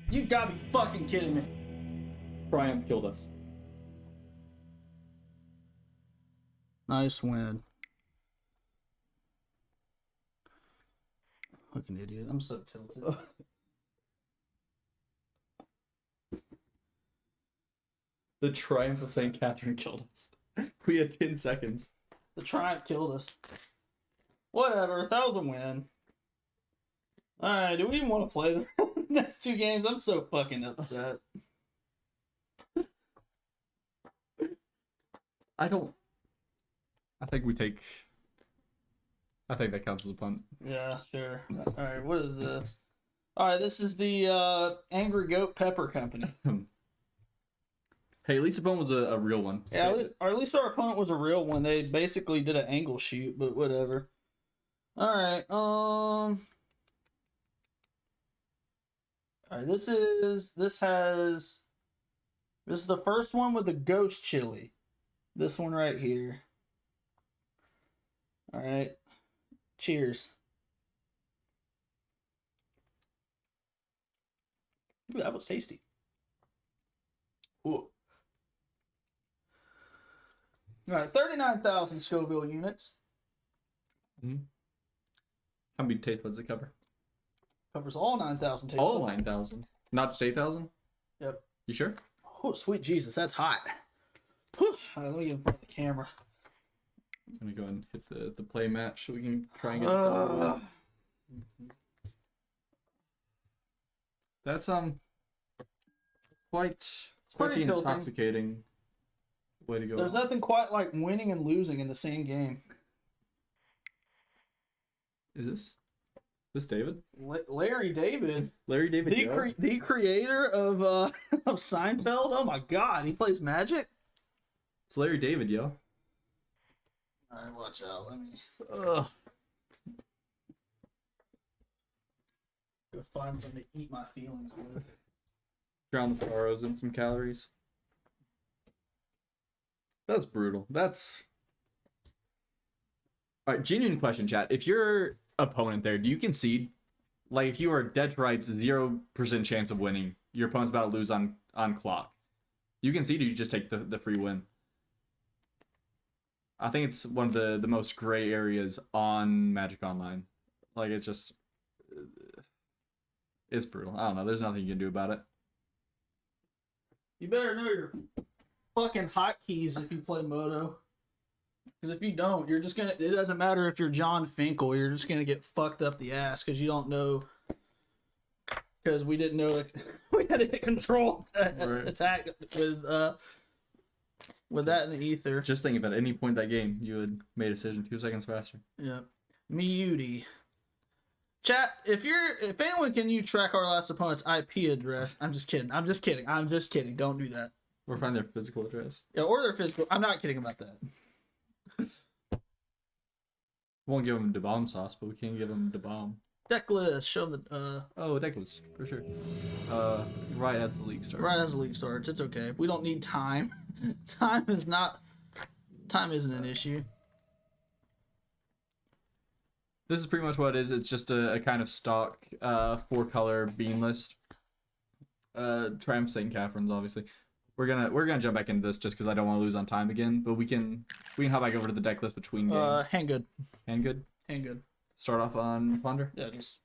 You gotta be fucking kidding me. Triumph killed us. Nice win. Fucking idiot. I'm so tilted. The Triumph of St. Catherine killed us. We had 10 seconds. The triumph killed us. Whatever, that was a win. Alright, do we even want to play the next two games? I'm so fucking upset. I think we take. I think that counts as a punt. Yeah, sure. Alright, what is this? Alright, this is the Angry Goat Pepper Company. Hey, at least the punt was a real one. Yeah, or at least our opponent was a real one. They basically did an angle shoot, but whatever. Alright, alright, this is the first one with the ghost chili. This one right here. Alright. Cheers. Ooh, that was tasty. Ooh. All right, 39,000 Scoville units. Mm-hmm. How many taste buds does it cover? Covers all 9,000 taste All buds. 9,000, not just 8,000. Yep. You sure? Oh, sweet Jesus, that's hot. Whew. All right, let me get in front of the camera. I'm gonna go and hit the play match so we can try and get this over with. That's quite pretty the tilting. intoxicating way to go. There's nothing quite like winning and losing in the same game. Is this David? Larry David. Larry David. The creator of of Seinfeld. Oh my God, he plays Magic. It's Larry David, yo. All right, watch out. Let me Ugh. go find something to eat my feelings with. Drown the sorrows in some calories. That's brutal. That's... Alright, genuine question, chat. If your opponent there, do you concede? Like, if you are dead to rights, 0% chance of winning, your opponent's about to lose on clock. You concede or you just take the free win? I think it's one of the most gray areas on Magic Online. Like, it's just... It's brutal. I don't know. There's nothing you can do about it. You better know your fucking hotkeys if you play Moto. Because if you don't, you're just gonna. It doesn't matter if you're John Finkel. You're just gonna get fucked up the ass because you don't know. Because we didn't know that we had to hit control attack with that in the ether. Just think if at any point that game you had made a decision 2 seconds faster. Yeah, Mewdy. Chat, if anyone can you track our last opponent's IP address? I'm just kidding. Don't do that. Or find their physical address. Yeah, or their physical. I'm not kidding about that. Won't give them the bomb sauce, but we can give them the bomb. Deck list. Show them the. Oh, deck list for sure. Right as the league starts. Right as the league starts, it's okay. We don't need time. Time isn't an issue. This is pretty much what it is. It's just a kind of stock 4-color bean list. Triumph St. Catherine's, obviously. We're gonna jump back into this just because I don't want to lose on time again. But we can hop back over to the deck list between games. Handgood. Handgood. Start off on Ponder. Yeah, just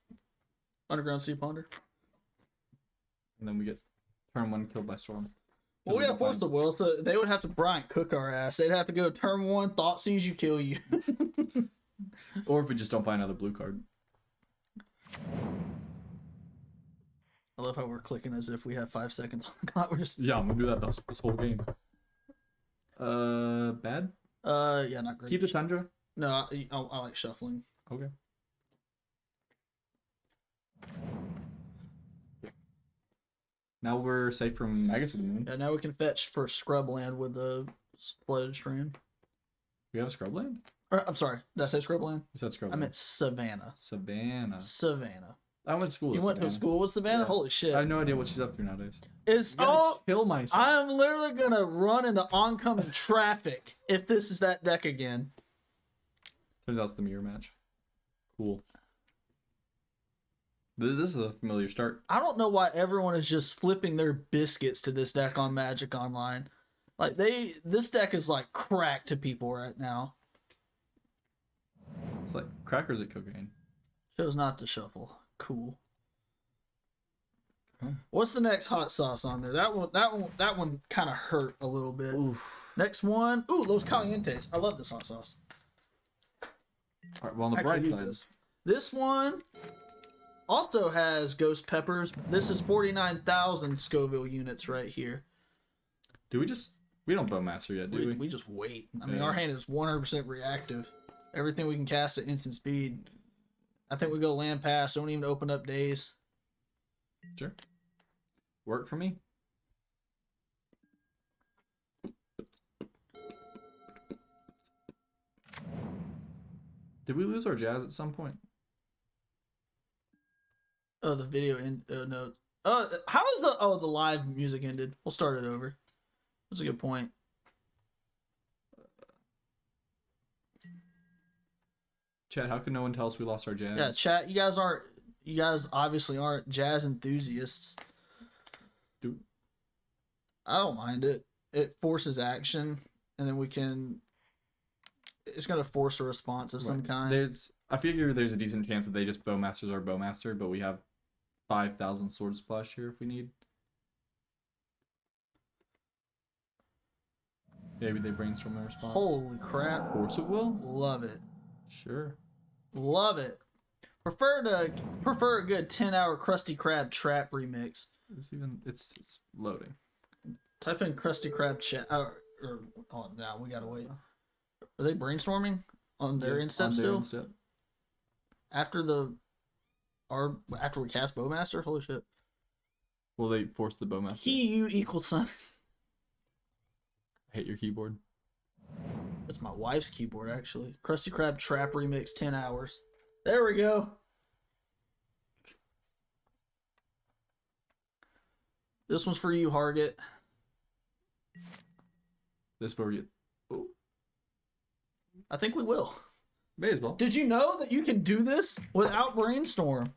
Underground Sea Ponder. And then we get turn 1 killed by Storm. Well, we have Force the Will, so they would have to Bryant cook our ass. They'd have to go turn 1, Thought sees you, kill you. Or if we just don't find another blue card. I love how we're clicking as if we have 5 seconds on the clock. We're just... Yeah, I'm gonna do that this whole game. Bad? Yeah, not great. Keep the Tundra? No, I like shuffling. Okay. Now we're safe from Magus of the Moon. Yeah, now we can fetch for Scrubland with the Flooded Strand. We have a Scrubland? Or, I'm sorry, did I say Scrubland? You said Scrubland. I meant Savannah. Savannah. I went to school. You went to a school with Savannah? Yeah. Holy shit. I have no idea what she's up to nowadays. It's kill myself. I'm literally gonna run into oncoming traffic if this is that deck again. Turns out it's the mirror match. Cool. This is a familiar start. I don't know why everyone is just flipping their biscuits to this deck on Magic Online. Like this deck is like crack to people right now. It's like crackers at cocaine. Chose not to shuffle. Cool. Oh. What's the next hot sauce on there? That one kind of hurt a little bit. Oof. Next one. Ooh, Los Calientes. I love this hot sauce. All right, well, on the bright side. This one also has ghost peppers. This is 49,000 Scoville units right here. Do we don't Bowmaster yet, do we? We just wait. I mean, our hand is 100% reactive. Everything we can cast at instant speed. I think we go land pass. Don't even open up days. Sure. Work for me. Did we lose our jazz at some point? Oh, the video no. How does the live music ended? We'll start it over. That's a good point. Chat, how can no one tell us we lost our jazz? Yeah, chat. You guys obviously aren't jazz enthusiasts. Do I don't mind it. It forces action, and then we can. It's gonna force a response of some right. kind. I figure there's a decent chance that they just bowmasters our bowmaster, but we have 5,000 sword splash here if we need. Maybe they brainstorm a response. Holy crap! Force of will. Love it. Sure. Love it. Prefer a good 10-hour Krusty Krab trap remix. It's loading. Type in Krusty Krab chat. Oh, now we gotta wait. Are they brainstorming on their instep still? Instep. After we cast Bowmaster? Holy shit. Will they force the bowmaster? Key equals sign. I hate your keyboard. That's my wife's keyboard, actually. Krusty Krab trap remix 10 hours. There we go. This one's for you, Hargett. This where we get. Oh, I think we will. may as well. Did you know that you can do this without brainstorm?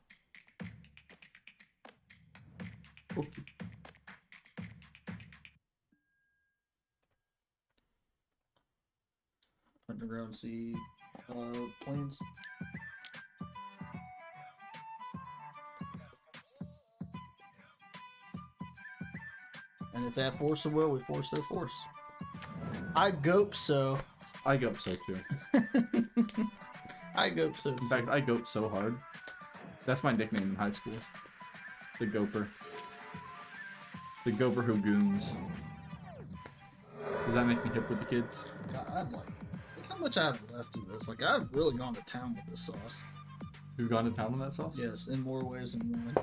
Okay. Underground sea planes. And if they have force of will, we force their force. I gope so. I go up so too. I gope so. In fact, I gope so hard. That's my nickname in high school. The Goper. The Goper who goons. Does that make me hip with the kids? God, look how much I have left of this. Like, I've really gone to town with this sauce. Who've gone to town on that sauce? Yes, in more ways than one.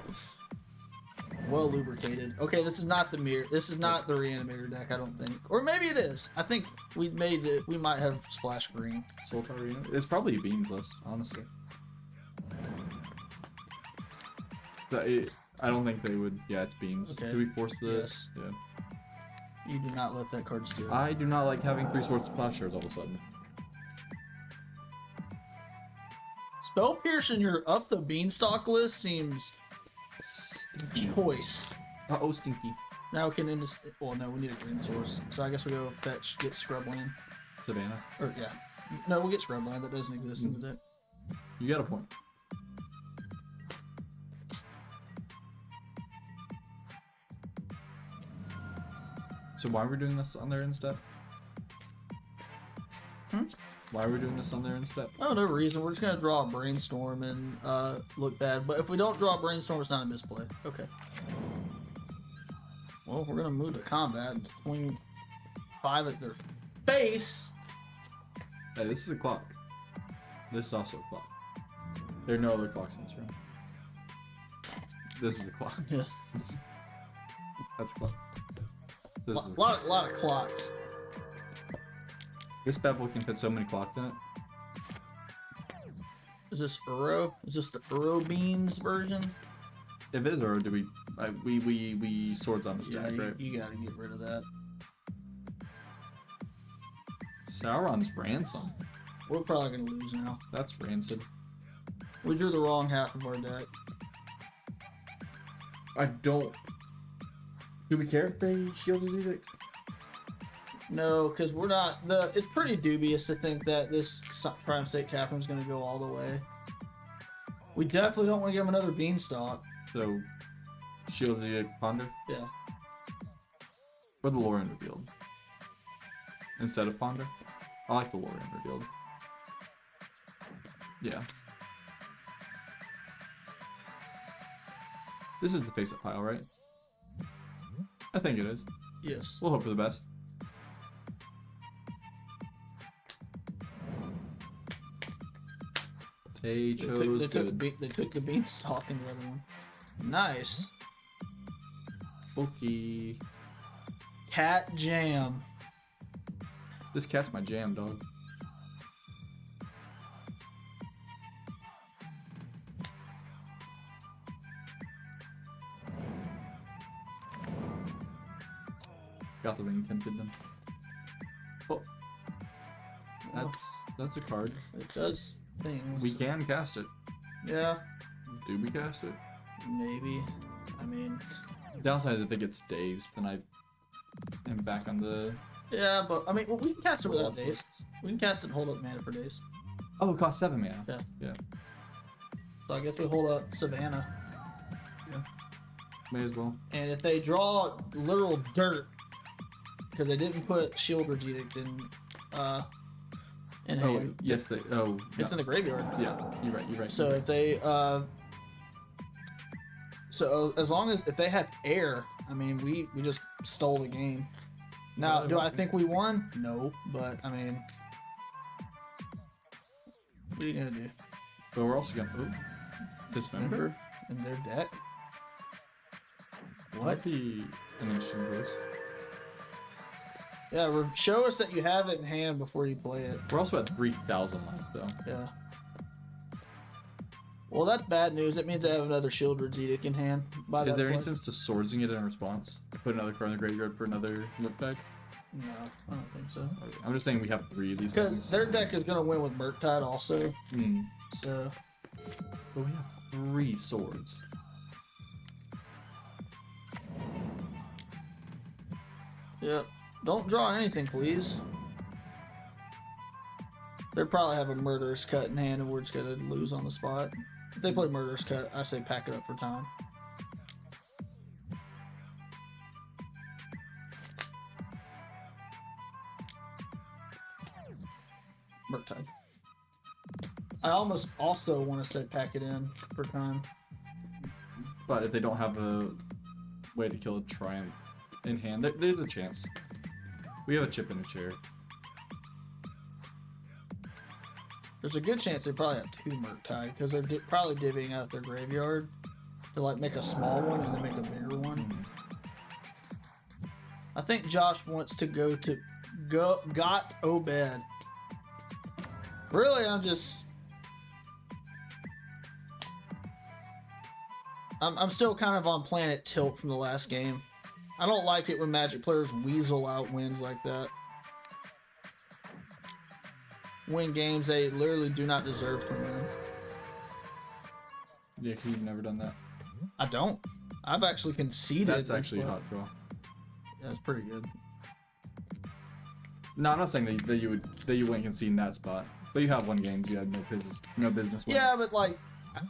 Well lubricated. Okay, this is not the mirror. This is not the reanimator deck, I don't think. Or maybe it is. I think we made it. We might have splash green. Sultai Arena? It's probably a Beans list, honestly. I don't think they would. Yeah, it's Beans. Okay. Do we force the? Yes. Yeah. You do not let that card steal. I do not like having 3 swords splashers all of a sudden. Spell Pierce in your up the beanstalk list seems Stinky. choice. Oh, stinky. Now we can end this. Well, no, we need a green source. So I guess we go fetch, get Scrubland. Savannah. Or, yeah. No, we'll get Scrubland. That doesn't exist in the deck. You got a point. So why are we doing this on their instep? Why are we doing this on their instep? Oh, no reason. We're just going to draw a brainstorm and look bad. But if we don't draw a brainstorm, it's not a misplay. Okay. Well, we're going to move to combat and swing 5 at their face. Hey, this is a clock. This is also a clock. There are no other clocks in this room. This is the clock. Yeah. That's a clock. This is a Lot of clocks. This bad boy can fit so many clocks in it. Is this Uro? Is this the Uro Beans version? If it is, or do we swords on the stack, Yeah, right? you gotta get rid of that. Sauron's ransom. We're probably gonna lose now. That's rancid. We drew the wrong half of our deck. I don't. Do we care if they shield the edict? No, because we're not. It's pretty dubious to think that this Prime State Catherine's gonna go all the way. We definitely don't want to give him another Beanstalk. So, shield the edict, ponder, Yeah. or the Lorien revealed instead of ponder. I like the Lorien revealed. Yeah. This is the face-up pile, right? I think it is. Yes. We'll hope for the best. They chose They good. took the Beanstalk in the other one. Nice. Okay. Cat Jam. This cat's my jam, dog. Got the ring tinted them. Oh, that's a card. It does things. We can cast it. Yeah. Do we cast it? Maybe. I mean, Downside is if it gets Dave's, then I am back on the. Yeah, but I mean, well, we can cast it without days. We can cast it and hold up mana for days. Oh, it costs 7 mana. Yeah. Yeah. So I guess we hold up Savannah. Yeah. May as well. And if they draw literal dirt, because they didn't put Shieldred's Edict in hand. Yes, they. Oh. It's in the graveyard. Yeah, you're right. You're right. So if they so as long as if they have air, I mean we just stole the game. Now, do I think we won? No, but I mean, what are you gonna do? But we're also gonna Dismember in their deck. Might be an interesting choice. Yeah, show us that you have it in hand before you play it. We're also at 3,000 left though. Yeah. Well, that's bad news. That means I have another Shieldred's Edict in hand. Is there any sense to swordsing it in response? Put another card in the graveyard for another look deck? No, I don't think so. I'm just saying we have 3 of these because things. their deck is gonna win with Murktide also. So. But we have 3 swords. Yep. Don't draw anything, please. They probably have a Murderous Cut in hand and we're just gonna lose on the spot. If they play Murderous Cut, I say pack it up for time. Murktide. I almost also want to say pack it in for time. But if they don't have a way to kill a Triumph in hand, there's a chance. We have a chip in a chair. There's a good chance they probably have 2 Murktide because they're probably divvying out their graveyard to like make a small one and then make a bigger one. I think Josh wants to got Obed. Really, I'm still kind of on Planet Tilt from the last game. I don't like it when Magic players weasel out wins like that. Win games they literally do not deserve to win. Yeah, because you've never done that. I don't. I've actually conceded. That's actually a hot draw. Yeah, it's pretty good. No, I'm not saying that you wouldn't concede in that spot. But you have 1 game you had no business with. Yeah, but like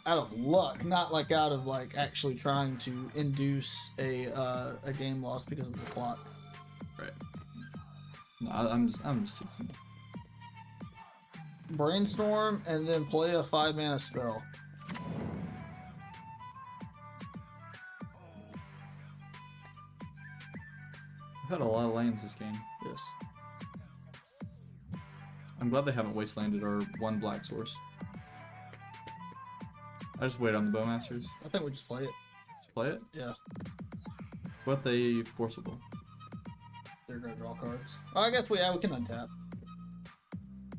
out of luck, not like out of like actually trying to induce a game loss because of the clock. Right. No, I'm just teasing. Brainstorm and then play a 5-mana spell. We've had a lot of lands this game. Yes. I'm glad they haven't wastelanded our 1 black source. I just wait on the Bowmasters. I think we just play it. Just play it? Yeah. What they forcible? They're gonna draw cards. Oh, I guess we can untap.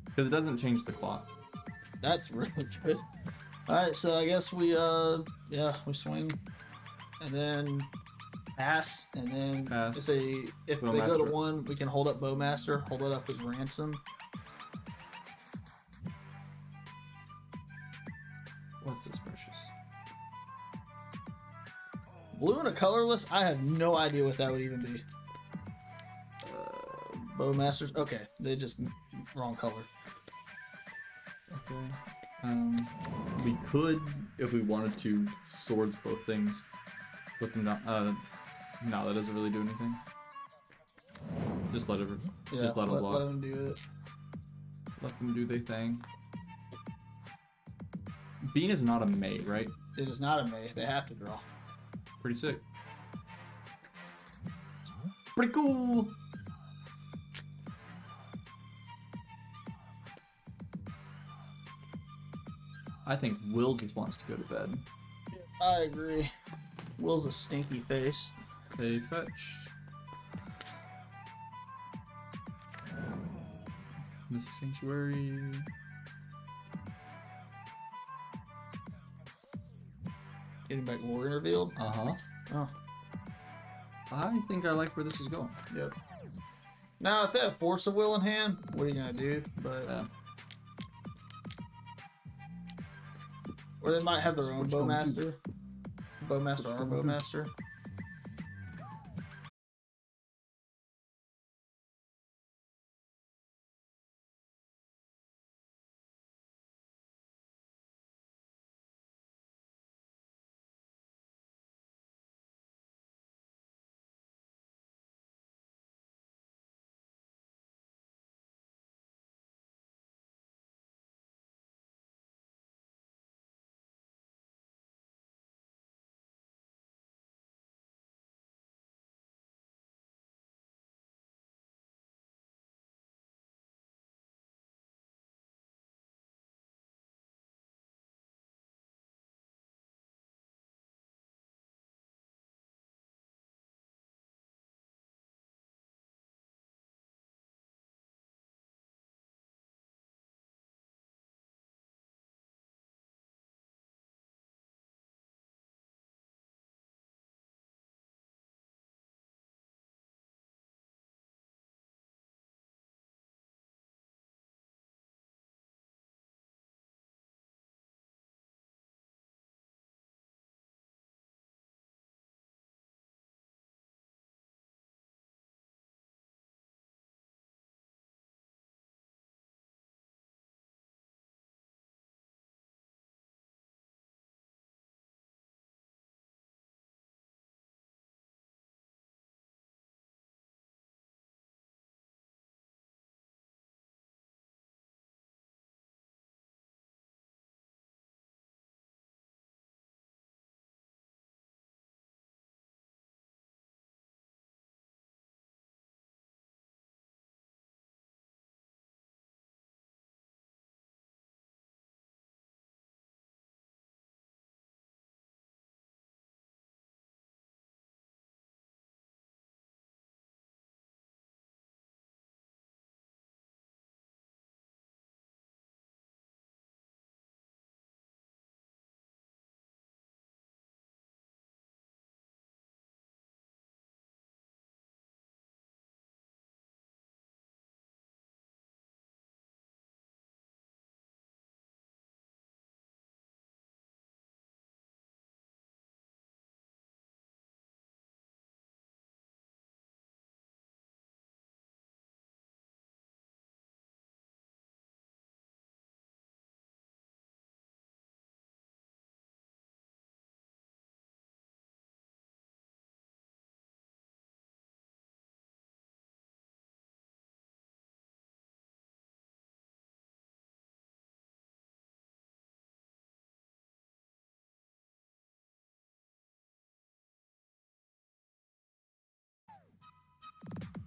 Because it doesn't change the clock. That's really good. Alright, so I guess we we swing. And then pass, and then pass. If they go to 1, we can hold up Bowmaster, hold it up as ransom. What's this, precious? Blue and a colorless? I have no idea what that would even be. Bowmasters? Okay, they just wrong color. Okay. We could, if we wanted to, swords both things. Put them down. No, that doesn't really do anything. Just let it. Yeah, just let them block. Let them do it. Let them do their thing. Bean is not a May, right? It is not a May. They have to draw. Pretty sick. Pretty cool. I think Will just wants to go to bed. I agree. Will's a stinky face. They fetch. Mystic Sanctuary. Getting back more revealed. Uh-huh. Oh. I think I like where this is going. Yep. Now, if they have Force of Will in hand, what are you gonna do? But or they might have their own Bowmaster. Bowmaster or Bowmaster.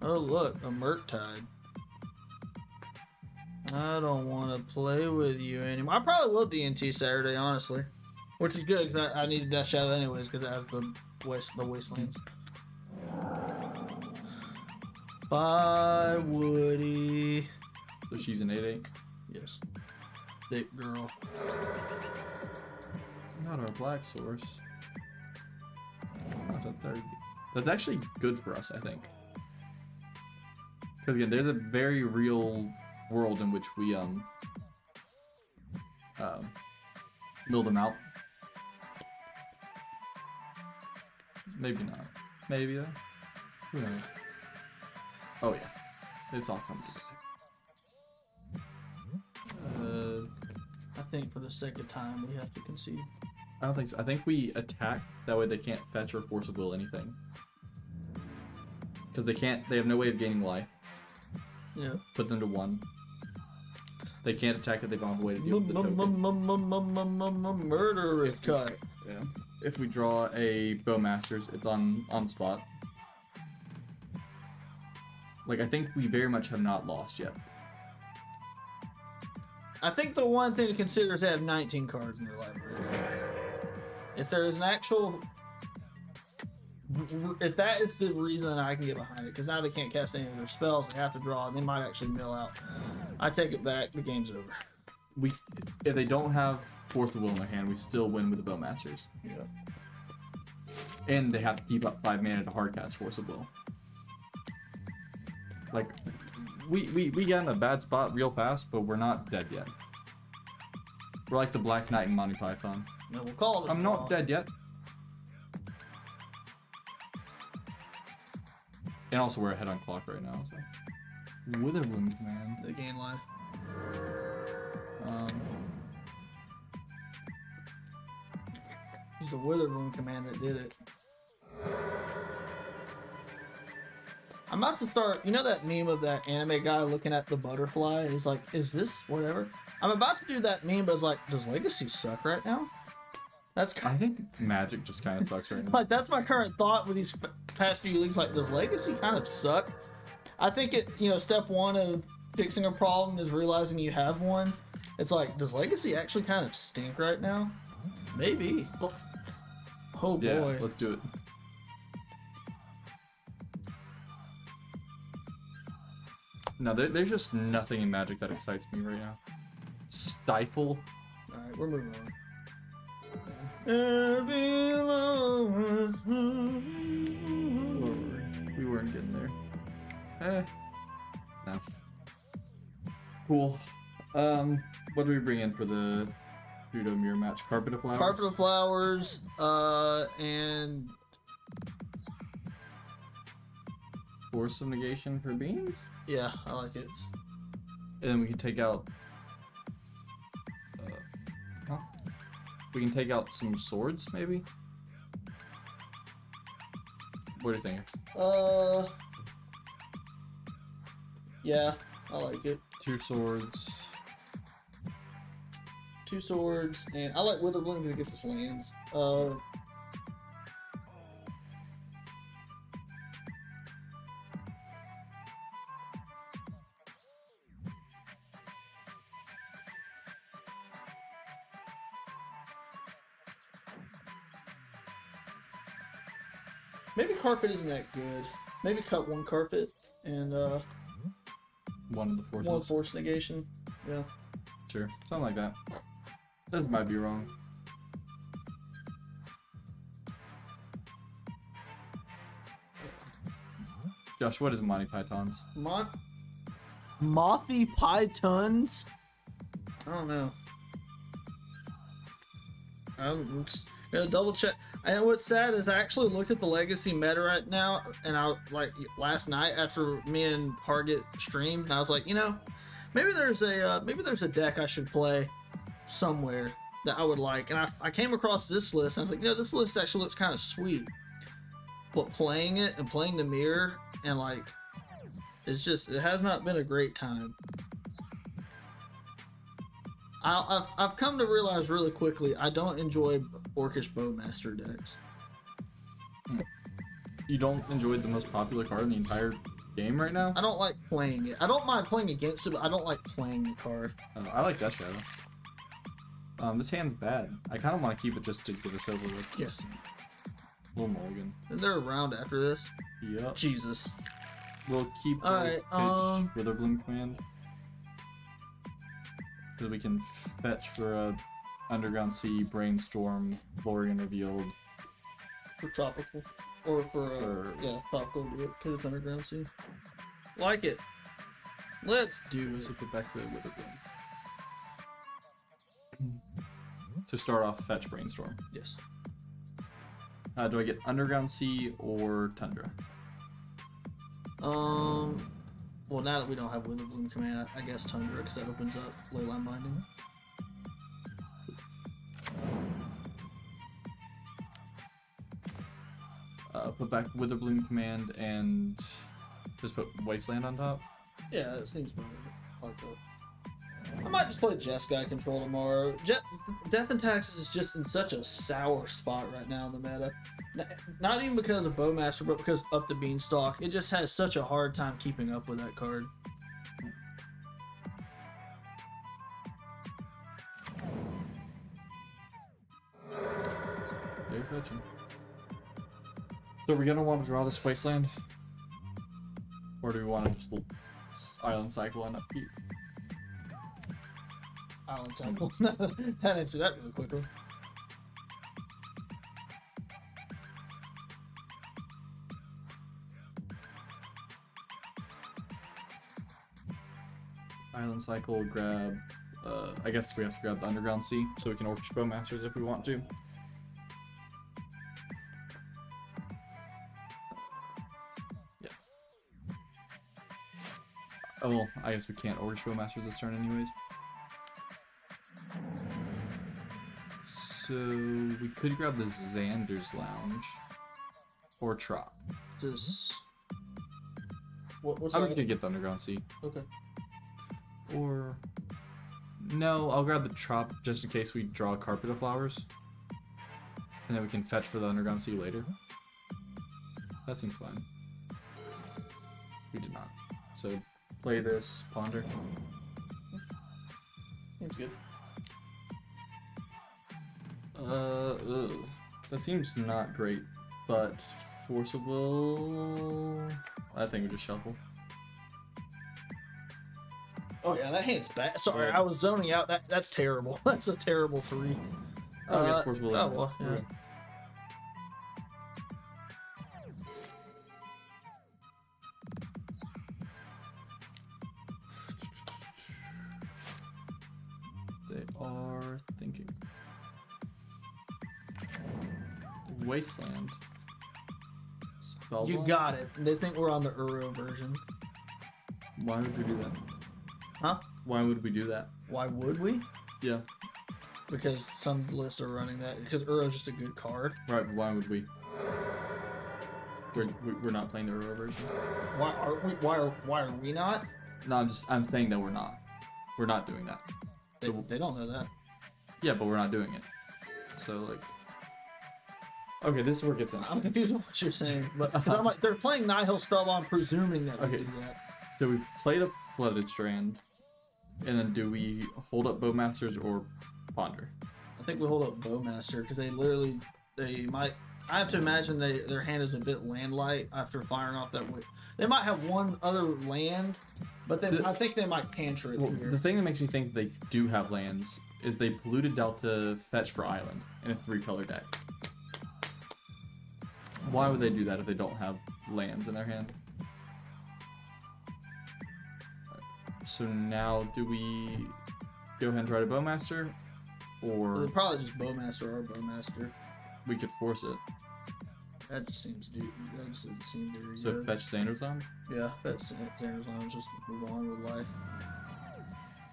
Oh look, a Murktide. I don't want to play with you anymore. I probably will DNT Saturday, honestly, which is good because I needed that shadow anyways because it has the wastelands. Bye, Woody. So she's an 8/8. Yes. Thick girl. Not our black source. Not a 30. That's actually good for us, I think. Because again, there's a very real world in which we mill them out. Maybe not. Maybe though. Who knows? Oh yeah, it's all coming together. I think for the sake of time, we have to concede. I don't think so. I think we attack. That way they can't fetch or force of will anything. Because they can't. They have no way of gaining life. Yeah. Put them to 1. They can't attack if they don't have a way to deal with the token. Murderous cut. Yeah. If we draw a Bowmasters, it's on the spot. Like, I think we very much have not lost yet. I think the one thing to consider is they have 19 cards in their library. If there is an actual... If that is the reason I can get behind it, because now they can't cast any of their spells, they have to draw, and they might actually mill out. I take it back, the game's over. If they don't have Force of Will in their hand, we still win with the Bowmasters. Yeah. And they have to keep up 5 mana to hardcast Force of Will. Like, we got in a bad spot real fast, but we're not dead yet. We're like the Black Knight and Monty Python. No, we'll call it. I'm not dead yet. And also we're ahead on clock right now, so. Witherwound Command. They gain life. It's the Witherwound command that did it. I'm about to start, you know that meme of that anime guy looking at the butterfly and he's like, is this whatever? I'm about to do that meme, but it's like, does Legacy suck right now? That's I think Magic just kind of sucks right now. like, that's my current thought with these past few leagues. Like, does Legacy kind of suck? I think it, you know, step one of fixing a problem is realizing you have one. It's like, does Legacy actually kind of stink right now? Maybe. Oh boy. Yeah, let's do it. No, there's just nothing in Magic that excites me right now. Stifle. Alright, we're moving on. We weren't getting there. No. Cool. What do we bring in for the Judo Mirror match? Carpet of Flowers? Carpet of Flowers, and Force of Negation for Beans? yeah, I like it. And then we can take out... we can take out some swords, maybe? What do you think? Yeah, I like it. 2 swords. 2 swords, and I like Witherbloom because it gets us lands. Maybe Carpet isn't that good. Maybe cut 1 Carpet and One of the forces. 1 Force Negation. Yeah. Sure, something like that. This might be wrong. Josh, what is Monty Pythons? Mothy Pythons? I don't know. I'm just gonna double check. I know what's sad is I actually looked at the Legacy meta right now, and I like last night after me and Hargit streamed, and I was like, you know, maybe there's a deck I should play somewhere that I would like, and I came across this list, and I was like, you know, this list actually looks kind of sweet, but playing it and playing the mirror and like, it has not been a great time. I've come to realize really quickly I don't enjoy Orcish Bowmaster decks. You don't enjoy the most popular card in the entire game right now? I don't like playing it. I don't mind playing against it, but I don't like playing the card. I like Death Shadow. This hand's bad. I kind of want to keep it just to get this over with. Yes. Little mulligan. And they're around after this. Yep. Jesus. We'll keep Alright, pitch Witherbloom command. So we can fetch for a Underground Sea, Brainstorm, Florian Revealed. For tropical. Or for, yeah, tropical, because it's underground sea. Like it. Let's do Let's it. get back to Witherbloom. To start off, fetch Brainstorm. Yes. Do I get Underground Sea or Tundra? Well, now that we don't have Witherbloom command, I guess Tundra, because that opens up Leyline Binding. Put back Witherbloom command and just put Wasteland on top. Yeah, it seems better. Like that. I might just play Jeskai control tomorrow. Death and Taxes is just in such a sour spot right now in the meta. Not even because of Bowmaster, but because of the Beanstalk. It just has such a hard time keeping up with that card. They're fetching. So are we gonna want to draw this Wasteland? Or do we want to just Island Cycle and upkeep? Island Cycle. That answered that really quickly. Island Cycle, grab... I guess we have to grab the Underground Sea, so we can Orcish Bowmasters if we want to. Yeah. Oh, well, I guess we can't Orcish Bowmasters this turn anyways. So, we could grab the Xander's Lounge. Or Trop. Just... What's I was that? gonna get the Underground Sea. Okay. Or... No, I'll grab the Trop just in case we draw a Carpet of Flowers. And then we can fetch for the Underground Sea later. That seems fine. We did not. So, play this, Ponder. Seems good. That seems not great, but Forcible... I think we just shuffle. Oh yeah, that hand's bad. Sorry, Yeah. I was zoning out. That's terrible. That's a terrible 3. Oh, we got Forcible. Oh well, yeah. Okay. They are thinking. Wasteland. You Spellbomb? got it. They think we're on the Uro version. Why would we do that? Huh? Why would we do that? Why would we? Yeah. Because some lists are running that. Because Uro's just a good card. Right, but why would we? We're not playing the Euro version. Why are we? Why are we not? No, I'm saying that we're not. We're not doing that. They don't know that. Yeah, but we're not doing it. So like. Okay, this is where it gets interesting. I'm confused with what you're saying, but 'cause I'm like, they're playing Nihil Spellbomb, presuming that we Okay. do that. So we play the Flooded Strand, and then do we hold up Bowmasters or Ponder? I think we hold up Bowmaster because they might. I have to imagine their hand is a bit land light after firing off that. They might have one other land, but I think they might cantrip it Well, here. the thing that makes me think they do have lands is they Polluted Delta fetch for Island in a 3-color deck. Why would they do that if they don't have lands in their hand? So now, do we go ahead and try to Bowmaster? Or They probably just Bowmaster or Bowmaster. we could force it. That just seems that just doesn't seem very So good. fetch Sanders on? Yeah, that's Xander's Lounge. Just move on with life.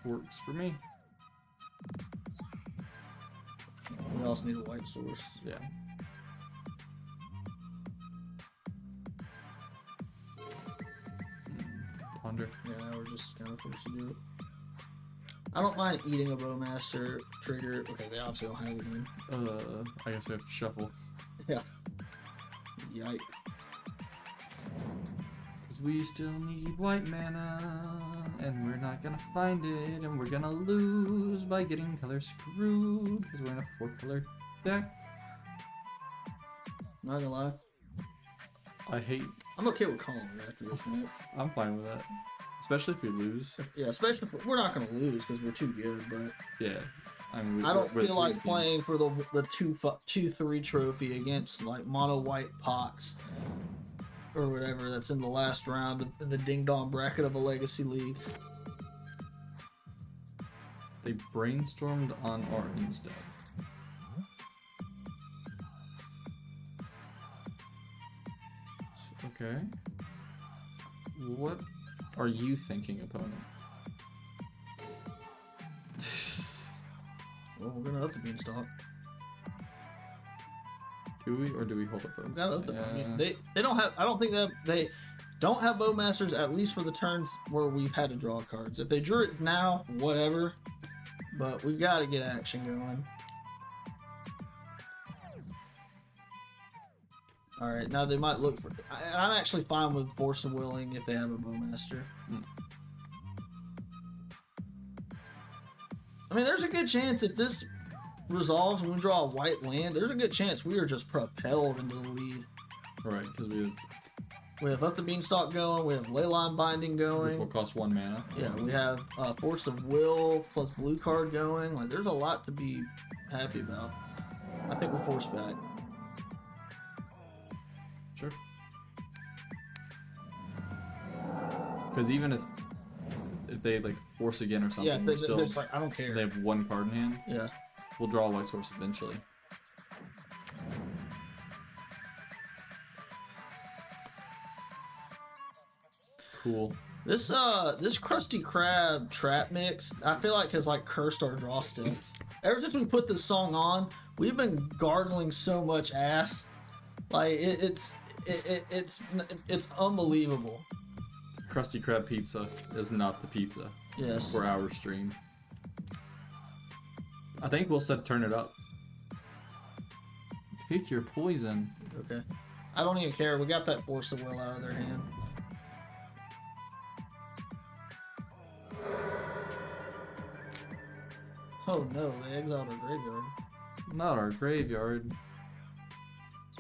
Works for me. We also need a white source. Yeah. Ponder. Yeah, we're just kind of forced to do it. I don't mind eating a Bowmaster trigger. Okay, they obviously don't have it in. I guess we have to shuffle. Yeah. Yike. Cause we still need white mana, and we're not gonna find it, and we're gonna lose by getting color screwed, because we're in a 4-color deck. Not gonna lie. I hate. I'm okay with calling it after this match. I'm fine with that. Especially if we lose. Yeah, especially if we're not gonna lose because we're too good, but Yeah. I mean, I don't feel like team. playing for the 2-3 trophy against like mono white Pox or whatever that's in the last round of the ding dong bracket of a legacy league. They brainstormed on art instead. Okay. What are you thinking, opponent? Well, we're gonna up the beanstalk. Do we, or do we hold up? We gotta up the. I mean, they don't have. I don't think that they don't have Bowmasters, at least for the turns where we've had to draw cards. If they drew it now, whatever. But we've got to get action going. All right, now they might look for. I'm actually fine with Force of Willing if they have a Bowmaster. I mean, there's a good chance if this resolves and we draw a white land, there's a good chance we are just propelled into the lead. Right, because We have Up the Beanstalk going, we have Leyline Binding going. will cost 1 mana. Yeah, we have Force of Will plus blue card going. Like, there's a lot to be happy about. I think we'll force back. Sure. Because even if they like force again or something, Yeah, they're still, just like, I don't care. they have 1 card in hand. Yeah. We'll draw a white source eventually. Cool. This Krusty Krab trap mix, I feel like has like cursed our draw stuff. Ever since we put this song on, we've been gargling so much ass. Like it's unbelievable. Krusty Krab pizza is not the pizza Yes. for our stream. I think we'll turn it up. Pick your poison. Okay. I don't even care. We got that Force of Will out of their hand. Oh no, they exiled our graveyard. Not our graveyard.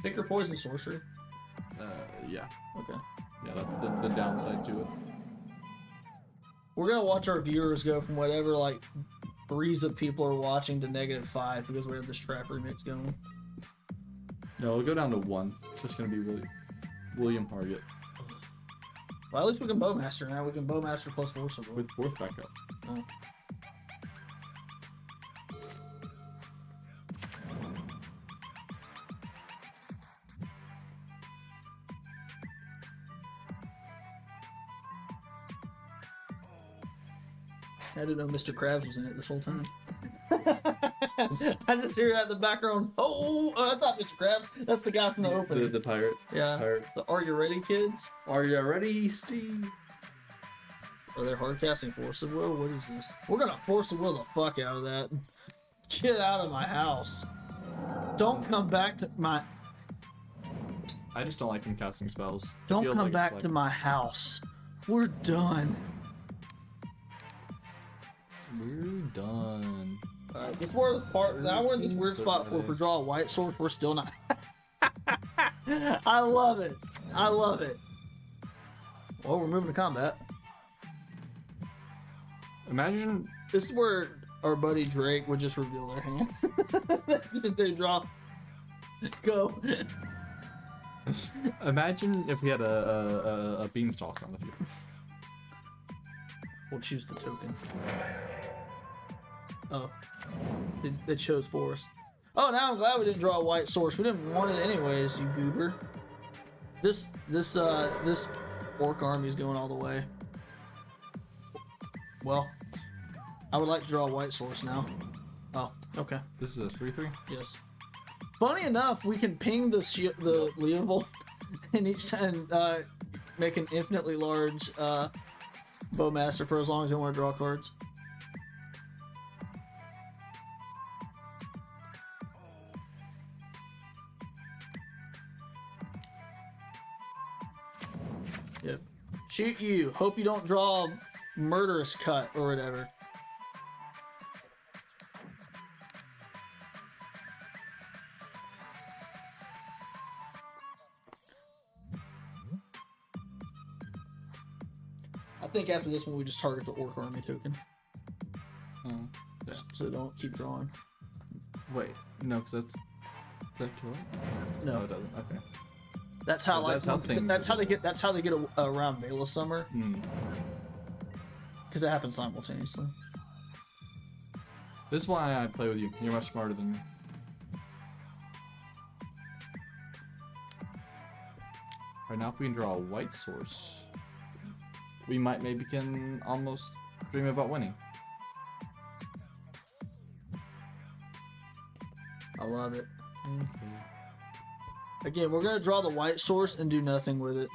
Pick your poison sorcerer. Yeah. Okay. Yeah, that's the downside to it. We're gonna watch our viewers go from whatever like breeze of people are watching to -5 because we have this trap remix going. No, we'll go down to 1. It's just gonna be William Target Well, at least we can Bowmaster now. We can Bowmaster plus Force of Will. with 4th backup. Oh. I didn't know Mr. Krabs was in it this whole time. I just hear that in the background. Oh, that's not Mr. Krabs. That's the guy from the opening. The pirate. Yeah. Pirate. The Are You Ready kids? Are you ready, Steve? Are they hard casting Force of Will? What is this? We're gonna Force of Will the fuck out of that. Get out of my house. Don't come back to my. I just don't like him casting spells. Don't Feels come like back it's to my house. We're done. We're done. Alright, before the part, now we're in this weird spot where if we draw a white source, we're still not. I love it. I love it. Well, we're moving to combat. Imagine This is where our buddy Drake would just reveal their hands. They draw. Go. Imagine if we had a beanstalk on the field. We'll choose the token. Oh. They chose Forest. Oh, now I'm glad we didn't draw a white source. We didn't want it anyways, you goober. This orc army is going all the way. Well, I would like to draw a white source now. Oh, okay. This is a 3/3. Yes. Funny enough, we can ping the Leovold and each time make an infinitely large Bowmaster for as long as you want to draw cards. Yep. Shoot you. Hope you don't draw a murderous cut or whatever. I think after this one we just target the Orc Army token. Oh, yeah. So don't keep drawing. Wait, no, because that's... Does that kill it? No, it doesn't. Okay. That's how That's how things they get. That's how they get around Veil of Summer. Hmm. Because it happens simultaneously. This is why I play with you. You're much smarter than me. Right now, if we can draw a white source, we might maybe can almost dream about winning. I love it. Okay. Again, we're gonna draw the white source and do nothing with it.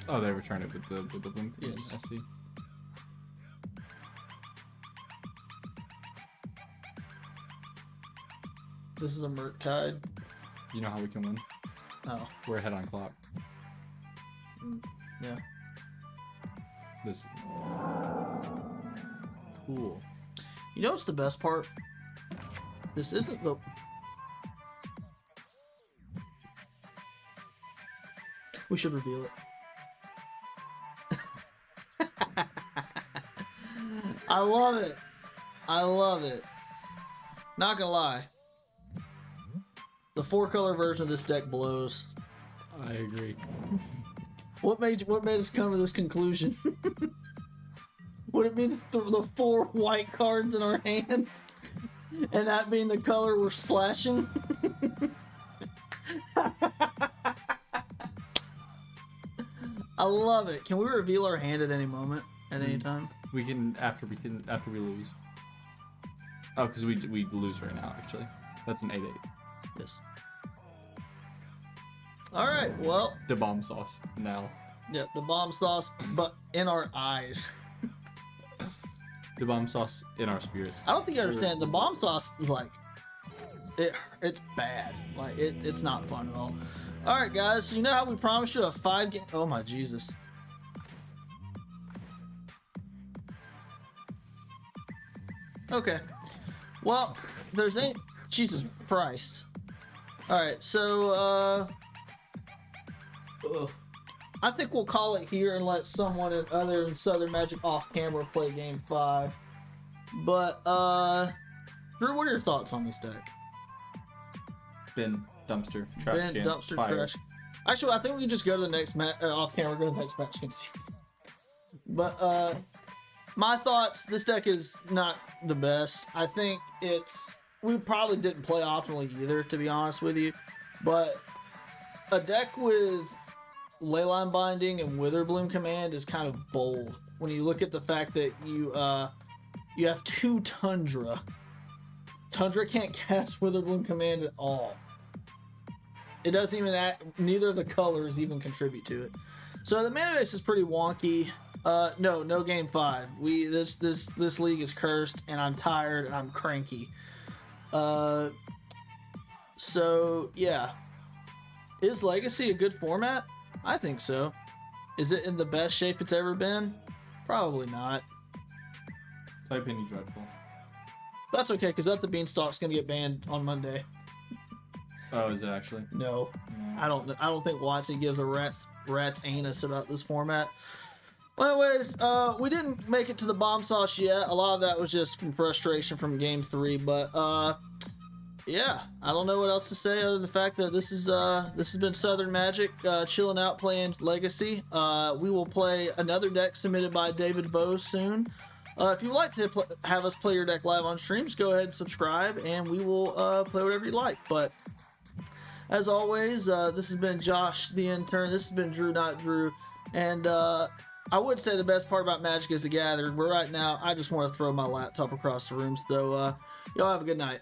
Oh, they returned it with the blink. Yes. I see. This is a Murktide. You know how we can win? Oh, We're ahead on clock. yeah. This. Cool. You know what's the best part? This isn't the... We should reveal it. I love it. I love it. Not gonna lie. The 4-color version of this deck blows. I agree. What made us come to this conclusion? Would it be the 4 white cards in our hand? And that being the color we're splashing? I love it. Can we reveal our hand at any moment? At any time? We can after we lose. Oh, because we lose right now. Actually, that's an 8/8. Yes. Alright, well. The bomb sauce now. Yep, the bomb sauce, but in our eyes. The bomb sauce in our spirits. I don't think you understand. The bomb sauce is like, it's bad. Like, it's not fun at all. Alright, guys, so you know how we promised you a 5-game... Oh, my Jesus. Okay. Well, there's ain't... Jesus Christ. Alright, so, I think we'll call it here and let someone other than Southern Magic off camera play game 5. But, Drew, what are your thoughts on this deck? Bin, dumpster, trash Bin, can, dumpster, fire. trash. Actually, I think we can just go to the next off camera, go to the next match and see. But, my thoughts, this deck is not the best. I think we probably didn't play optimally either, to be honest with you. But a deck with Leyline Binding and Witherbloom Command is kind of bold when you look at the fact that you have 2 Tundra. Tundra can't cast Witherbloom Command at all. It doesn't even neither of the colors even contribute to it. So the mana base is pretty wonky. No game 5. This league is cursed and I'm tired and I'm cranky. So yeah. Is Legacy a good format? I think so. Is it in the best shape it's ever been? Probably not. Play Penny Dreadful. That's okay, because the Beanstalk's gonna get banned on Monday. Oh, is it actually? No. I don't think Watsy gives a rat's anus about this format. Well, anyways, we didn't make it to the bomb sauce yet. A lot of that was just from frustration from game 3, but yeah, I don't know what else to say other than the fact that this has been Southern Magic chilling out playing Legacy. We will play another deck submitted by David Vose soon. If you'd like to have us play your deck live on stream, just go ahead and subscribe, and we will play whatever you like. But as always, this has been Josh the Intern. This has been Drew Not Drew, and I would say the best part about Magic is the Gathering, but right now I just want to throw my laptop across the room. So y'all have a good night.